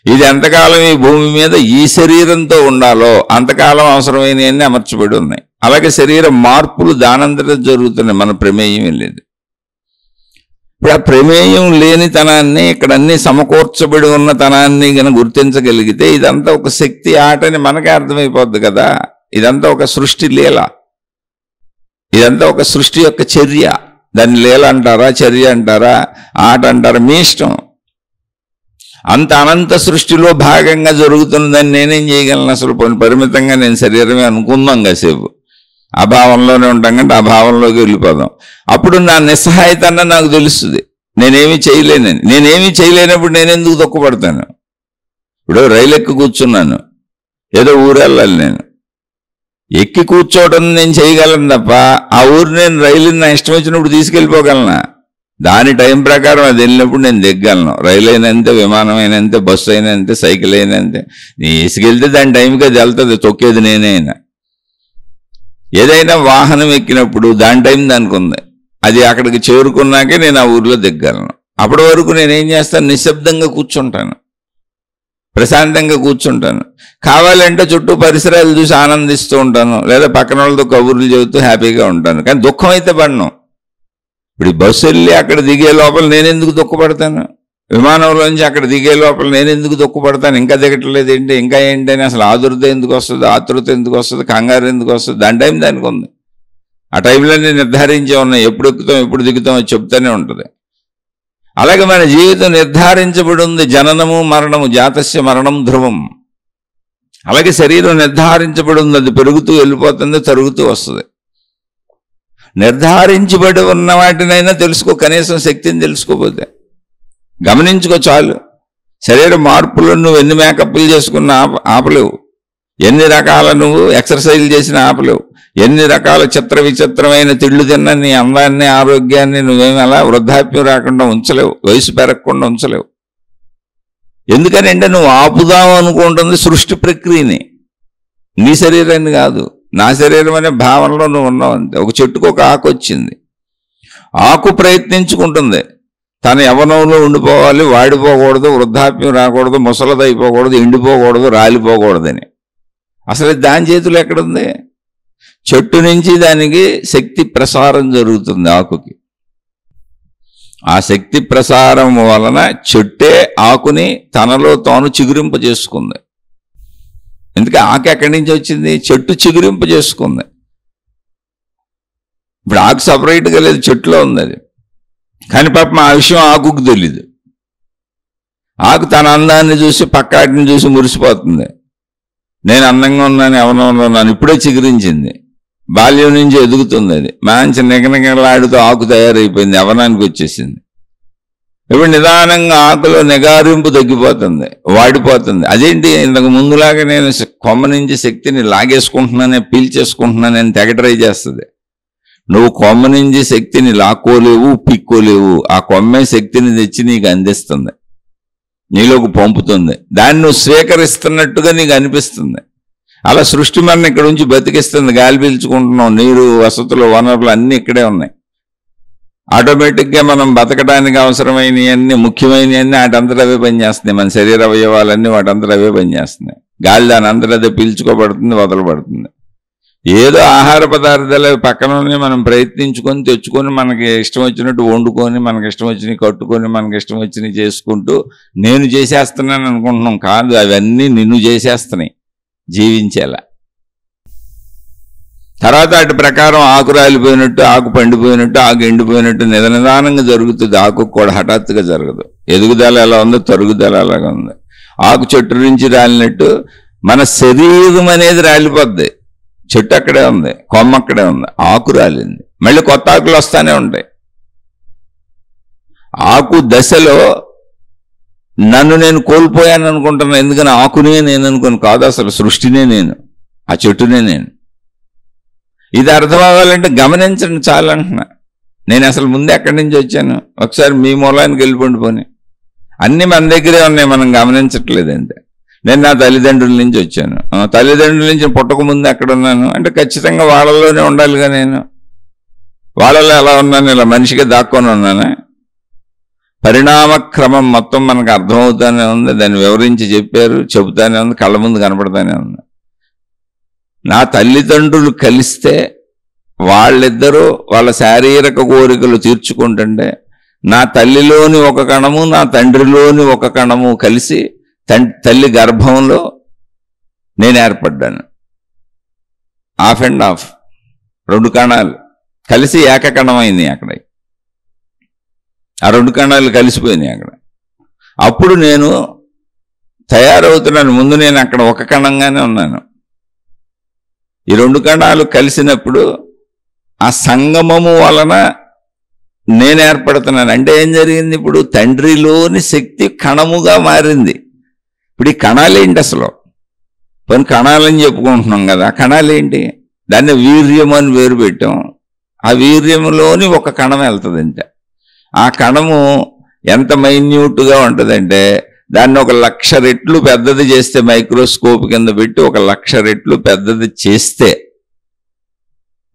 ఇది ఎంతకాలం ఈ భూమి మీద ఈ శరీరంతో ఉండాలో అంతకాలం అవసరమైనవన్నీ అమర్చబడి ఉన్నాయి. అలాగే శరీర మార్పులు దానంతటా జరుగుతున్నాయి, మన ప్రమేయం లేదు. ఇప్పుడు ఆ ప్రమేయం లేని తనాన్ని, ఇక్కడ అన్ని సమకూర్చబడి ఉన్న తనాన్ని కనుక గుర్తించగలిగితే ఇదంతా ఒక శక్తి ఆటని మనకే అర్థమైపోద్ది కదా. ఇదంతా ఒక సృష్టి లీల, ఇదంతా ఒక సృష్టి యొక్క చర్య. దాన్ని లీల అంటారా, చర్య అంటారా, ఆట అంటారా, మీ ఇష్టం. అంత అనంత సృష్టిలో భాగంగా జరుగుతున్నదని నేనేం చేయగలను? అసలు పరిమితంగా నేను శరీరమే అనుకుందాం కాసేపు, ఆ భావంలోనే ఉంటాం కంటే ఆ భావంలోకి వెళ్ళిపోదాం. అప్పుడు నా నిస్సహాయత అన్న నాకు తెలుస్తుంది. నేనేమీ చేయలేనప్పుడు నేనెందుకు దుఃఖపడతాను? ఇప్పుడు రైలు ఎక్కి కూర్చున్నాను, ఏదో ఊరు వెళ్ళాలి, నేను ఎక్కి కూర్చోవడం నేను చేయగలను తప్ప ఆ ఊరు నేను రైలుని నా ఇష్టం వచ్చినప్పుడు తీసుకెళ్ళిపోగలనా? దాని టైం ప్రకారం అది వెళ్ళినప్పుడు నేను దిగ్గలను. రైలు అయినంతే, విమానం అయినంతే, బస్సు అయినంతే, సైకిల్ అయినంతే. నీ ఇసుకెళ్తే దాని టైంకి అది వెళ్తుంది, తొక్కేది నేనైనా. ఏదైనా వాహనం ఎక్కినప్పుడు దాని టైం దానికి ఉంది. అది అక్కడికి చేరుకున్నాకే నేను ఆ ఊరిలో దిగ్గలను. అప్పటి వరకు నేనేం చేస్తాను? నిశ్శబ్దంగా కూర్చుంటాను, ప్రశాంతంగా కూర్చుంటాను. కావాలంటే చుట్టూ పరిసరాలు చూసి ఆనందిస్తూ ఉంటాను, లేదా పక్కన వాళ్ళతో కబుర్లు చెబుతూ హ్యాపీగా ఉంటాను. కానీ దుఃఖం అయితే పడను. ఇప్పుడు బస్సు వెళ్ళి అక్కడ దిగే లోపల నేనెందుకు దుఃఖపడతాను? విమానంలోంచి అక్కడ దిగే లోపల నేను ఎందుకు దుఃఖపడతాను, ఇంకా దిగట్లేదు ఏంటి, ఇంకా ఏంటి అని అసలు ఆదురత ఎందుకు వస్తుంది, ఆతృత ఎందుకు వస్తుంది, కంగారు ఎందుకు వస్తుంది? దాని టైం దానికి ఉంది. ఆ టైంలో నేను నిర్ధారించే ఉన్నాయి, ఎప్పుడు ఎక్కుతాం ఎప్పుడు దిగుతాం అది చెప్తూనే ఉంటుంది. అలాగే మన జీవితం నిర్ధారించబడి ఉంది. జననము మరణము, జాతస్య మరణం ధ్రువం. అలాగే శరీరం నిర్ధారించబడి ఉంది, అది పెరుగుతూ వెళ్ళిపోతుంది, తరుగుతూ వస్తుంది. నిర్ధారించబడి ఉన్న వాటినైనా తెలుసుకో, కనీసం శక్తిని తెలుసుకోపోతే. గమనించుకో చాలు. శరీర మార్పులు నువ్వు ఎన్ని మేకప్లు చేసుకున్నా ఆపలేవు, ఎన్ని రకాల నువ్వు ఎక్సర్సైజ్లు చేసినా ఆపలేవు, ఎన్ని రకాల చిత్ర విచిత్రమైన తిళ్ళు తిన్నా నీ అందాన్ని ఆరోగ్యాన్ని నువ్వేమి అలా వృద్ధాప్యం రాకుండా ఉంచలేవు, వయసు పెరగకుండా ఉంచలేవు. ఎందుకనంటే నువ్వు ఆపుదాం అనుకుంటుంది సృష్టి ప్రక్రియని, నీ శరీరాన్ని కాదు. నా శరీరం అనే భావనలో నువ్వు ఉన్నావు అంతే. ఒక చెట్టుకు ఒక ఆకు వచ్చింది, ఆకు ప్రయత్నించుకుంటుంది తన యవ్వనంలో ఉండిపోవాలి, వాడిపోకూడదు, వృద్ధాప్యం రాకూడదు, ముసలదైపోకూడదు, ఎండిపోకూడదు, రాలిపోకూడదని. అసలు దాని చేతులు ఎక్కడుంది? చెట్టు నుంచి దానికి శక్తి ప్రసారం జరుగుతుంది ఆకుకి. ఆ శక్తి ప్రసారం వలన చెట్టే ఆకుని తనలో తాను చిగురింప చేసుకుంది. ఎందుకు ఆకు ఎక్కడి నుంచి వచ్చింది? చెట్టు చిగురింప చేసుకుంది. ఇప్పుడు ఆకు సపరేట్గా లేదు, చెట్టులో ఉంది అది. కానీ పాపం ఆ విషయం ఆకుకు తెలీదు. ఆకు తన అందాన్ని చూసి పక్కాటిని చూసి మురిసిపోతుంది. నేను అందంగా ఉన్నాను, యవ్వనంలో ఉన్నాను, ఇప్పుడే చిగురించింది, బాల్యం నుంచి ఎదుగుతుంది. అది మంచి నిగనిగలాడుతూ ఆకు తయారైపోయింది, యవ్వనానికి వచ్చేసింది. ఇప్పుడు నిదానంగా ఆకులో నిగారింపు తగ్గిపోతుంది, వాడిపోతుంది. అదేంటి, ఇంతకు ముందులాగా నేను కొమ్మ నుంచి శక్తిని లాగేసుకుంటున్నానే, పీల్చేసుకుంటున్నానని తెగ ట్రై చేస్తుంది. నువ్వు కొమ్మ నుంచి శక్తిని లాక్కోలేవు, పిక్కోలేవు. ఆ కొమ్మే శక్తిని తెచ్చి నీకు అందిస్తుంది, నీలోకి పంపుతుంది. దాన్ని నువ్వు స్వీకరిస్తున్నట్టుగా నీకు అనిపిస్తుంది. అలా సృష్టి మన ఇక్కడ నుంచి బతికిస్తుంది. గాలి పీల్చుకుంటున్నాం, నీరు, వసతులు, వనరులు అన్నీ ఇక్కడే ఉన్నాయి. ఆటోమేటిక్గా మనం బతకడానికి అవసరమైనవన్నీ, ముఖ్యమైనవన్నీ వాటంతటా అవే పనిచేస్తున్నాయి. మన శరీర అవయవాలన్నీ వాటంతటా అవే పనిచేస్తున్నాయి. గాలి దాని అంతటా అదే పీల్చుకోబడుతుంది, వదలబడుతుంది. ఏదో ఆహార పదార్థాలు పక్కననే మనం ప్రయత్నించుకొని తెచ్చుకొని మనకి ఇష్టం వచ్చినట్టు వండుకొని, మనకి ఇష్టం వచ్చినవి కట్టుకొని, మనకి ఇష్టం వచ్చినవి చేసుకుంటూ నేను చేసేస్తున్నాను అనుకుంటున్నాం. కాదు, అవన్నీ నిన్ను చేసేస్తున్నాయి జీవించేలా. తర్వాత అటు ప్రకారం ఆకు రాలిపోయినట్టు, ఆకు పండిపోయినట్టు, ఆకు ఎండిపోయినట్టు నిదానంగా జరుగుతుంది. ఆకు కూడా హఠాత్తుగా జరగదు. ఎదుగుదల ఎలా ఉందో తరుగుదల అలాగా ఉంది. ఆకు చెట్టు నుంచి రాలినట్టు మన శరీరం అనేది రాలిపోద్ది. చెట్టు అక్కడే ఉంది, కొమ్మ అక్కడే ఉంది, ఆకు రాలింది, మళ్ళీ కొత్త ఆకులు వస్తానే ఉంటాయి. ఆకు దశలో నన్ను నేను కోల్పోయాను అనుకుంటున్నాను. ఎందుకని ఆకునే నేను అనుకుని కాదు, అసలు సృష్టినే నేను, ఆ చెట్టునే నేను. ఇది అర్థం అవ్వాలంటే గమనించండి చాలు అంటున్నా. నేను అసలు ముందే ఎక్కడి నుంచి వచ్చాను, ఒకసారి మీ మూలానికి వెళ్ళిపోండి. పోనీ అన్నీ మన దగ్గరే ఉన్నాయి, మనం గమనించట్లేదు అంతే. నేను నా తల్లిదండ్రుల నుంచి వచ్చాను, తల్లిదండ్రుల నుంచి పుట్టక ముందు ఎక్కడ ఉన్నాను అంటే ఖచ్చితంగా వాళ్ళలోనే ఉండాలిగా. నేను వాళ్ళలో ఎలా ఉన్నాను, ఇలా మనిషిగా దాక్కొని ఉన్నాను. పరిణామ క్రమం మొత్తం మనకు అర్థమవుతానే ఉంది, దాన్ని వివరించి చెప్పారు, చెబుతానే ఉంది, కళ్ళ ముందు కనపడతానే ఉంది. నా తల్లిదండ్రులు కలిస్తే వాళ్ళిద్దరూ వాళ్ళ శారీరక కోరికలు తీర్చుకుంటుంటే నా తల్లిలోని ఒక కణము, నా తండ్రిలోని ఒక కణము కలిసి తల్లి గర్భంలో నేను ఏర్పడ్డాను. ఆఫ్ అండ్ ఆఫ్, రెండు కణాలు కలిసి ఏకకణమైంది అక్కడ. ఆ రెండు కణాలు కలిసిపోయినాయి అక్కడ. అప్పుడు నేను తయారవుతున్నాను. ముందు నేను అక్కడ ఒక కణంగానే ఉన్నాను. ఈ రెండు కణాలు కలిసినప్పుడు ఆ సంగమము వలన నేను ఏర్పడుతున్నాను. అంటే ఏం జరిగింది, ఇప్పుడు తండ్రిలోని శక్తి కణముగా మారింది. ఇప్పుడు ఈ కణాలేంటి అసలు? పని కణాలని చెప్పుకుంటున్నాం కదా, కణాలేంటి? దాన్ని వీర్యం అని వేరు పెట్టాం. ఆ వీర్యంలోని ఒక కణం వెళ్తుంది అంతే. ఆ కణము ఎంత మైన్యూట్గా ఉంటుందంటే దాన్ని 1,00,000 రెట్లు పెద్దది చేస్తే, మైక్రోస్కోప్ కింద పెట్టి 1,00,000 రెట్లు పెద్దది చేస్తే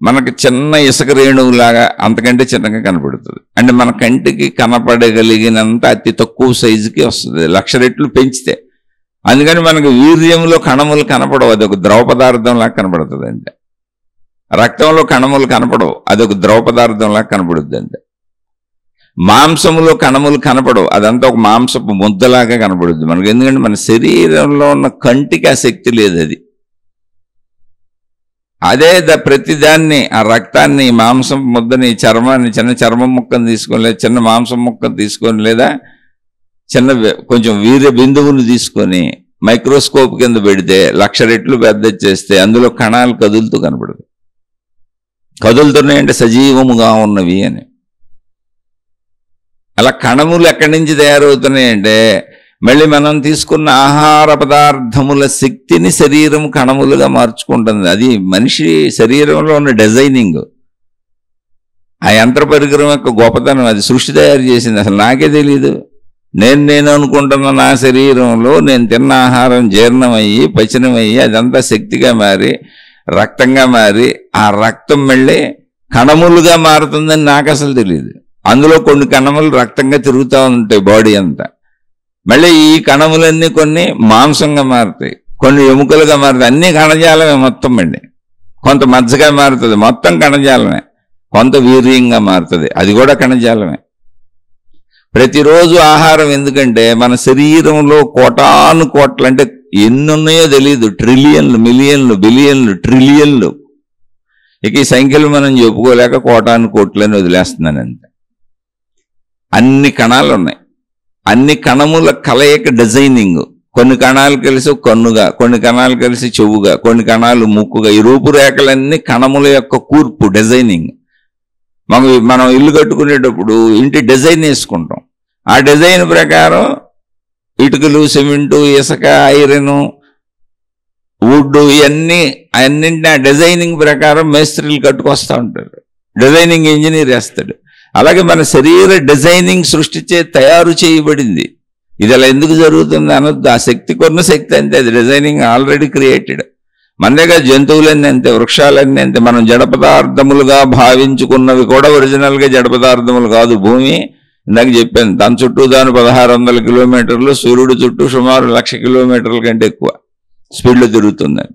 మనకు చిన్న ఇసుక రేణువులాగా అంతకంటే చిన్నగా కనపడుతుంది. అంటే మన కంటికి కనపడగలిగినంత అతి తక్కువ సైజుకి వస్తుంది 1,00,000 రెట్లు పెంచితే. అందుకని మనకు వీర్యంలో కణములు కనపడవు, అదొక ద్రవ పదార్థంలాగా కనపడుతుంది అంతే. రక్తంలో కణములు కనపడవు, అదొక ద్రవ పదార్థంలాగా కనపడుద్ది అంతే. మాంసములో కణములు కనపడవు, అదంతా ఒక మాంసపు ముద్దలాగా కనపడుద్ది మనకు. ఎందుకంటే మన శరీరంలో ఉన్న కంటికి ఆ శక్తి లేదు. అది అదే ప్రతిదాన్ని, ఆ రక్తాన్ని, మాంసం ముద్దని, చర్మాన్ని, చిన్న చర్మం ముక్కను తీసుకొని, లేదా చిన్న మాంసం ముక్కను తీసుకొని, లేదా చిన్న కొంచెం వీర్య బిందువులు తీసుకొని మైక్రోస్కోప్ కింద పెడితే 1,00,000 రెట్లు పెద్ద చేస్తే అందులో కణాలు కదులుతూ కనపడదు. కదులుతున్నాయంటే సజీవముగా ఉన్నవి అని. అలా కణములు ఎక్కడి నుంచి తయారవుతున్నాయంటే మళ్ళీ మనం తీసుకున్న ఆహార పదార్థముల శక్తిని శరీరం కణములుగా మార్చుకుంటుంది. అది మనిషి శరీరంలో ఉన్న డిజైనింగ్, ఆ యంత్ర పరికరం యొక్క గొప్పతనం. అది సృష్టి తయారు చేసింది. అసలు నాకే తెలియదు. నేను అనుకుంటున్న నా శరీరంలో నేను తిన్న ఆహారం జీర్ణమయ్యి పచనమయ్యి అదంతా శక్తిగా మారి రక్తంగా మారి ఆ రక్తం మళ్ళీ కణములుగా మారుతుందని నాకు అసలు తెలియదు. అందులో కొన్ని కణములు రక్తంగా తిరుగుతూ ఉంటాయి బాడీ అంతా. మళ్ళీ ఈ కణములన్నీ కొన్ని మాంసంగా మారుతాయి, కొన్ని ఎముకలుగా మారుతాయి. అన్నీ కణజాలమే మొత్తం. మళ్ళీ కొంత మజ్జగా మారుతుంది, మొత్తం కణజాలమే. కొంత వీర్యంగా మారుతుంది, అది కూడా కణజాలమే. ప్రతిరోజు ఆహారం, ఎందుకంటే మన శరీరంలో కోటాను కోట్లు, అంటే ఎన్ని ఉన్నాయో తెలియదు, ట్రిలియన్లు, మిలియన్లు, బిలియన్లు, ట్రిలియన్లు. ఇక ఈ సంఖ్యలు మనం చెప్పుకోలేక కోటాను కోట్లని వదిలేస్తున్నాను అంతే. అన్ని కణాలు ఉన్నాయి, అన్ని కణముల కలయిక డిజైనింగ్. కొన్ని కణాలు కలిసి కన్నుగా, కొన్ని కణాలు కలిసి చెవుగా, కొన్ని కణాలు ముక్కుగా. ఈ రూపురేఖలన్నీ కణముల యొక్క కూర్పు, డిజైనింగ్. మనం ఇల్లు కట్టుకునేటప్పుడు ఇంటి డిజైన్ వేసుకుంటాం. ఆ డిజైన్ ప్రకారం ఇటుకలు, సిమెంటు, ఇసుక, ఐరన్, వుడ్, అన్నింటినీ ఆ డిజైనింగ్ ప్రకారం మేస్త్రీలు కట్టుకొస్తూ ఉంటారు. డిజైనింగ్ ఇంజనీర్ వేస్తాడు. అలాగే మన శరీర డిజైనింగ్ సృష్టించే తయారు చేయబడింది. ఇది అలా ఎందుకు జరుగుతుంది అనొద్దు. ఆ శక్తి కొన్న శక్తి అంతే, అది డిజైనింగ్ ఆల్రెడీ క్రియేటెడ్. మన దగ్గర జంతువులన్నీ అంతే, వృక్షాలన్నీ అంతే. మనం జడ పదార్థములుగా భావించుకున్నవి కూడా ఒరిజినల్గా జడ పదార్థములు కాదు. భూమి ఇందాక చెప్పాను, దాని చుట్టూ దాని 1600 కిలోమీటర్లు, సూర్యుడు చుట్టూ సుమారు 1,00,000 కిలోమీటర్ల కంటే ఎక్కువ స్పీడ్లో తిరుగుతుంది.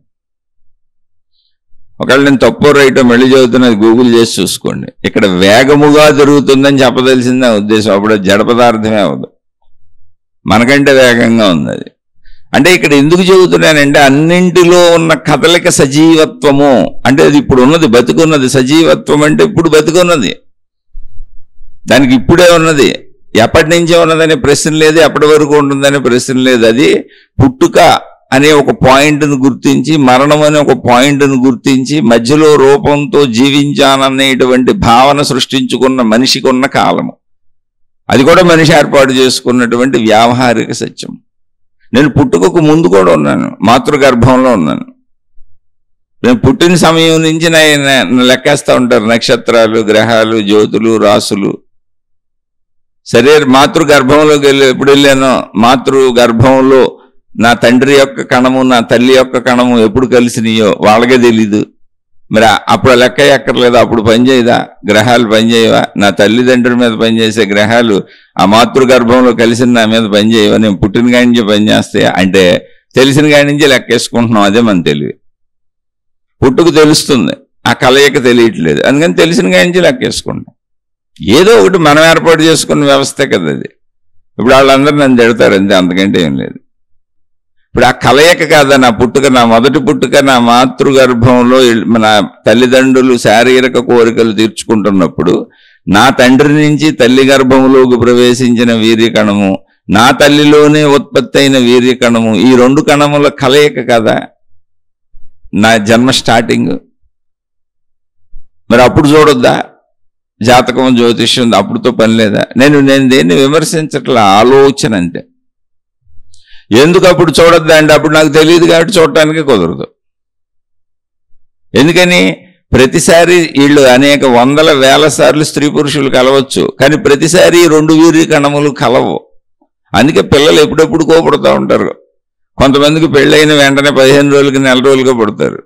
ఒకవేళ నేను తప్పో రైటో మళ్ళీ చదువుతున్నది గూగుల్ చేసి చూసుకోండి. ఇక్కడ వేగముగా తిరుగుతుందని చెప్పదలిసిందే ఉద్దేశం. అప్పుడు జడ పదార్థమే అవ్వదు, మనకంటే వేగంగా ఉంది అది. అంటే ఇక్కడ ఎందుకు చెబుతున్నానంటే అన్నింటిలో ఉన్న కదలిక సజీవత్వము. అంటే అది ఇప్పుడు ఉన్నది, బతుకున్నది. సజీవత్వం అంటే ఇప్పుడు బతుకున్నది, దానికి ఇప్పుడే ఉన్నది. ఎప్పటి నుంచే ఉన్నదనే ప్రశ్న లేదు, ఎప్పటి వరకు ఉంటుందనే ప్రశ్న లేదు. అది పుట్టుక అనే ఒక పాయింట్ను గుర్తించి, మరణం అనే ఒక పాయింట్ను గుర్తించి, మధ్యలో రూపంతో జీవించాననేటువంటి భావన సృష్టించుకున్న మనిషికి ఉన్న కాలము. అది కూడా మనిషి ఏర్పాటు చేసుకున్నటువంటి వ్యావహారిక సత్యం. నేను పుట్టుకకు ముందు కూడా ఉన్నాను, మాతృగర్భంలో ఉన్నాను. నేను పుట్టిన సమయం నుంచి లెక్కేస్తూ ఉంటారు నక్షత్రాలు, గ్రహాలు, జ్యోతులు, రాసులు. మాతృగర్భంలోకి ఎప్పుడు వెళ్ళానో, మాతృగర్భంలో నా తండ్రి యొక్క కణము, నా తల్లి యొక్క కణము ఎప్పుడు కలిసినాయో వాళ్ళకే తెలీదు. మరి అప్పుడు లెక్క ఎక్కర్లేదు, అప్పుడు పనిచేయదా? గ్రహాలు పనిచేయవా? నా తల్లిదండ్రుల మీద పనిచేసే గ్రహాలు ఆ మాతృగర్భంలో కలిసిన నా మీద పనిచేయవా? నేను పుట్టిన కాడి నుంచి పనిచేస్తే అంటే తెలిసిన కాడి నుంచి లెక్కేసుకుంటున్నాం. అదే మన తెలివి. పుట్టుకు తెలుస్తుంది, ఆ కలయిక తెలియట్లేదు, అందుకని తెలిసిన కాడి నుంచి లెక్కేసుకుంటాం. ఏదో ఒకటి మనం ఏర్పాటు చేసుకున్న వ్యవస్థే కదా అది. ఇప్పుడు వాళ్ళందరూ నన్ను తిడతారు అంతే, అంతకంటే ఏం లేదు. ఇప్పుడు ఆ కలయిక కాదా నా పుట్టుక? నా మొదటి పుట్టుక నా మాతృగర్భంలో మన తల్లిదండ్రులు శారీరక కోరికలు తీర్చుకుంటున్నప్పుడు నా తండ్రి నుంచి తల్లి గర్భంలోకి ప్రవేశించిన వీర్యకణము, నా తల్లిలోనే ఉత్పత్తి అయిన వీర్యకణము, ఈ రెండు కణముల కలయిక కదా నా జన్మ స్టార్టింగ్. మరి అప్పుడు చూడొద్దా? జాతకం, జ్యోతిష్యం అప్పుడుతో పని లేదా? నేను దేన్ని విమర్శించట్లా, ఆలోచన అంతే. ఎందుకు అప్పుడు చూడొద్దా అంటే అప్పుడు నాకు తెలియదు కాబట్టి చూడటానికి కుదరదు. ఎందుకని? ప్రతిసారి వీళ్ళు అనేక వందల వేల సార్లు స్త్రీ పురుషులు కలవచ్చు, కానీ ప్రతిసారి 2 వీర్య కణములు కలవు. అందుకే పిల్లలు ఎప్పుడెప్పుడు కోపడుతూ ఉంటారు. కొంతమందికి పెళ్ళైన వెంటనే 15 రోజులకి, నెల రోజులుగా పుడతారు.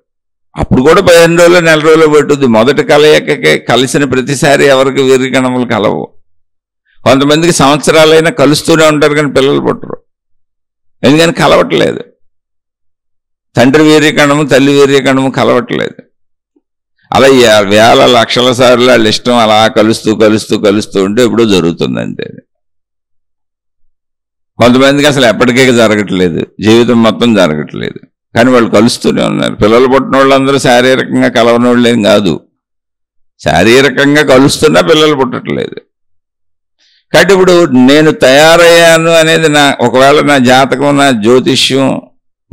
అప్పుడు కూడా 15 రోజులు, నెల రోజులు పట్టుద్ది. మొదటి కలయికకే కలిసిన ప్రతిసారి ఎవరికి వీర్య కణములు కలవు. కొంతమందికి సంవత్సరాలైనా కలుస్తూనే ఉంటారు కానీ పిల్లలు పుట్టరు. ఎందుకని? కలవట్లేదు. తండ్రి వీర్యకణము, తల్లి వీర్యకణము కలవట్లేదు. అలా వేల లక్షల సార్లు వాళ్ళ ఇష్టం అలా కలుస్తూ కలుస్తూ కలుస్తూ ఉంటే ఎప్పుడూ జరుగుతుంది అంతే. కొంతమందికి అసలు ఎప్పటికీ జరగట్లేదు, జీవితం మొత్తం జరగట్లేదు, కానీ వాళ్ళు కలుస్తూనే ఉన్నారు. పిల్లలు పుట్టిన వాళ్ళందరూ శారీరకంగా కలవని వాళ్ళేం కాదు, శారీరకంగా కలుస్తున్నా పిల్లలు పుట్టట్లేదు. కాబట్టి ఇప్పుడు నేను తయారయ్యాను అనేది ఒకవేళ నా జాతకం, నా జ్యోతిష్యం,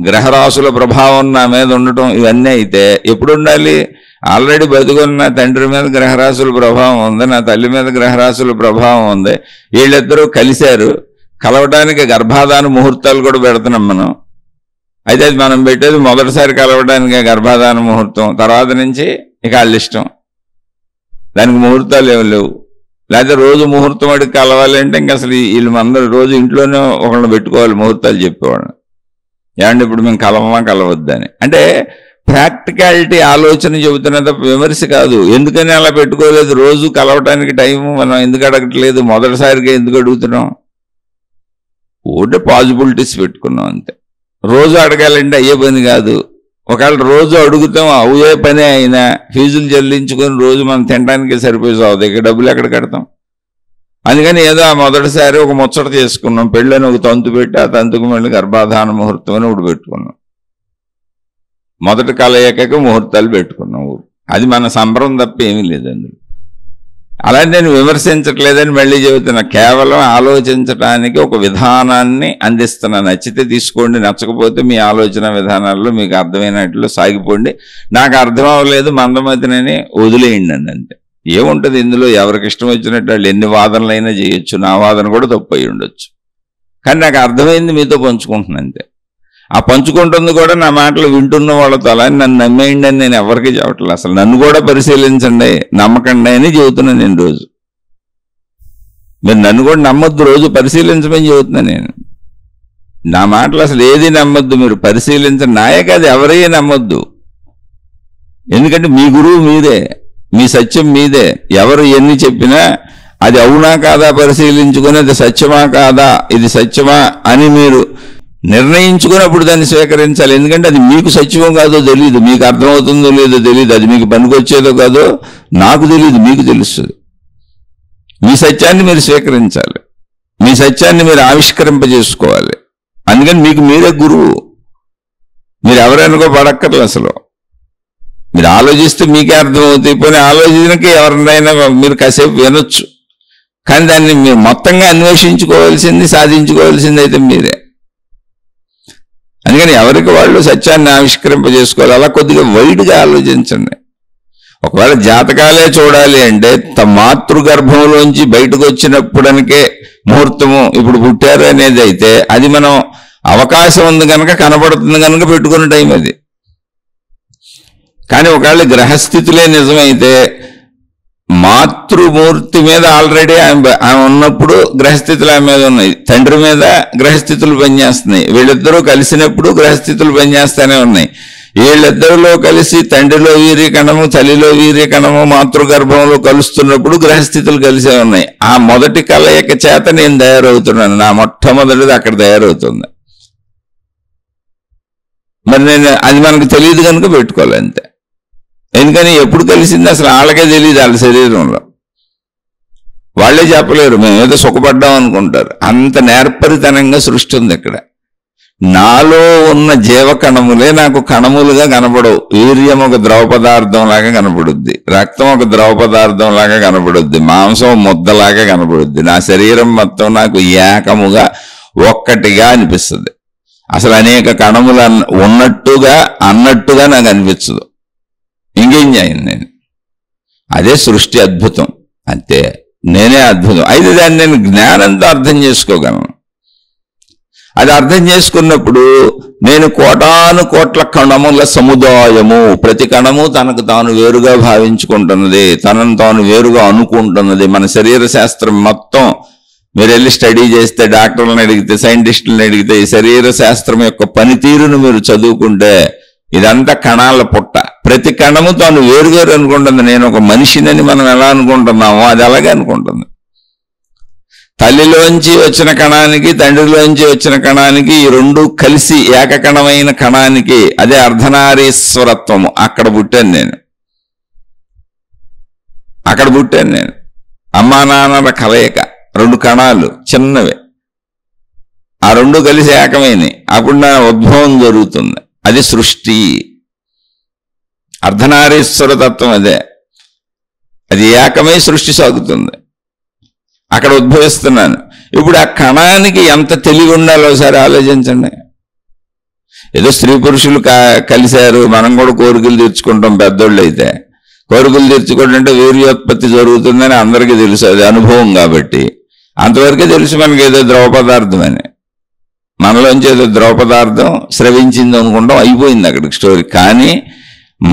గ్రహరాశుల ప్రభావం నా మీద ఉండటం ఇవన్నీ అయితే ఎప్పుడు ఉండాలి? ఆల్రెడీ బతుకున్న తండ్రి మీద గ్రహరాశుల ప్రభావం ఉంది, నా తల్లి మీద గ్రహరాశుల ప్రభావం ఉంది, వీళ్ళిద్దరూ కలిశారు. కలవడానికి గర్భాధాన ముహూర్తాలు కూడా పెడుతున్నాం మనం. అయితే అది మనం పెట్టేది మొదటిసారి కలవడానికి గర్భాధాన ముహూర్తం, తర్వాత నుంచి ఇక వాళ్ళ ఇష్టం, దానికి ముహూర్తాలు ఏమి లేవు. లేకపోతే రోజు ముహూర్తం అడిగి కలవాలి అంటే ఇంక అసలు వీళ్ళు అందరూ రోజు ఇంట్లోనే ఒకళ్ళని పెట్టుకోవాలి ముహూర్తాలు చెప్పేవాళ్ళు. ఏమంటే ఇప్పుడు మేము కలవమా కలవద్దని అంటే ప్రాక్టికాలిటీ ఆలోచన చెబుతున్న తప్ప విమర్శ కాదు. ఎందుకని అలా పెట్టుకోలేదు? రోజు కలవటానికి టైము మనం ఎందుకు అడగట్లేదు? మొదటిసారిగా ఎందుకు అడుగుతున్నాం? ఒకటే పాజిబిలిటీస్ పెట్టుకున్నాం అంతే. రోజు అడగాలంటే అయ్యే పని కాదు. ఒకవేళ రోజు అడుగుతాం అయ్యే పనే అయినా ఫీజులు చెల్లించుకొని రోజు మనం తినడానికి సరిపోయి సాగుతాయి, ఇక డబ్బులు ఎక్కడ కడతాం? అందుకని ఏదో మొదటిసారి ఒక ముచ్చట చేసుకున్నాం, పెళ్ళని ఒక తంతు పెట్టి ఆ తంతుకు మళ్ళీ గర్భాధాన ముహూర్తం అని ఒకటి పెట్టుకున్నాం. మొదటి కలయికకి ముహూర్తాలు పెట్టుకున్నాం. అది మన సంబరం తప్ప ఏమీ లేదు అందులో. అలా నేను విమర్శించట్లేదని మళ్ళీ చెబుతున్నా, కేవలం ఆలోచించడానికి ఒక విధానాన్ని అందిస్తున్నా. నచ్చితే తీసుకోండి, నచ్చకపోతే మీ ఆలోచన విధానాల్లో మీకు అర్థమైనట్లు సాగిపోండి. నాకు అర్థం అవ్వలేదు మందమతినని వదిలేయండి అంతే. ఏముంటుంది ఇందులో? ఎవరికి ఇష్టం వచ్చినట్టు వాళ్ళు ఎన్ని వాదనలైనా చేయొచ్చు, నా వాదన కూడా తప్పు అయి ఉండొచ్చు. కానీ నాకు అర్థమైంది మీతో పంచుకుంటున్నాను అంతే. ఆ పంచుకుంటుంది కూడా నా మాటలు వింటున్న వాళ్ళతో. అలా నన్ను నమ్మేయండి అని నేను ఎవరికి చెప్పట్లేదు. అసలు నన్ను కూడా పరిశీలించండి, నమ్మకండి అని చెబుతున్నాను నేను. రోజు మీరు నన్ను కూడా నమ్మొద్దు, రోజు పరిశీలించమని చెబుతున్నాను నేను. నా మాటలు అసలు ఏది నమ్మొద్దు, మీరు పరిశీలించండి. నాయే కాదు ఎవరయ్యే నమ్మొద్దు. ఎందుకంటే మీ గురువు మీదే, మీ సత్యం మీదే. ఎవరు ఎన్ని చెప్పినా అది అవునా కాదా పరిశీలించుకొని అది సత్యమా కాదా, ఇది సత్యమా అని మీరు నిర్ణయించుకున్నప్పుడు దాన్ని స్వీకరించాలి. ఎందుకంటే అది మీకు సత్యమో కాదో తెలియదు, మీకు అర్థమవుతుందో లేదో తెలియదు, అది మీకు పనికొచ్చేదో కాదో నాకు తెలియదు, మీకు తెలుస్తుంది. మీ సత్యాన్ని మీరు స్వీకరించాలి, మీ సత్యాన్ని మీరు ఆవిష్కరింపజేసుకోవాలి. అందుకని మీకు మీరే గురువు. మీరు ఎవరైనా పడక్కర్లేదు అసలు. మీరు ఆలోచిస్తే మీకే అర్థమవుతాయి. పోనీ ఆలోచనకి ఎవరినైనా మీరు కాసేపు వినొచ్చు, కానీ దాన్ని మీరు మొత్తంగా అన్వేషించుకోవాల్సింది, సాధించుకోవాల్సింది అయితే మీరే. అందుకని ఎవరికి వాళ్ళు సత్యాన్ని ఆవిష్కరింపజేసుకోవాలి. అలా కొద్దిగా వైడ్గా ఆలోచించండి. ఒకవేళ జాతకాలే చూడాలి అంటే మాతృగర్భంలోంచి బయటకు వచ్చినప్పుడనికే ముహూర్తము ఇప్పుడు పుట్టారు అనేది అయితే అది మనం అవకాశం ఉంది కనుక, కనబడుతుంది కనుక పెట్టుకున్న టైం అది. కానీ ఒకవేళ గ్రహస్థితులే నిజమైతే మాతృమూర్తి మీద ఆల్రెడీ ఆమె ఉన్నప్పుడు గ్రహస్థితులు ఆమె మీద ఉన్నాయి, తండ్రి మీద గ్రహస్థితులు పనిచేస్తున్నాయి, వీళ్ళిద్దరూ కలిసినప్పుడు గ్రహస్థితులు పనిచేస్తూనే ఉన్నాయి. వీళ్ళిద్దరిలో కలిసి తండ్రిలో వీర్యకణము, తల్లిలో వీర్యకణము మాతృగర్భంలో కలుస్తున్నప్పుడు గ్రహస్థితులు కలిసే ఉన్నాయి. ఆ మొదటి కలయిక చేత నేను తయారవుతున్నాను. నా మొట్టమొదటిది అక్కడ తయారవుతుంది. మరి నేను అది మనకు తెలియదు కనుక పెట్టుకోవాలి అంతే. ఎందుకని ఎప్పుడు కలిసింది అసలు వాళ్ళకే తెలియదు. వాళ్ళ శరీరంలో వాళ్ళే చెప్పలేరు, మేము ఏదో సుఖపడ్డాం అనుకుంటారు. అంత నేర్పరితనంగా సృష్టి ఉంది ఇక్కడ. నాలో ఉన్న జీవకణములే నాకు కణములుగా కనపడవు. వీర్యం ఒక ద్రవ పదార్థం లాగా కనపడుద్ది, రక్తం ఒక ద్రవ పదార్థం లాగా కనపడుద్ది, మాంసం ముద్దలాగా కనపడుద్ది. నా శరీరం మొత్తం నాకు ఏకముగా ఒక్కటిగా అనిపిస్తుంది. అసలు అనేక కణములు అన్నట్టుగా నాకు అనిపించదు. ఇంకేం చేయను నేను. అదే సృష్టి అద్భుతం, అంతే. నేనే అద్భుతం. అయితే దాన్ని నేను జ్ఞానంతో అర్థం చేసుకోగలను. అది అర్థం చేసుకున్నప్పుడు నేను కోటాను కోట్ల కణముల సముదాయము, ప్రతి కణము తనకు తాను వేరుగా భావించుకుంటున్నది, తనను తాను వేరుగా అనుకుంటున్నది. మన శరీర శాస్త్రం మొత్తం మీరు వెళ్ళి స్టడీ చేస్తే, డాక్టర్లను అడిగితే, సైంటిస్టులను అడిగితే, ఈ శరీర శాస్త్రం యొక్క పనితీరును మీరు చదువుకుంటే ఇదంతా కణాల పుట్ట. ప్రతి కణము తాను వేరువేరు అనుకుంటుంది. నేను ఒక మనిషినని మనం ఎలా అనుకుంటున్నామో అది అలాగే అనుకుంటుంది. తల్లిలోంచి వచ్చిన కణానికి, తండ్రిలోంచి వచ్చిన కణానికి, ఈ రెండు కలిసి ఏకకణమైన కణానికి, అదే అర్ధనారీశ్వరత్వము, అక్కడ పుట్టాను నేను. అక్కడ పుట్టాను నేను. అమ్మా నాన్నల కలయిక, 2 కణాలు చిన్నవే, ఆ 2 కలిసి ఏకమైనవి. అప్పుడు నా ఉద్భవం జరుగుతుంది. అది సృష్టి. అర్ధనారీశ్వర తత్వం అదే. అది ఏకమై సృష్టి సాగుతుంది. అక్కడ ఉద్భవిస్తున్నాను. ఇప్పుడు ఆ కణానికి ఎంత తెలివి ఉండాలో ఒకసారి ఆలోచించండి. ఏదో స్త్రీ పురుషులు కలిశారు, మనం కూడా కోరికలు తీర్చుకుంటాం. పెద్దోళ్ళు అయితే కోరికలు తీర్చుకుంటుంటే వీర్యోత్పత్తి జరుగుతుందని అందరికీ తెలుసు, అది అనుభవం కాబట్టి. అంతవరకే తెలుసు మనకి ఏదో ద్రవ పదార్థం అని. మనలోంచి ఏదో ద్రవ పదార్థం స్రవించింది అనుకుంటాం, అయిపోయింది అక్కడికి స్టోరీ. కానీ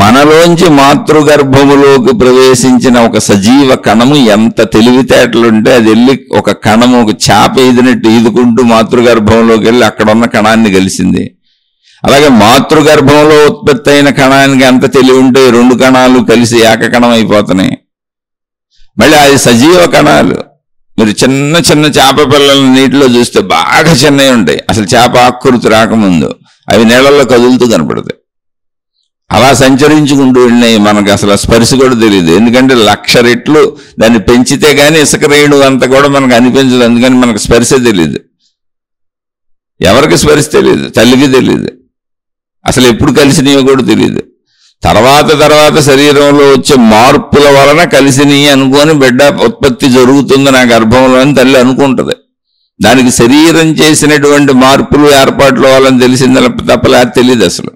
మనలోంచి మాతృగర్భములోకి ప్రవేశించిన ఒక సజీవ కణము ఎంత తెలివితేటలుంటే అది వెళ్ళి ఒక కణము, ఒక చేప ఈదినట్టు ఈదుకుంటూ మాతృగర్భంలోకి వెళ్ళి అక్కడ ఉన్న కణాన్ని కలిసింది. అలాగే మాతృగర్భంలో ఉత్పత్తి అయిన కణానికి ఎంత తెలివి ఉంటే 2 కణాలు కలిసి ఏకకణం అయిపోతున్నాయి. మళ్ళీ అది సజీవ కణాలు. మీరు చిన్న చిన్న చేప పిల్లలను నీటిలో చూస్తే బాగా చిన్నవి ఉంటాయి, అసలు చేప ఆకృతి రాకముందు. అవి నీళ్ళల్లో కదులుతూ కనపడతాయి. అలా సంచరించుకుంటూ వెళ్ళినాయి. మనకు అసలు స్పర్శ కూడా తెలియదు. ఎందుకంటే 1,00,000 రెట్లు దాన్ని పెంచితే కానీ ఇసుక రేణు అంతా కూడా మనకు అనిపించదు. అందుకని మనకు స్పర్శ తెలియదు. ఎవరికి స్పర్శ తెలియదు, తల్లికి తెలియదు. అసలు ఎప్పుడు కలిసినయో కూడా తెలియదు. తర్వాత శరీరంలో వచ్చే మార్పుల వలన కలిసినవి అనుకొని బిడ్డ ఉత్పత్తి జరుగుతుంది నా గర్భంలో అని తల్లి అనుకుంటుంది. దానికి శరీరం చేసినటువంటి మార్పులు ఏర్పాట్ల వలన తెలిసింది తప్పలే తెలియదు అసలు.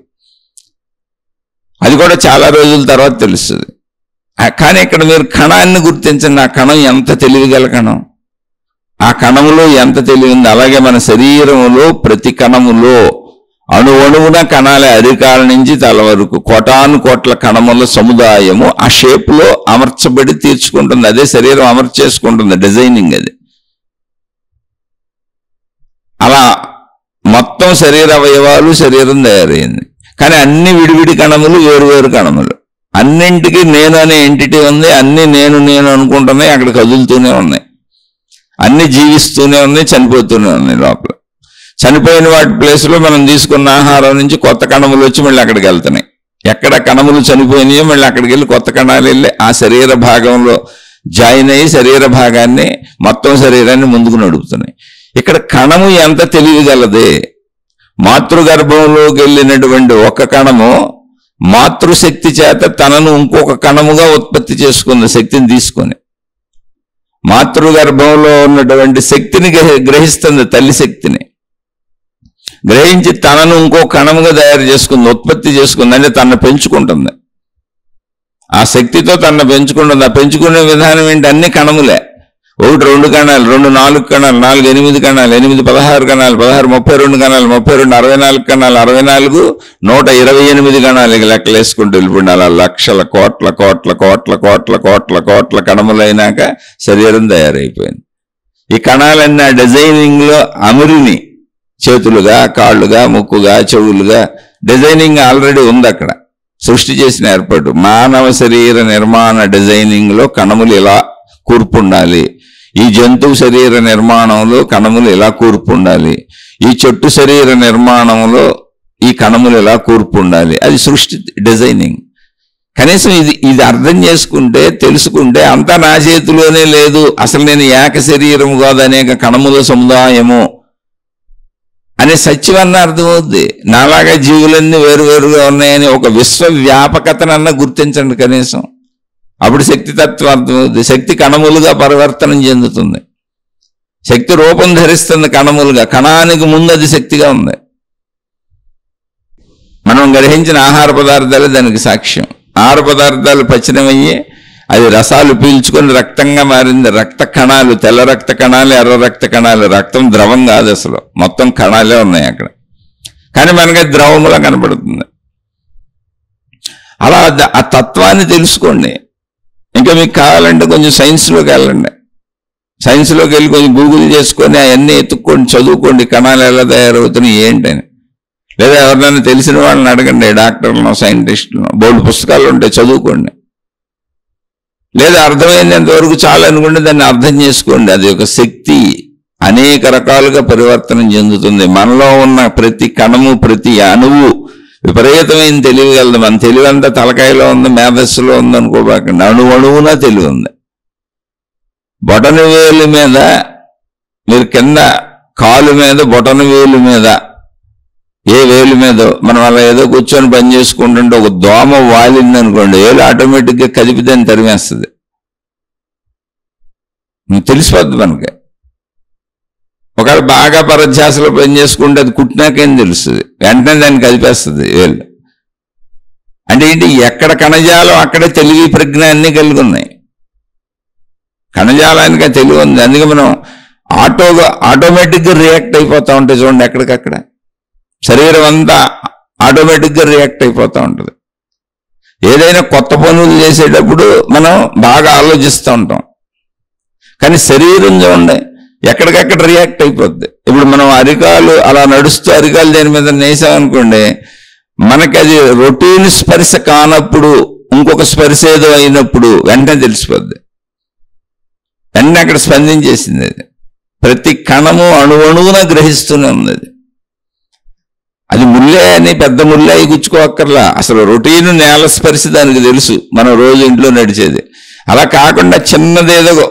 అది కూడా చాలా రోజుల తర్వాత తెలుస్తుంది. కానీ ఇక్కడ మీరు కణాన్ని గుర్తించండి. ఆ కణం ఎంత తెలివిగల కణం, ఆ కణములో ఎంత తెలివి ఉంది. అలాగే మన శరీరంలో ప్రతి కణములో అణువణువున కణాలే, అరికాల నుంచి తల వరకు కోటాను కోట్ల కణముల సముదాయము ఆ షేప్లో అమర్చబడి తీర్చుకుంటుంది. అదే శరీరం అమర్చేసుకుంటుంది, డిజైనింగ్ అది. అలా మొత్తం శరీర అవయవాలు శరీరం తయారైంది. కానీ అన్ని విడివిడి కణములు, వేరువేరు కణములు. అన్నింటికి నేను అనే ఎంటిటీ ఉంది. అన్ని నేను అనుకుంటున్నాయి, అక్కడ కదులుతూనే ఉన్నాయి. అన్ని జీవిస్తూనే ఉన్నాయి, చనిపోతూనే ఉన్నాయి. లోపల చనిపోయిన వాటి ప్లేస్లో మనం తీసుకున్న ఆహారం నుంచి కొత్త కణములు వచ్చి మళ్ళీ అక్కడికి వెళ్తున్నాయి. ఎక్కడ కణములు చనిపోయినాయో మళ్ళీ అక్కడికి వెళ్ళి కొత్త కణాలు వెళ్ళి ఆ శరీర భాగంలో జాయిన్ అయ్యి శరీర భాగాన్ని, మొత్తం శరీరాన్ని ముందుకు నడుపుతున్నాయి. ఇక్కడ కణము ఎంత తెలివిగలదే. మాతృగర్భంలోకి వెళ్ళినటువంటి ఒక కణము మాతృశక్తి చేత తనను ఇంకొక కణముగా ఉత్పత్తి చేసుకుంది, శక్తిని తీసుకొని. మాతృగర్భంలో ఉన్నటువంటి శక్తిని గ్రహిస్తుంది, తల్లి శక్తిని గ్రహించి తనను ఇంకో కణముగా తయారు చేసుకుంది, ఉత్పత్తి చేసుకుంది. అంటే తనను పెంచుకుంటుంది. ఆ శక్తితో తనను పెంచుకుంటుంది. ఆ పెంచుకునే విధానం ఏంటి? అన్ని కణములే. 1 2 కణాలు, 2 4 కణాలు, 4 8 కణాలు, 8 16 కణాలు, 16 32 కణాలు, 32 64 కణాలు, 64 128 కణాలు. ఇక లెక్కలు వేసుకుంటూ వెళ్ళిపోండి. అలా లక్షల కోట్ల కోట్ల కోట్ల కోట్ల కోట్ల కోట్ల కణములైనాక శరీరం తయారైపోయింది. ఈ కణాలన్నీ ఆ డిజైనింగ్ లో అమరిని, చేతులుగా, కాళ్ళుగా, ముక్కుగా, చెవులుగా డిజైనింగ్ ఆల్రెడీ ఉంది అక్కడ. సృష్టి చేసిన ఏర్పాటు. మానవ శరీర నిర్మాణ డిజైనింగ్ లో కణములు ఇలా కూర్పు ఉండాలి. ఈ జంతువు శరీర నిర్మాణంలో కణములు ఇలా కూర్పు ఉండాలి. ఈ చెట్టు శరీర నిర్మాణంలో ఈ కణములు ఇలా కూర్పు ఉండాలి. అది సృష్టి డిజైనింగ్. కనీసం ఇది అర్థం చేసుకుంటే, తెలుసుకుంటే అంతా నా చేతిలోనే లేదు, అసలు నేను ఏక శరీరము కాదు, అనేక కణముల సముదాయము అనే సత్యమన్న అర్థమవుద్ది. నాలాగా జీవులన్నీ వేరువేరుగా ఉన్నాయని ఒక విశ్వవ్యాపకతనన్నా గుర్తించండి కనీసం. అప్పుడు శక్తి తత్వం అర్థమవుతుంది. శక్తి కణములుగా పరివర్తనం చెందుతుంది. శక్తి రూపం ధరిస్తుంది కణములుగా. కణానికి ముందు అది శక్తిగా ఉంది. మనం గ్రహించిన ఆహార పదార్థాలు దానికి సాక్ష్యం. ఆహార పదార్థాలు పచనమయ్యి అది రసాలు పీల్చుకొని రక్తంగా మారింది. రక్త కణాలు, తెల్ల రక్త కణాలు, ఎర్ర రక్త కణాలు. రక్తం ద్రవం కాదు అసలు, మొత్తం కణాలే ఉన్నాయి అక్కడ. కానీ మనకి ద్రవములా కనపడుతుంది. అలా ఆ తత్వాన్ని తెలుసుకోండి. ఇంకా మీకు కావాలంటే కొంచెం సైన్స్లోకి వెళ్ళండి. సైన్స్లోకి వెళ్ళి కొంచెం గూగుల్ చేసుకొని అవన్నీ ఎత్తుక్కోండి, చదువుకోండి. కణాలు ఎలా తయారవుతున్నాయి ఏంటని. లేదా ఎవరినైనా తెలిసిన వాళ్ళని అడగండి, డాక్టర్లను, సైంటిస్టులను. బోల్డ్ పుస్తకాలు ఉంటాయి, చదువుకోండి. లేదా అర్థమైనంత వరకు చాలు అనుకుంటే దాన్ని అర్థం చేసుకోండి. అది ఒక శక్తి అనేక రకాలుగా పరివర్తనం చెందుతుంది. మనలో ఉన్న ప్రతి కణము, ప్రతి అణువు విపరీతమైన తెలివి కలదు. మన తెలివి అంతా తలకాయలో ఉంది, మేధస్సులో ఉంది అనుకోబాకండి. అణువున తెలివి ఉంది. బొటన వేలు మీద మీరు కింద కాలు మీద బొటన వేలు మీద ఏ వేలు మీద మనం అలా ఏదో కూర్చొని పని చేసుకుంటుంటే ఒక దోమ వాలింది అనుకోండి, వేలు ఆటోమేటిక్గా కదిపిదని తరిమేస్తుంది. తెలిసిపోద్ది మనకి. ఒకవేళ బాగా పరధ్యాసలో పని చేసుకుంటే అది కుట్టినాకేం తెలుస్తుంది, వెంటనే దాన్ని కదిపేస్తుంది వేలు. అంటే ఏంటి, ఎక్కడ కణజాలం అక్కడే తెలివి ప్రజ్ఞ అన్నీ కలిగి ఉన్నాయి. కణజాలానికి తెలివి ఉంది. అందుకే మనం ఆటోమేటిక్గా రియాక్ట్ అయిపోతూ ఉంటాయి. చూడండి, ఎక్కడికక్కడ శరీరం అంతా ఆటోమేటిక్గా రియాక్ట్ అయిపోతూ ఉంటుంది. ఏదైనా కొత్త పనులు చేసేటప్పుడు మనం బాగా ఆలోచిస్తూ ఉంటాం, కానీ శరీరం చూడండి ఎక్కడికక్కడ రియాక్ట్ అయిపోద్ది. ఇప్పుడు మనం అరికాలు అలా నడుస్తూ అరికాలు దేని మీద నేసామనుకోండి, మనకి అది రొటీన్ స్పర్శ కానప్పుడు ఇంకొక స్పర్శ ఏదో అయినప్పుడు వెంటనే తెలిసిపోద్ది. వెంటనే అక్కడ స్పందించేసింది. అది ప్రతి కణము అణువున గ్రహిస్తూనే ఉంది. అది ముల్లే అని పెద్ద ముల్లే అయి గుచ్చుకోక్కర్లా. అసలు రొటీన్ నేల స్పర్శ దానికి తెలుసు, మనం రోజు ఇంట్లో నడిచేది. అలా కాకుండా చిన్నదేదో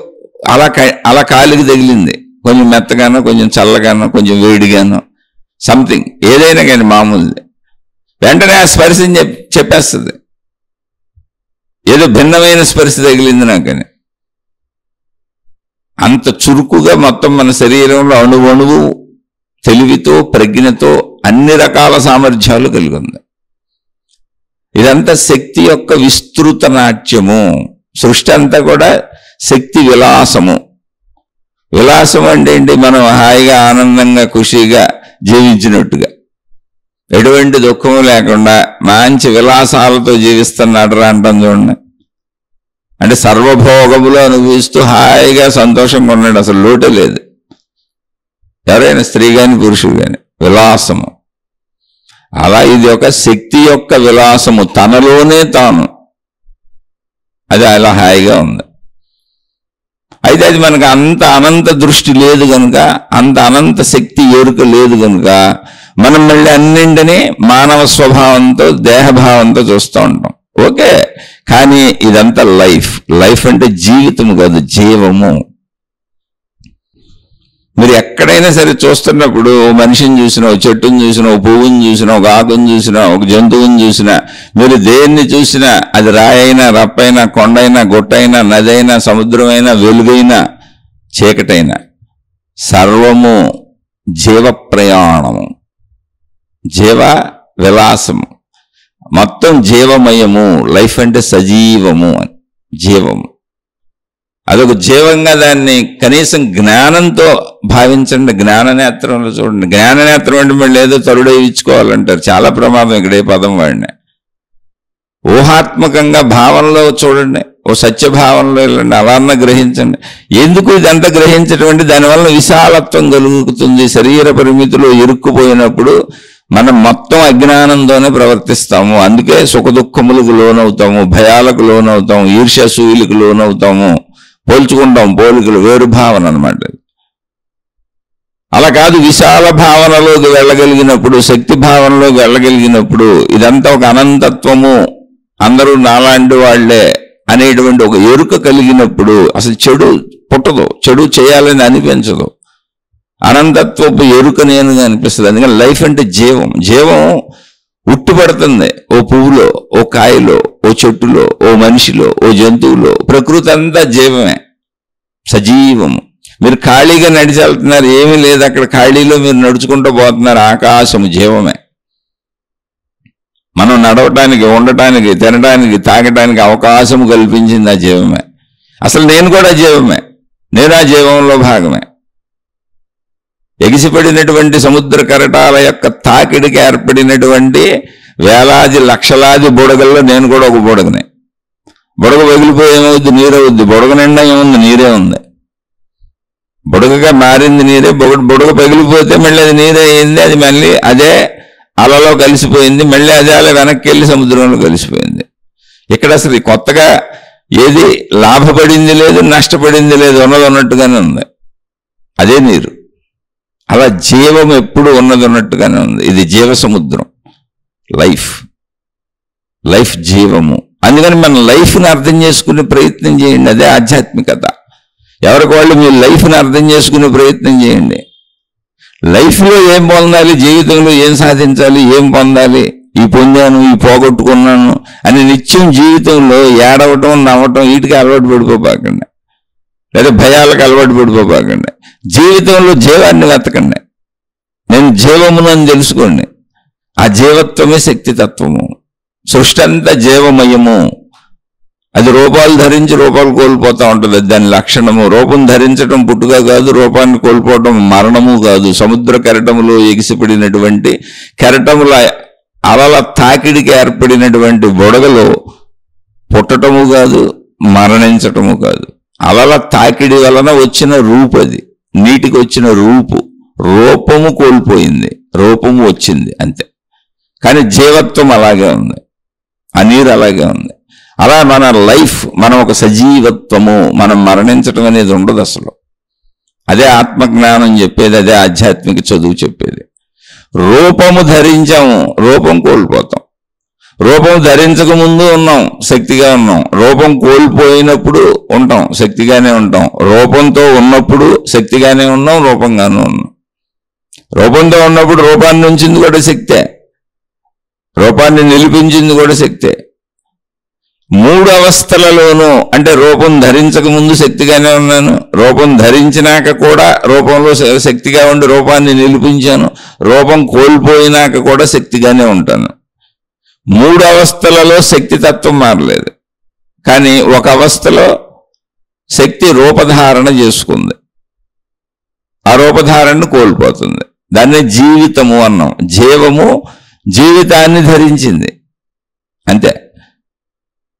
అలా కాలికి తగిలింది, కొంచెం మెత్తగానో కొంచెం చల్లగానో కొంచెం వేడిగానో సంథింగ్ ఏదైనా కానీ మామూలుది, వెంటనే ఆ స్పర్శని చెప్పేస్తుంది. ఏదో భిన్నమైన స్పర్శ తగిలింది నాకని. అంత చురుకుగా మొత్తం మన శరీరంలో అణువణువు తెలివితో ప్రజ్ఞతో అన్ని రకాల సామర్థ్యాలు కలిగి ఉంది. ఇదంతా శక్తి యొక్క విస్తృత నాట్యము. సృష్టి అంతా కూడా శక్తి విలాసము. విలాసం అంటే ఏంటి, మనం హాయిగా ఆనందంగా ఖుషీగా జీవించినట్టుగా, ఎటువంటి దుఃఖము లేకుండా మంచి విలాసాలతో జీవిస్తున్నాడు రా అంటాం చూడండి. అంటే సర్వభోగములు అనుభవిస్తూ హాయిగా సంతోషంగా ఉన్నాడు, అసలు లోటే లేదు. ఎవరైనా స్త్రీ కానీ పురుషుడు కానీ విలాసము. అలా ఇది ఒక శక్తి యొక్క విలాసము, తనలోనే తాను. అది అలా హాయిగా ఉంది. అయితే అది మనకు అంత అనంత దృష్టి లేదు కనుక, అంత అనంత శక్తి ఎరుక లేదు కనుక మనం మళ్ళీ అన్నింటినీ మానవ స్వభావంతో దేహభావంతో చూస్తూ ఉంటాం. ఓకే, కానీ ఇదంతా లైఫ్ అంటే జీవితము కాదు, జీవము. మీరు ఎక్కడైనా సరే చూస్తున్నప్పుడు ఓ మనిషిని చూసినా, ఓ చెట్టుని చూసినా, ఓ పువ్వుని చూసినా, ఒక ఆకుని చూసినా, ఒక జంతువుని చూసినా, మీరు దేన్ని చూసినా, అది రాయైనా రప్పైనా కొండైనా గుట్టైనా నదైనా సముద్రమైనా వెలుగైనా చీకటైనా సర్వము జీవ ప్రయాణము, జీవ విలాసము, మొత్తం జీవమయము. లైఫ్ అంటే సజీవము, జీవము. అదొక జీవంగా దాన్ని కనీసం జ్ఞానంతో భావించండి. జ్ఞాననేత్రంలో చూడండి. జ్ఞాననేత్రం అంటే మళ్ళీ ఏదో తరుడు ఇచ్చుకోవాలంటారు, చాలా ప్రమాదం ఇక్కడ ఏ పదం వాడిని. ఊహాత్మకంగా భావనలో చూడండి, ఓ సత్యభావనలో వెళ్ళండి, అలాన్న గ్రహించండి. ఎందుకు ఇదంతా గ్రహించడం, దానివల్ల విశాలత్వం కలుగుతుంది. శరీర పరిమితిలో ఇరుక్కుపోయినప్పుడు మనం మొత్తం అజ్ఞానంతోనే ప్రవర్తిస్తాము. అందుకే సుఖ దుఃఖములకు లోనవుతాము, భయాలకు లోనవుతాము, ఈర్ష్యాసూయులకు లోనవుతాము, పోల్చుకుంటాం. పోలికలు వేరు భావన అన్నమాట. అలా కాదు, విశాల భావనలోకి వెళ్ళగలిగినప్పుడు, శక్తి భావనలోకి వెళ్ళగలిగినప్పుడు ఇదంతా ఒక అనంతత్వము, అందరూ నాలాంటి వాళ్లే అనేటువంటి ఒక ఎరుక కలిగినప్పుడు అసలు చెడు పుట్టదు, చెడు చేయాలని అనిపించదు. అనంతత్వపు ఎరుక నేనుగా అనిపిస్తుంది. అందుకని లైఫ్ అంటే జీవం. జీవం ఉట్టిపడుతుంది ఓ పువ్వులో, ఓ కాయలో, ఓ చెట్టులో, ఓ మనిషిలో, ఓ జంతువులో. ప్రకృతి అంతా జీవమే, సజీవము. మీరు ఖాళీగా నడిచి వెళ్తున్నారు, ఏమీ లేదు అక్కడ, ఖాళీలో మీరు నడుచుకుంటూ పోతున్నారు. ఆకాశము జీవమే. మనం నడవటానికి, ఉండటానికి, తినడానికి, తాగటానికి అవకాశం కల్పించింది ఆ జీవమే. అసలు నేను కూడా జీవమే, నేను ఆ జీవంలో భాగమే. ఎగిసిపడినటువంటి సముద్ర కెరటాల యొక్క తాకిడికి ఏర్పడినటువంటి వేలాది లక్షలాది బుడగల్లో నేను కూడా ఒక బుడగనే. బుడగ పగిలిపోయి ఏమవుద్ది, నీరవుద్ది. బుడగ నిండా ఏముంది, నీరే ఉంది. బుడగగా మారింది నీరే. బుడగ పగిలిపోతే మళ్ళీ అది నీరే అయింది. అది మళ్ళీ అదే అలలో కలిసిపోయింది. మళ్ళీ అదే అలా వెనక్కి వెళ్ళి సముద్రంలో కలిసిపోయింది. ఇక్కడ అసలు కొత్తగా ఏది లాభపడింది లేదు, నష్టపడింది లేదు, ఉన్నది ఉన్నట్టుగానే ఉంది. అదే నీరు. అలా జీవం ఎప్పుడు ఉన్నది ఉన్నట్టుగానే ఉంది. ఇది జీవ సముద్రం. లైఫ్ జీవము. అందుకని మన లైఫ్ని అర్థం చేసుకునే ప్రయత్నం చేయండి. అదే ఆధ్యాత్మికత. ఎవరికి వాళ్ళు మీ లైఫ్ని అర్థం చేసుకునే ప్రయత్నం చేయండి. లైఫ్లో ఏం పొందాలి, జీవితంలో ఏం సాధించాలి, ఏం పొందాలి, ఈ పొందాను, ఈ పోగొట్టుకున్నాను అని నిత్యం జీవితంలో ఏడవటం, నవ్వటం వీటికి అలవాటు పడిపోబాకండి, లేదా భయాలకు అలవాటు పడిపోబాకండి. జీవితంలో జీవాన్ని వెతకండి. నేను జీవమునని తెలుసుకోండి. ఆ జీవత్వమే శక్తితత్వము. సృష్టి అంతా జీవమయము. అది రూపాలు ధరించి రూపాలు కోల్పోతూ ఉంటుంది. దాని లక్షణము. రూపం ధరించడం పుట్టుక కాదు, రూపాన్ని కోల్పోవడం మరణము కాదు. సముద్ర కెరటములో ఎగిసిపడినటువంటి కెరటముల అలల తాకిడికి ఏర్పడినటువంటి బుడగలో పుట్టటము కాదు, మరణించటము కాదు. అలల తాకిడి వలన వచ్చిన రూపు, అది నీటికి వచ్చిన రూపము కోల్పోయింది, రూపము వచ్చింది అంతే. కానీ జీవత్వం అలాగే ఉంది, ఆ నీరు అలాగే ఉంది. అలా మన లైఫ్, మనం ఒక సజీవత్వము. మనం మరణించటం అనేది ఉండదు అసలు. అదే ఆత్మజ్ఞానం చెప్పేది, అదే ఆధ్యాత్మిక చదువు చెప్పేది. రూపము ధరించాము, రూపం కోల్పోతాం. రూపం ధరించక ముందు ఉన్నాం, శక్తిగా ఉన్నాం. రూపం కోల్పోయినప్పుడు ఉంటాం, శక్తిగానే ఉంటాం. రూపంతో ఉన్నప్పుడు శక్తిగానే ఉన్నాం, రూపంగానే ఉన్నాం. రూపంతో ఉన్నప్పుడు రూపాన్ని ఉంచింది కూడా శక్తే, రూపాన్ని నిలిపించింది కూడా శక్తే. మూడు అవస్థలలోనూ, అంటే రూపం ధరించక ముందు శక్తిగానే ఉన్నాను, రూపం ధరించినాక కూడా రూపంలో శక్తిగా ఉండి రూపాన్ని నిలిపించాను, రూపం కోల్పోయినాక కూడా శక్తిగానే ఉంటాను. మూడు అవస్థలలో శక్తి తత్వం మారలేదు. కానీ ఒక అవస్థలో శక్తి రూపధారణ చేసుకుంది, ఆ రూపధారణను కోల్పోతుంది. దాన్ని జీవితము అన్నాం. జీవము జీవితాన్ని ధరించింది అంతే.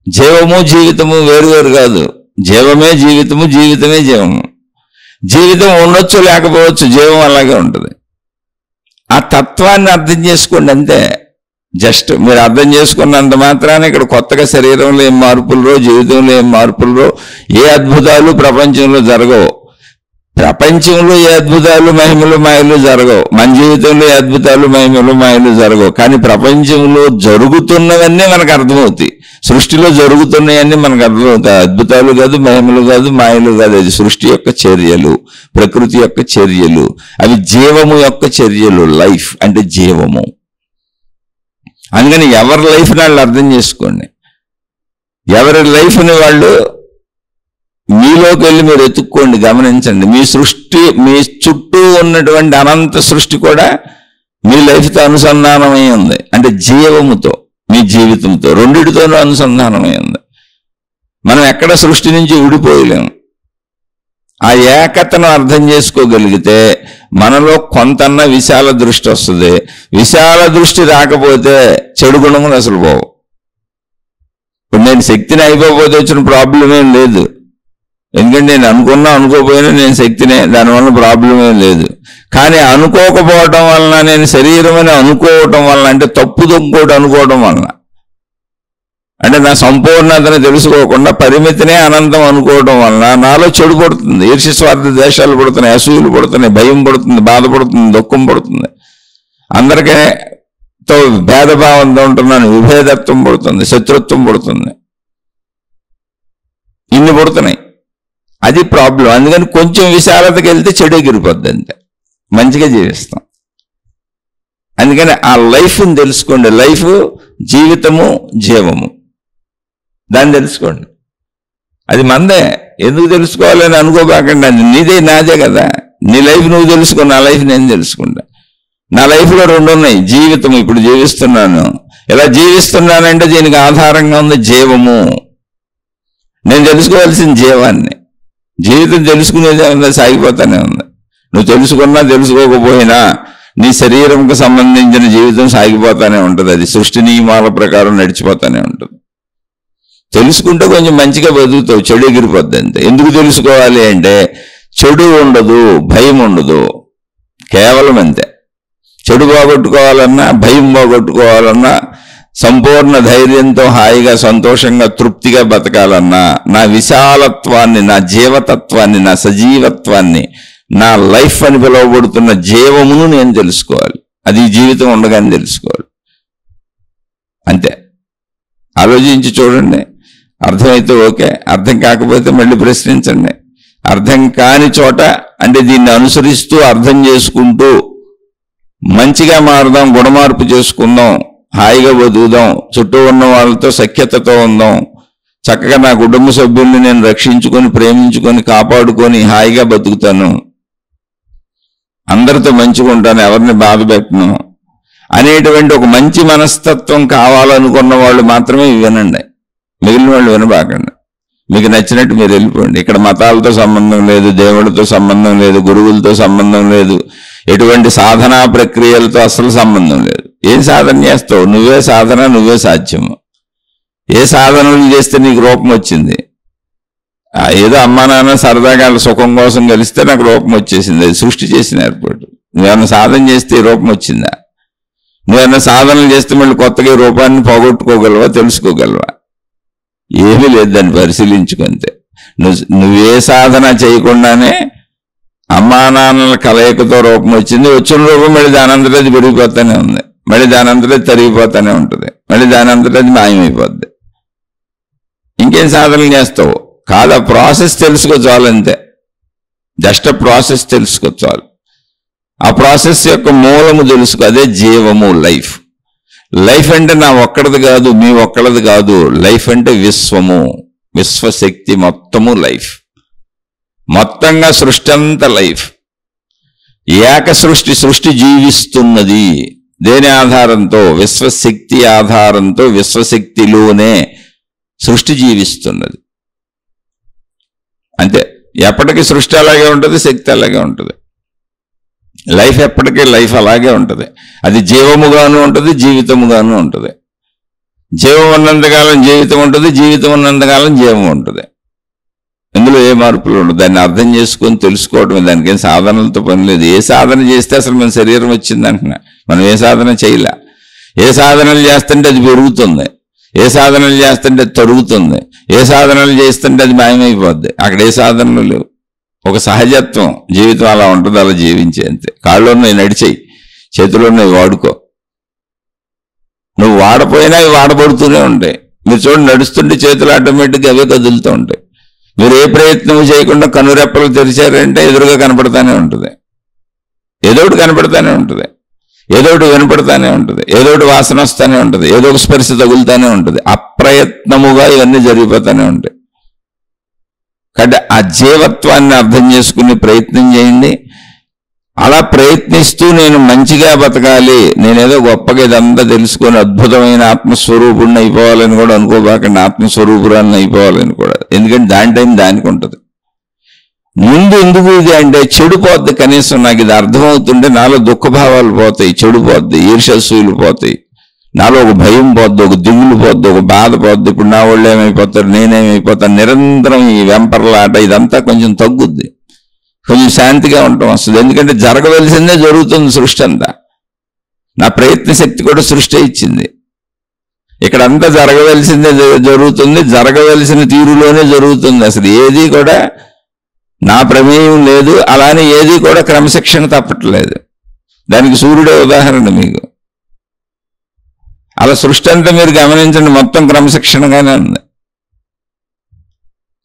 జీవము జీవితము వేరువేరు కాదు. జీవమే జీవితము, జీవితమే జీవము. జీవితం ఉండొచ్చు, లేకపోవచ్చు, జీవం అలాగే ఉంటుంది. ఆ తత్వాన్ని అర్థం చేసుకోండి అంతే. జస్ట్ మీరు అర్థం చేసుకున్నంత మాత్రాన ఇక్కడ కొత్తగా శరీరంలో ఏం మార్పులు, జీవితంలో ఏం మార్పులు, ఏ అద్భుతాలు ప్రపంచంలో జరగవు. ప్రపంచంలో ఏ అద్భుతాలు, మహిమలు, మాయలు జరగవు. మన జీవితంలో ఏ అద్భుతాలు, మహిమలు, మాయలు జరగవు. కానీ ప్రపంచంలో జరుగుతున్నవన్నీ మనకు అర్థమవుతాయి. సృష్టిలో జరుగుతున్నాయన్నీ మనకు అర్థమవుతాయి. అద్భుతాలు కాదు, మహిమలు కాదు, మాయలు కాదు. అది సృష్టి యొక్క చర్యలు, ప్రకృతి యొక్క చర్యలు. అవి జీవము యొక్క చర్యలు. లైఫ్ అంటే జీవము. అందుకని ఎవరి లైఫ్ని వాళ్ళు అర్థం చేసుకోండి. ఎవరి లైఫ్ని వాళ్ళు మీలోకి వెళ్ళి మీరు ఎత్తుక్కోండి, గమనించండి. మీ సృష్టి, మీ చుట్టూ ఉన్నటువంటి అనంత సృష్టి కూడా మీ లైఫ్తో అనుసంధానమై ఉంది. అంటే జీవముతో, మీ జీవితంతో, రెండిటితోనూ అనుసంధానమై ఉంది. మనం ఎక్కడ సృష్టి నుంచి ఊడిపోయలేము. ఆ ఏకతను అర్థం చేసుకోగలిగితే మనలో కొంతన్న విశాల దృష్టి వస్తుంది. విశాల దృష్టి రాకపోతే చెడు గుణములు అసలు పోవు. ఇప్పుడు నేను శక్తిని అయిపోతే వచ్చిన ప్రాబ్లం ఏం లేదు. ఎందుకంటే నేను అనుకున్నా అనుకోపోయినా నేను శక్తినే, దానివల్ల ప్రాబ్లం ఏం లేదు. కానీ అనుకోకపోవటం వలన, నేను శరీరం అని అనుకోవటం వలన, అంటే తప్పుదో ఇంకోటి అనుకోవటం వలన, అంటే నా సంపూర్ణతను తెలుసుకోకుండా పరిమితినే అనంతం అనుకోవడం వలన నాలో చెడు పడుతుంది. ఈర్ష్య స్వార్థ ద్వేషాలు పడుతున్నాయి, అసూయలు పడుతున్నాయి, భయం పడుతుంది, బాధ పడుతుంది, దుఃఖం పడుతుంది. అందరికీ భేదభావంతో ఉంటున్నాను, విభేదత్వం పడుతుంది, శత్రుత్వం పడుతుంది, ఇన్ని పడుతున్నాయి. అది ప్రాబ్లం. అందుకని కొంచెం విశాలతకి వెళ్తే చెడు ఎగిరిపోద్ది, అంతే. మంచిగా జీవిస్తాం. అందుకని ఆ లైఫ్ని తెలుసుకోండి. లైఫ్ జీవితము, జీవము, దాన్ని తెలుసుకోండి. అది మందే. ఎందుకు తెలుసుకోవాలని అనుకోబాకండి. అది నీదే, నాదే కదా. నీ లైఫ్ నువ్వు తెలుసుకో, నా లైఫ్ నేను తెలుసుకుంటా. నా లైఫ్లో రెండు ఉన్నాయి. జీవితం, ఇప్పుడు జీవిస్తున్నాను. ఇలా జీవిస్తున్నానంటే దీనికి ఆధారంగా ఉంది జీవము. నేను తెలుసుకోవాల్సిన జీవాన్ని. జీవితం తెలుసుకునేదే ఉందా, సాగిపోతానే ఉంది. నువ్వు తెలుసుకున్నా తెలుసుకోకపోయినా నీ శరీరంకు సంబంధించిన జీవితం సాగిపోతానే ఉంటుంది. అది సృష్టి నియమాల ప్రకారం నడిచిపోతానే ఉంటుంది. తెలుసుకుంటే కొంచెం మంచిగా బతుకుతావు, చెడు ఎగిరిపోద్ది అంతే. ఎందుకు తెలుసుకోవాలి అంటే చెడు ఉండదు, భయం ఉండదు, కేవలం అంతే. చెడు పోగొట్టుకోవాలన్నా, భయం పోగొట్టుకోవాలన్నా, సంపూర్ణ ధైర్యంతో హాయిగా సంతోషంగా తృప్తిగా బతకాలన్నా, నా విశాలత్వాన్ని, నా జీవతత్వాన్ని, నా సజీవత్వాన్ని, నా లైఫ్ అని పిలువబడుతున్న జీవమును నేను తెలుసుకోవాలి. అది జీవితం ఉండగానే తెలుసుకోవాలి. అంతే. ఆలోచించి చూడండి. అర్థమైతే ఓకే, అర్థం కాకపోతే మళ్ళీ ప్రశ్నించండి. అర్థం కాని చోట అంటే దీన్ని అనుసరిస్తూ అర్థం చేసుకుంటూ మంచిగా మారుదాం, గుణమార్పు చేసుకుందాం, హాయిగా బతుకుదాం, చుట్టూ ఉన్న వాళ్ళతో సఖ్యతతో ఉందాం, చక్కగా నా కుటుంబ సభ్యుల్ని నేను రక్షించుకొని ప్రేమించుకొని కాపాడుకొని హాయిగా బతుకుతాను, అందరితో మంచిగా ఉంటాను, ఎవరిని బాధ పెట్టను అనేటువంటి ఒక మంచి మనస్తత్వం కావాలనుకున్న వాళ్ళు మాత్రమే వినండి. మిగిలిన వాళ్ళు వినబాకండి. మీకు నచ్చినట్టు మీరు వెళ్ళిపోండి. ఇక్కడ మతాలతో సంబంధం లేదు, దేవుడితో సంబంధం లేదు, గురువులతో సంబంధం లేదు, ఎటువంటి సాధనా ప్రక్రియలతో అసలు సంబంధం లేదు. ఏం సాధన చేస్తావు? నువ్వే సాధన, నువ్వే సాధ్యము. ఏ సాధనలు చేస్తే నీకు రూపం వచ్చింది? ఏదో అమ్మా నాన్న సరదాగా సుఖం కోసం కలిస్తే నాకు రూపం వచ్చేసింది. అది సృష్టి చేసిన ఏర్పాటు. నువ్వేమన్నా సాధన చేస్తే ఈ రూపం వచ్చిందా? నువ్వేమన్నా సాధనలు చేస్తే మళ్ళీ కొత్తగా రూపాన్ని పోగొట్టుకోగలవా, తెలుసుకోగలవా? ఏమీ లేదు. దాన్ని పరిశీలించుకుంటే నువ్వే సాధన చేయకుండానే అమ్మా నాన్నల కలయికతో రూపం వచ్చింది. వచ్చిన రూపం మళ్ళీ దానంతటా అది పెరిగిపోతానే ఉంది, మళ్ళీ దానంతటా తరిగిపోతానే ఉంటుంది, మళ్ళీ దానంతటా అది మాయమైపోద్ది. ఇంకేం సాధనలు చేస్తావు? కాదు, ఆ ప్రాసెస్ తెలుసుకో చాలంతే. జస్ట్ ప్రాసెస్ తెలుసుకో చాలు. ఆ ప్రాసెస్ యొక్క మూలము తెలుసుకో. అదే జీవము, లైఫ్. లైఫ్ అంటే నా ఒక్కడిది కాదు, మీ ఒక్కడిది కాదు. లైఫ్ అంటే విశ్వము, విశ్వశక్తి మొత్తము లైఫ్. మొత్తంగా సృష్టి అంతా లైఫ్. ఏక సృష్టి, సృష్టి జీవిస్తున్నది దేని ఆధారంతో? విశ్వశక్తి ఆధారంతో. విశ్వశక్తిలోనే సృష్టి జీవిస్తున్నది. అంతే. ఎప్పటికీ సృష్టి అలాగే ఉంటుంది, శక్తి అలాగే ఉంటుంది. లైఫ్ ఎప్పటికీ లైఫ్ అలాగే ఉంటుంది. అది జీవముగాను ఉంటుంది, జీవితముగాను ఉంటుంది. జీవం ఉన్నంతకాలం జీవితం ఉంటుంది, జీవితం ఉన్నంతకాలం జీవం ఉంటుంది. ఇందులో ఏ మార్పులు ఉండదు. దాన్ని అర్థం చేసుకొని తెలుసుకోవటమే. దానికి ఏం సాధనలతో పని లేదు. ఏ సాధన చేస్తే అసలు మన శరీరం వచ్చిందంటున్నా. మనం ఏ సాధన చేయలే. ఏ సాధనలు చేస్తుంటే అది పెరుగుతుంది, ఏ సాధనలు చేస్తుంటే అది తరుగుతుంది, ఏ సాధనలు చేస్తుంటే అది మాయమైపోద్ది. అక్కడ ఏ సాధనలు లేవు. ఒక సహజత్వం. జీవితం అలా ఉంటుంది, అలా జీవించే అంతే. కాళ్ళు ఉన్నాయి నడిచేయి, చేతులు ఉన్నాయి వాడుకో. నువ్వు వాడపోయినా అవి వాడబడుతూనే ఉంటాయి. మీరు చూడండి, నడుస్తుంటే చేతులు ఆటోమేటిక్గా అవే కదులుతూ ఉంటాయి. మీరు ఏ ప్రయత్నం చేయకుండా కనురెప్పలు తెరిచారంటే ఎదురుగా కనపడతానే ఉంటుంది, ఏదోటి కనపడతానే ఉంటుంది, ఏదోటి వినపడతానే ఉంటుంది, ఏదోటి వాసన వస్తానే ఉంటుంది, ఏదో ఒక స్పర్శ తగులుతానే ఉంటుంది. అప్రయత్నముగా ఇవన్నీ జరిగిపోతానే ఉంటాయి. కాబట్టి ఆ జీవత్వాన్ని అర్థం చేసుకునే ప్రయత్నం చేయండి. అలా ప్రయత్నిస్తూ నేను మంచిగా బతకాలి, నేనేదో గొప్పగా ఇదంతా తెలుసుకొని అద్భుతమైన ఆత్మస్వరూపుడిని అయిపోవాలని కూడా అనుకోబాకండి. ఆత్మస్వరూపురాన్ని అయిపోవాలని కూడా. ఎందుకంటే దాని టైం దానికి ఉంటుంది. ముందు ఎందుకు ఇది అంటే చెడిపోద్ది. కనీసం నాకు ఇది అర్థమవుతుంటే నాలో దుఃఖభావాలు పోతాయి, చెడిపోద్ది, ఈర్ష్యసూలు పోతాయి, నాలో ఒక భయం పోద్ది, ఒక దిగులు పోద్ది, ఒక బాధ పోద్ది. ఇప్పుడు నా వాళ్ళు ఏమైపోతారు, నేనేమైపోతాను, నిరంతరం ఈ వెంపర్లాట ఇదంతా కొంచెం తగ్గుద్ది. కొంచెం శాంతిగా ఉండటం వస్తుంది. ఎందుకంటే జరగవలసిందే జరుగుతుంది సృష్టి అంతా. నా ప్రయత్న శక్తి కూడా సృష్టి ఇచ్చింది. ఇక్కడంతా జరగవలసిందే జరుగుతుంది, జరగవలసిన తీరులోనే జరుగుతుంది. అసలు ఏది కూడా నా ప్రమేయం లేదు, అలానే ఏది కూడా క్రమశిక్షణ తప్పట్లేదు. దానికి సూర్యుడే ఉదాహరణ మీకు. అలా సృష్టి అంతా మీరు గమనించండి, మొత్తం క్రమశిక్షణగానే ఉంది.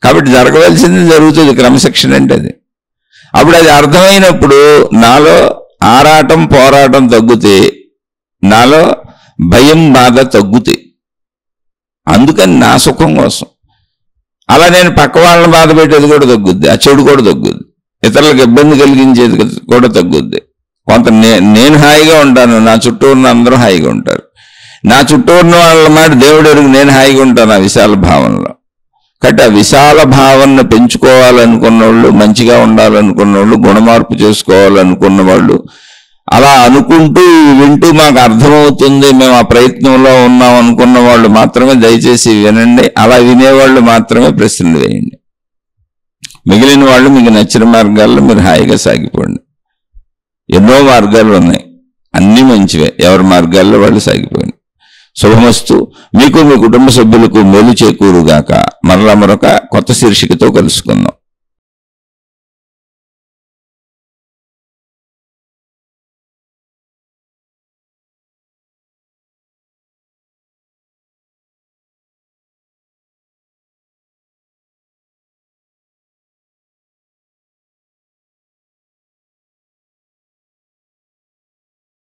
కాబట్టి జరగవలసింది జరుగుతుంది, క్రమశిక్షణ అంటే అది. అప్పుడు అది అర్థమైనప్పుడు నాలో ఆరాటం పోరాటం తగ్గుతాయి, నాలో భయం బాధ తగ్గుతాయి. అందుకని నా సుఖం కోసం అలా నేను పక్క వాళ్ళని బాధ పెట్టేది కూడా తగ్గుద్ది, ఆ చెడు కూడా తగ్గుద్ది, ఇతరులకు ఇబ్బంది కలిగించేది కూడా తగ్గుద్ది. కొంత నేను హాయిగా ఉంటాను, నా చుట్టూ ఉన్న అందరూ హాయిగా ఉంటారు. నా చుట్టూ ఉన్న వాళ్ళ మాట దేవుడు ఎరుగు, నేను హాయిగా ఉంటాను ఆ విశాల భావనలో. కాబట్టి ఆ విశాల భావనను పెంచుకోవాలనుకున్న వాళ్ళు, మంచిగా ఉండాలనుకున్న వాళ్ళు, గుణమార్పు చేసుకోవాలనుకున్న వాళ్ళు, అలా అనుకుంటూ వింటూ మాకు అర్థమవుతుంది, మేము ఆ ప్రయత్నంలో ఉన్నాం అనుకున్న వాళ్ళు మాత్రమే దయచేసి వినండి. అలా వినేవాళ్ళు మాత్రమే ప్రశ్నలు వేయండి. మిగిలిన వాళ్ళు మీకు నచ్చిన మార్గాల్లో మీరు హాయిగా సాగిపోండి. ఎన్నో మార్గాలు ఉన్నాయి, అన్నీ మంచివే. ఎవరి మార్గాల్లో వాళ్ళు సాగిపోయింది. శుభమస్తు. మీకు మీ కుటుంబ సభ్యులకు మేలు చేకూరుగాక. మరలా మరొక కొత్త శీర్షికతో కలుసుకుందాం.